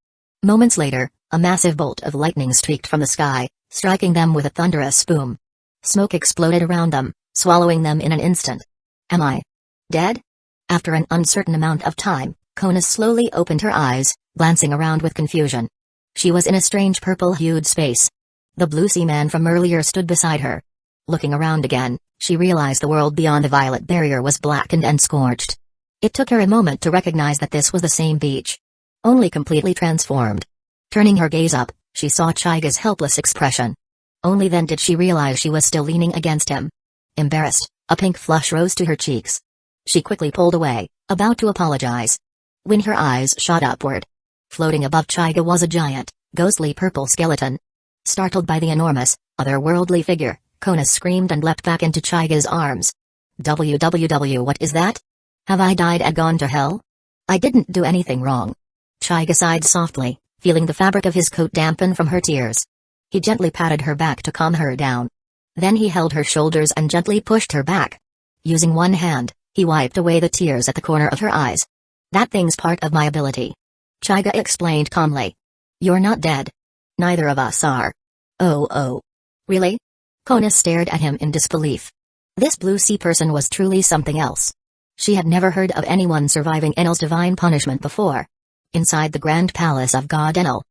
Moments later, a massive bolt of lightning streaked from the sky, striking them with a thunderous boom. Smoke exploded around them, swallowing them in an instant. Am I dead? After an uncertain amount of time, Kona slowly opened her eyes, glancing around with confusion. She was in a strange purple-hued space. The blue sea man from earlier stood beside her. Looking around again, she realized the world beyond the violet barrier was blackened and scorched. It took her a moment to recognize that this was the same beach, only completely transformed. Turning her gaze up, she saw Chaiga's helpless expression. Only then did she realize she was still leaning against him. Embarrassed, a pink flush rose to her cheeks. She quickly pulled away, about to apologize. When her eyes shot upward, floating above Chaiga was a giant, ghostly purple skeleton. Startled by the enormous, otherworldly figure, Kona screamed and leapt back into Chaiga's arms. What is that? Have I died and gone to hell? I didn't do anything wrong. Chaiga sighed softly, feeling the fabric of his coat dampen from her tears. He gently patted her back to calm her down. Then he held her shoulders and gently pushed her back. Using one hand, he wiped away the tears at the corner of her eyes. That thing's part of my ability. Chaiga explained calmly. You're not dead. Neither of us are. Oh. Really? Kona stared at him in disbelief. This blue sea person was truly something else. She had never heard of anyone surviving Enel's divine punishment before. Inside the grand palace of God Enel,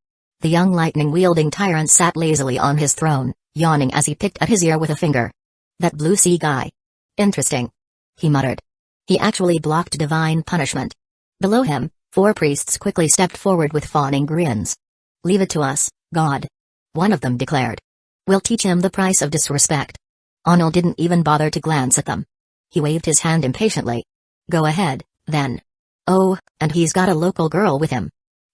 the young lightning-wielding tyrant sat lazily on his throne, yawning as he picked at his ear with a finger. That blue sea guy. Interesting. He muttered. He actually blocked divine punishment. Below him, 4 priests quickly stepped forward with fawning grins. Leave it to us, God. One of them declared. We'll teach him the price of disrespect. Enel didn't even bother to glance at them. He waved his hand impatiently. Go ahead, then. Oh, and he's got a local girl with him.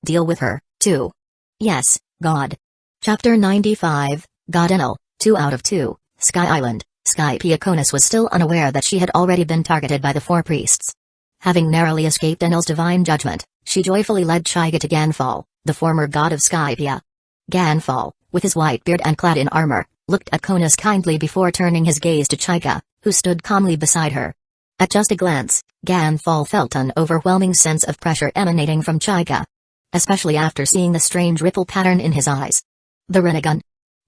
Deal with her, too. Yes, God. Chapter 95, God Enel, 2 out of 2, Sky Island. Skypia Konis was still unaware that she had already been targeted by the 4 priests. Having narrowly escaped Enel's divine judgment, she joyfully led Chaiga to Ganfall, the former god of Skypia. Ganfall, with his white beard and clad in armor, looked at Konis kindly before turning his gaze to Chaiga, who stood calmly beside her. At just a glance, Ganfall felt an overwhelming sense of pressure emanating from Chaiga. Especially after seeing the strange ripple pattern in his eyes. The Rinnegan.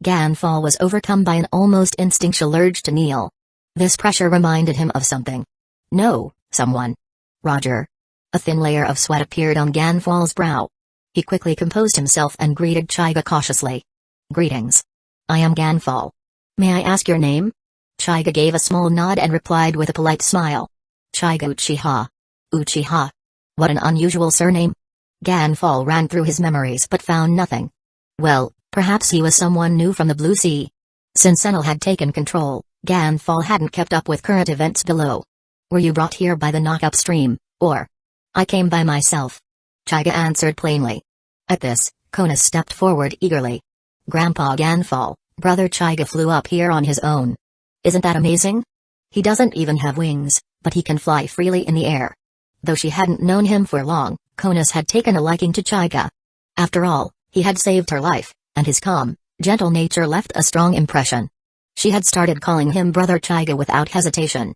Ganfall was overcome by an almost instinctual urge to kneel. This pressure reminded him of something. No, someone. Roger. A thin layer of sweat appeared on Ganfall's brow. He quickly composed himself and greeted Chaiga cautiously. Greetings. I am Ganfall. May I ask your name? Chaiga gave a small nod and replied with a polite smile. Chaiga Uchiha. Uchiha. What an unusual surname. Ganfall ran through his memories but found nothing. Well, perhaps he was someone new from the Blue Sea. Since Enel had taken control, Ganfall hadn't kept up with current events below. Were you brought here by the knock upstream, or? I came by myself. Chaiga answered plainly. At this, Konis stepped forward eagerly. Grandpa Ganfall, brother Chaiga flew up here on his own. Isn't that amazing? He doesn't even have wings, but he can fly freely in the air. Though she hadn't known him for long, Konis had taken a liking to Chaiga. After all, he had saved her life, and his calm, gentle nature left a strong impression. She had started calling him Brother Chaiga without hesitation.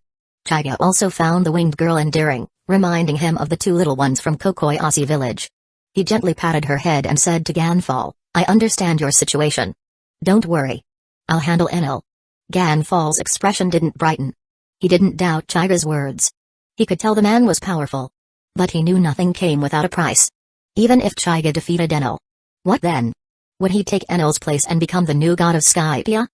Chaiga also found the winged girl endearing, reminding him of the 2 little ones from Kokoyasi village. He gently patted her head and said to Ganfall, I understand your situation. Don't worry. I'll handle Enel. Ganfall's expression didn't brighten. He didn't doubt Chaiga's words. He could tell the man was powerful. But he knew nothing came without a price. Even if Chaiga defeated Enel. What then? Would he take Enel's place and become the new god of Skypia?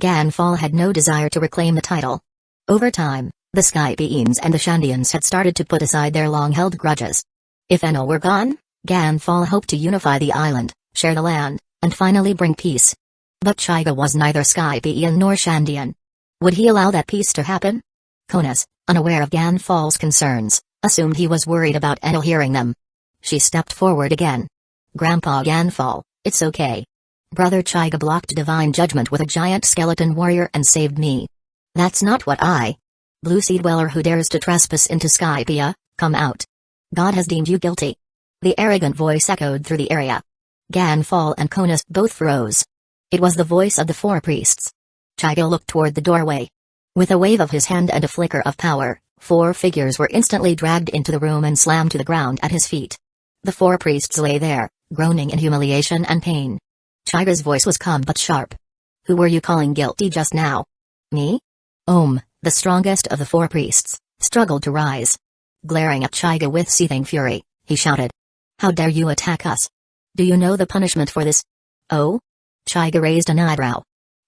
Ganfall had no desire to reclaim the title. Over time, the Skypians and the Shandians had started to put aside their long-held grudges. If Enel were gone, Ganfall hoped to unify the island, share the land, and finally bring peace. But Chaiga was neither Skypian nor Shandian. Would he allow that peace to happen? Konis, unaware of Ganfall's concerns, assumed he was worried about Enel hearing them. She stepped forward again. Grandpa Ganfall, it's okay. Brother Chaiga blocked divine judgment with a giant skeleton warrior and saved me. That's not what Blue Sea dweller who dares to trespass into Skypia, come out. God has deemed you guilty. The arrogant voice echoed through the area. Ganfall and Konis both froze. It was the voice of the 4 priests. Chaiga looked toward the doorway. With a wave of his hand and a flicker of power, 4 figures were instantly dragged into the room and slammed to the ground at his feet. The 4 priests lay there, groaning in humiliation and pain. Chaiga's voice was calm but sharp. "Who were you calling guilty just now?" "Me?" The strongest of the 4 priests, struggled to rise. Glaring at Chaiga with seething fury, he shouted. "How dare you attack us? Do you know the punishment for this?" "Oh?" Chaiga raised an eyebrow.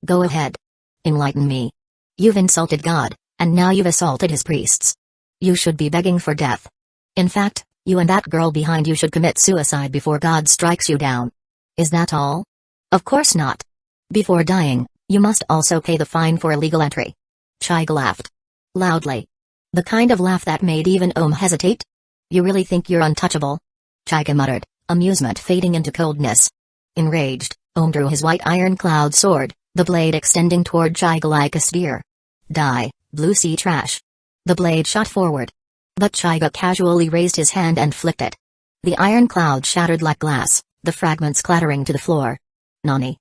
"Go ahead. Enlighten me. You've insulted God, and now you've assaulted his priests. You should be begging for death. In fact, you and that girl behind you should commit suicide before God strikes you down. Is that all?" "Of course not. Before dying, you must also pay the fine for illegal entry." Chaiga laughed. Loudly. The kind of laugh that made even hesitate. "You really think you're untouchable?" Chaiga muttered, amusement fading into coldness. Enraged, drew his white ironclad sword, the blade extending toward Chaiga like a spear. "Die, blue sea trash." The blade shot forward. But Chaiga casually raised his hand and flicked it. The ironclad shattered like glass, the fragments clattering to the floor. "Nani?"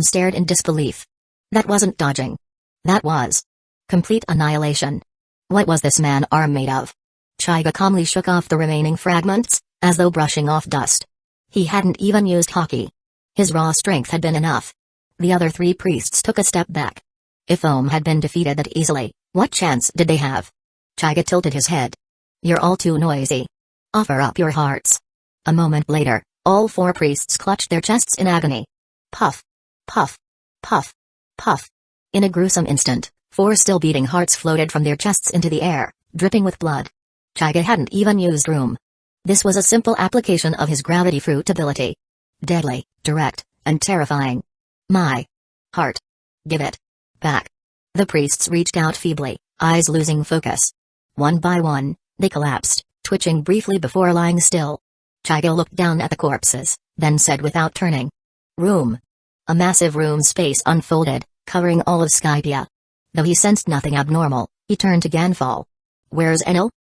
Stared in disbelief. That wasn't dodging. That was complete annihilation. What was this man arm made of? Chaiga calmly shook off the remaining fragments, as though brushing off dust. He hadn't even used hockey. His raw strength had been enough. The other 3 priests took a step back. If had been defeated that easily, what chance did they have? Chaiga tilted his head. "You're all too noisy. Offer up your hearts." A moment later, all 4 priests clutched their chests in agony. Puff. Puff. Puff. Puff. In a gruesome instant, 4 still beating hearts floated from their chests into the air, dripping with blood. Chaiga hadn't even used room. This was a simple application of his gravity fruit ability. Deadly, direct, and terrifying. "My heart. Give it back." The priests reached out feebly, eyes losing focus. One by one, they collapsed, twitching briefly before lying still. Chaiga looked down at the corpses, then said without turning. "Room." A massive room space unfolded, covering all of Skypia. Though he sensed nothing abnormal, he turned to Ganfall. "Where's Enel?"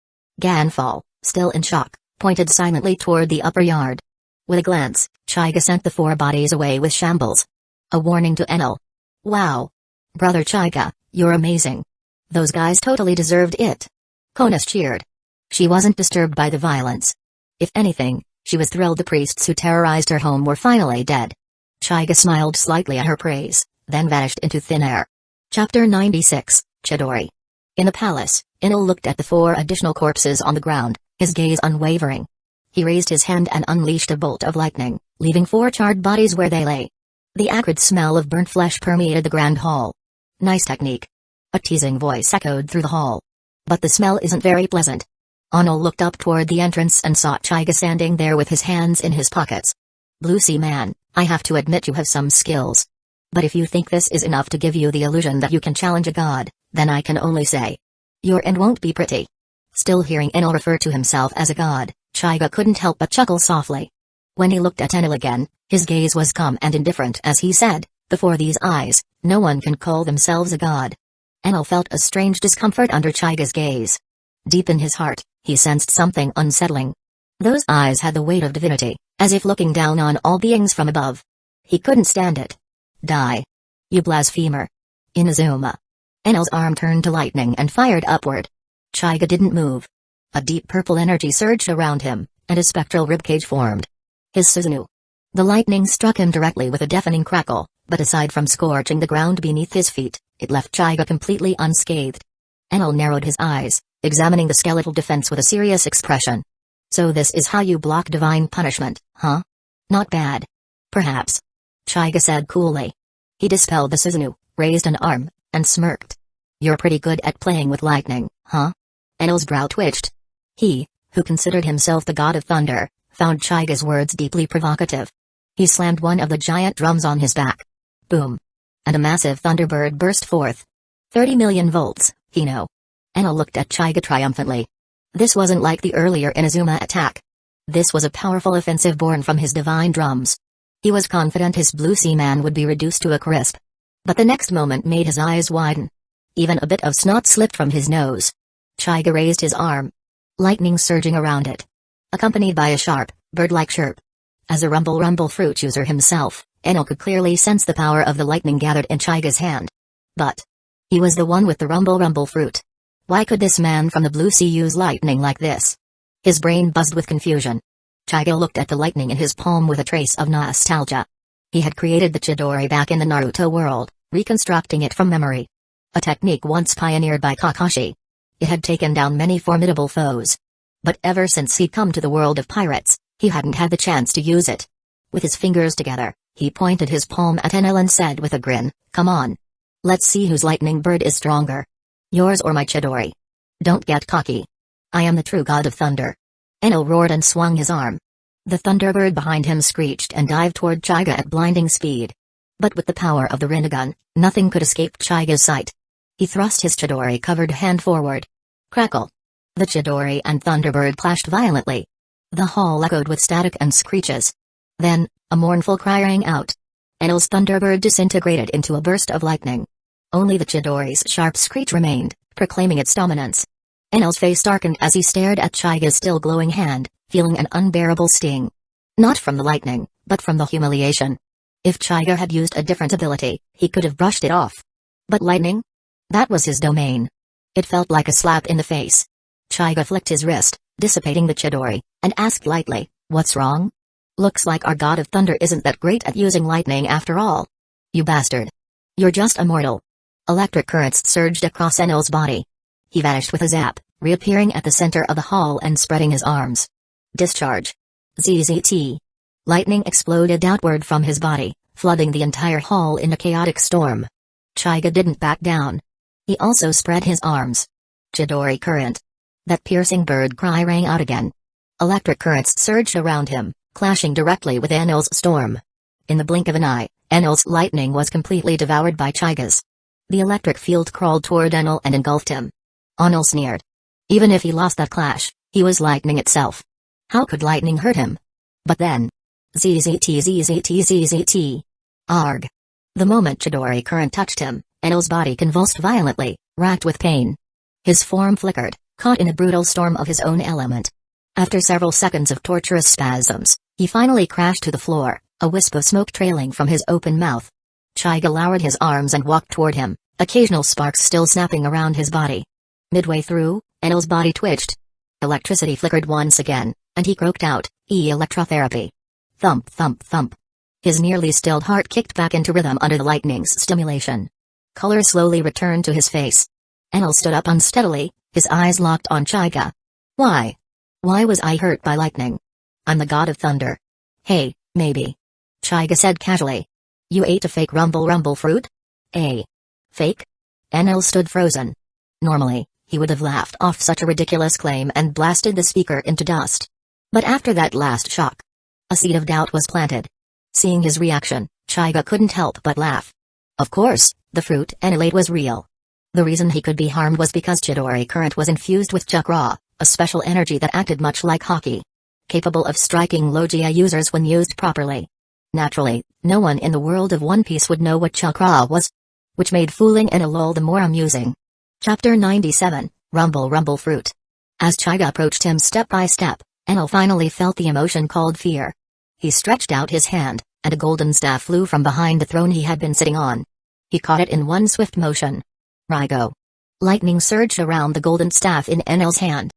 Ganfall, still in shock, pointed silently toward the upper yard. With a glance, Chaiga sent the 4 bodies away with shambles. A warning to Enel. "Wow. Brother Chaiga, you're amazing. Those guys totally deserved it." Konis cheered. She wasn't disturbed by the violence. If anything, she was thrilled the priests who terrorized her home were finally dead. Chaiga smiled slightly at her praise, then vanished into thin air. Chapter 96, Chidori. In the palace, Enel looked at the 4 additional corpses on the ground, his gaze unwavering. He raised his hand and unleashed a bolt of lightning, leaving 4 charred bodies where they lay. The acrid smell of burnt flesh permeated the grand hall. "Nice technique." A teasing voice echoed through the hall. "But the smell isn't very pleasant." Enel looked up toward the entrance and saw Chaiga standing there with his hands in his pockets. "Blue Sea Man, I have to admit you have some skills. But if you think this is enough to give you the illusion that you can challenge a god, then I can only say, your end won't be pretty." Still hearing Enel refer to himself as a god, Chaiga couldn't help but chuckle softly. When he looked at Enel again, his gaze was calm and indifferent as he said, "Before these eyes, no one can call themselves a god." Enel felt a strange discomfort under Chaiga's gaze. Deep in his heart, he sensed something unsettling. Those eyes had the weight of divinity, as if looking down on all beings from above. He couldn't stand it. "Die. You blasphemer." Inazuma. Enel's arm turned to lightning and fired upward. Chaiga didn't move. A deep purple energy surged around him, and a spectral ribcage formed. His Susanoo. The lightning struck him directly with a deafening crackle, but aside from scorching the ground beneath his feet, it left Chaiga completely unscathed. Enel narrowed his eyes, examining the skeletal defense with a serious expression. "So this is how you block divine punishment, huh? Not bad. Perhaps." Chaiga said coolly. He dispelled the Susanoo, raised an arm, and smirked. "You're pretty good at playing with lightning, huh?" Enel's brow twitched. He, who considered himself the god of thunder, found Chaiga's words deeply provocative. He slammed one of the giant drums on his back. Boom. And a massive thunderbird burst forth. 30 million volts, he knew. Enel looked at Chaiga triumphantly. This wasn't like the earlier Inazuma attack. This was a powerful offensive born from his divine drums. He was confident his Blue Sea Man would be reduced to a crisp. But the next moment made his eyes widen. Even a bit of snot slipped from his nose. Chaiga raised his arm. Lightning surging around it. Accompanied by a sharp, bird-like chirp. As a rumble fruit user himself, Enel could clearly sense the power of the lightning gathered in Chaiga's hand. But he was the one with the rumble fruit. Why could this man from the blue sea use lightning like this? His brain buzzed with confusion. Chaiga looked at the lightning in his palm with a trace of nostalgia. He had created the Chidori back in the Naruto world, reconstructing it from memory. A technique once pioneered by Kakashi. It had taken down many formidable foes. But ever since he'd come to the world of pirates, he hadn't had the chance to use it. With his fingers together, he pointed his palm at Enel and said with a grin, "Come on. Let's see whose lightning bird is stronger. Yours or my Chidori. Don't get cocky. I am the true god of thunder." Enel roared and swung his arm. The thunderbird behind him screeched and dived toward Chaiga at blinding speed. But with the power of the Rinnegan, nothing could escape Chaiga's sight. He thrust his Chidori-covered hand forward. Crackle. The Chidori and thunderbird clashed violently. The hall echoed with static and screeches. Then, a mournful cry rang out. Enel's thunderbird disintegrated into a burst of lightning. Only the Chidori's sharp screech remained, proclaiming its dominance. Enel's face darkened as he stared at Chaiga's still glowing hand, feeling an unbearable sting. Not from the lightning, but from the humiliation. If Chaiga had used a different ability, he could have brushed it off. But lightning? That was his domain. It felt like a slap in the face. Chaiga flicked his wrist, dissipating the Chidori, and asked lightly, "What's wrong? Looks like our god of thunder isn't that great at using lightning after all. You bastard. You're just a mortal." Electric currents surged across Enel's body. He vanished with a zap, reappearing at the center of the hall and spreading his arms. Discharge. ZZT. Lightning exploded outward from his body, flooding the entire hall in a chaotic storm. Chaiga didn't back down. He also spread his arms. Chidori current. That piercing bird cry rang out again. Electric currents surged around him, clashing directly with Enel's storm. In the blink of an eye, Enel's lightning was completely devoured by Chaiga's. The electric field crawled toward Enel and engulfed him. Enel sneered. Even if he lost that clash, he was lightning itself. How could lightning hurt him? But then. ZZT ZZT ZZT. Arg. The moment Chidori current touched him, Enel's body convulsed violently, racked with pain. His form flickered, caught in a brutal storm of his own element. After several seconds of torturous spasms, he finally crashed to the floor, a wisp of smoke trailing from his open mouth. Chaiga lowered his arms and walked toward him, occasional sparks still snapping around his body. Midway through, Enel's body twitched. Electricity flickered once again, and he croaked out, "Electrotherapy." Thump thump thump. His nearly stilled heart kicked back into rhythm under the lightning's stimulation. Color slowly returned to his face. Enel stood up unsteadily, his eyes locked on Chaiga. "Why? Why was I hurt by lightning? I'm the god of thunder." "Hey, maybe." Chaiga said casually. "You ate a fake rumble fruit?" "A fake?" Enel stood frozen. Normally, he would have laughed off such a ridiculous claim and blasted the speaker into dust. But after that last shock, a seed of doubt was planted. Seeing his reaction, Chaiga couldn't help but laugh. Of course, the fruit Enel ate was real. The reason he could be harmed was because Chidori current was infused with chakra, a special energy that acted much like hockey. Capable of striking Logia users when used properly. Naturally, no one in the world of One Piece would know what chakra was. Which made fooling Enel all the more amusing. Chapter 97, Rumble Fruit. As Chaiga approached him step by step, Enel finally felt the emotion called fear. He stretched out his hand, and a golden staff flew from behind the throne he had been sitting on. He caught it in one swift motion. Rigo. Lightning surged around the golden staff in Enel's hand,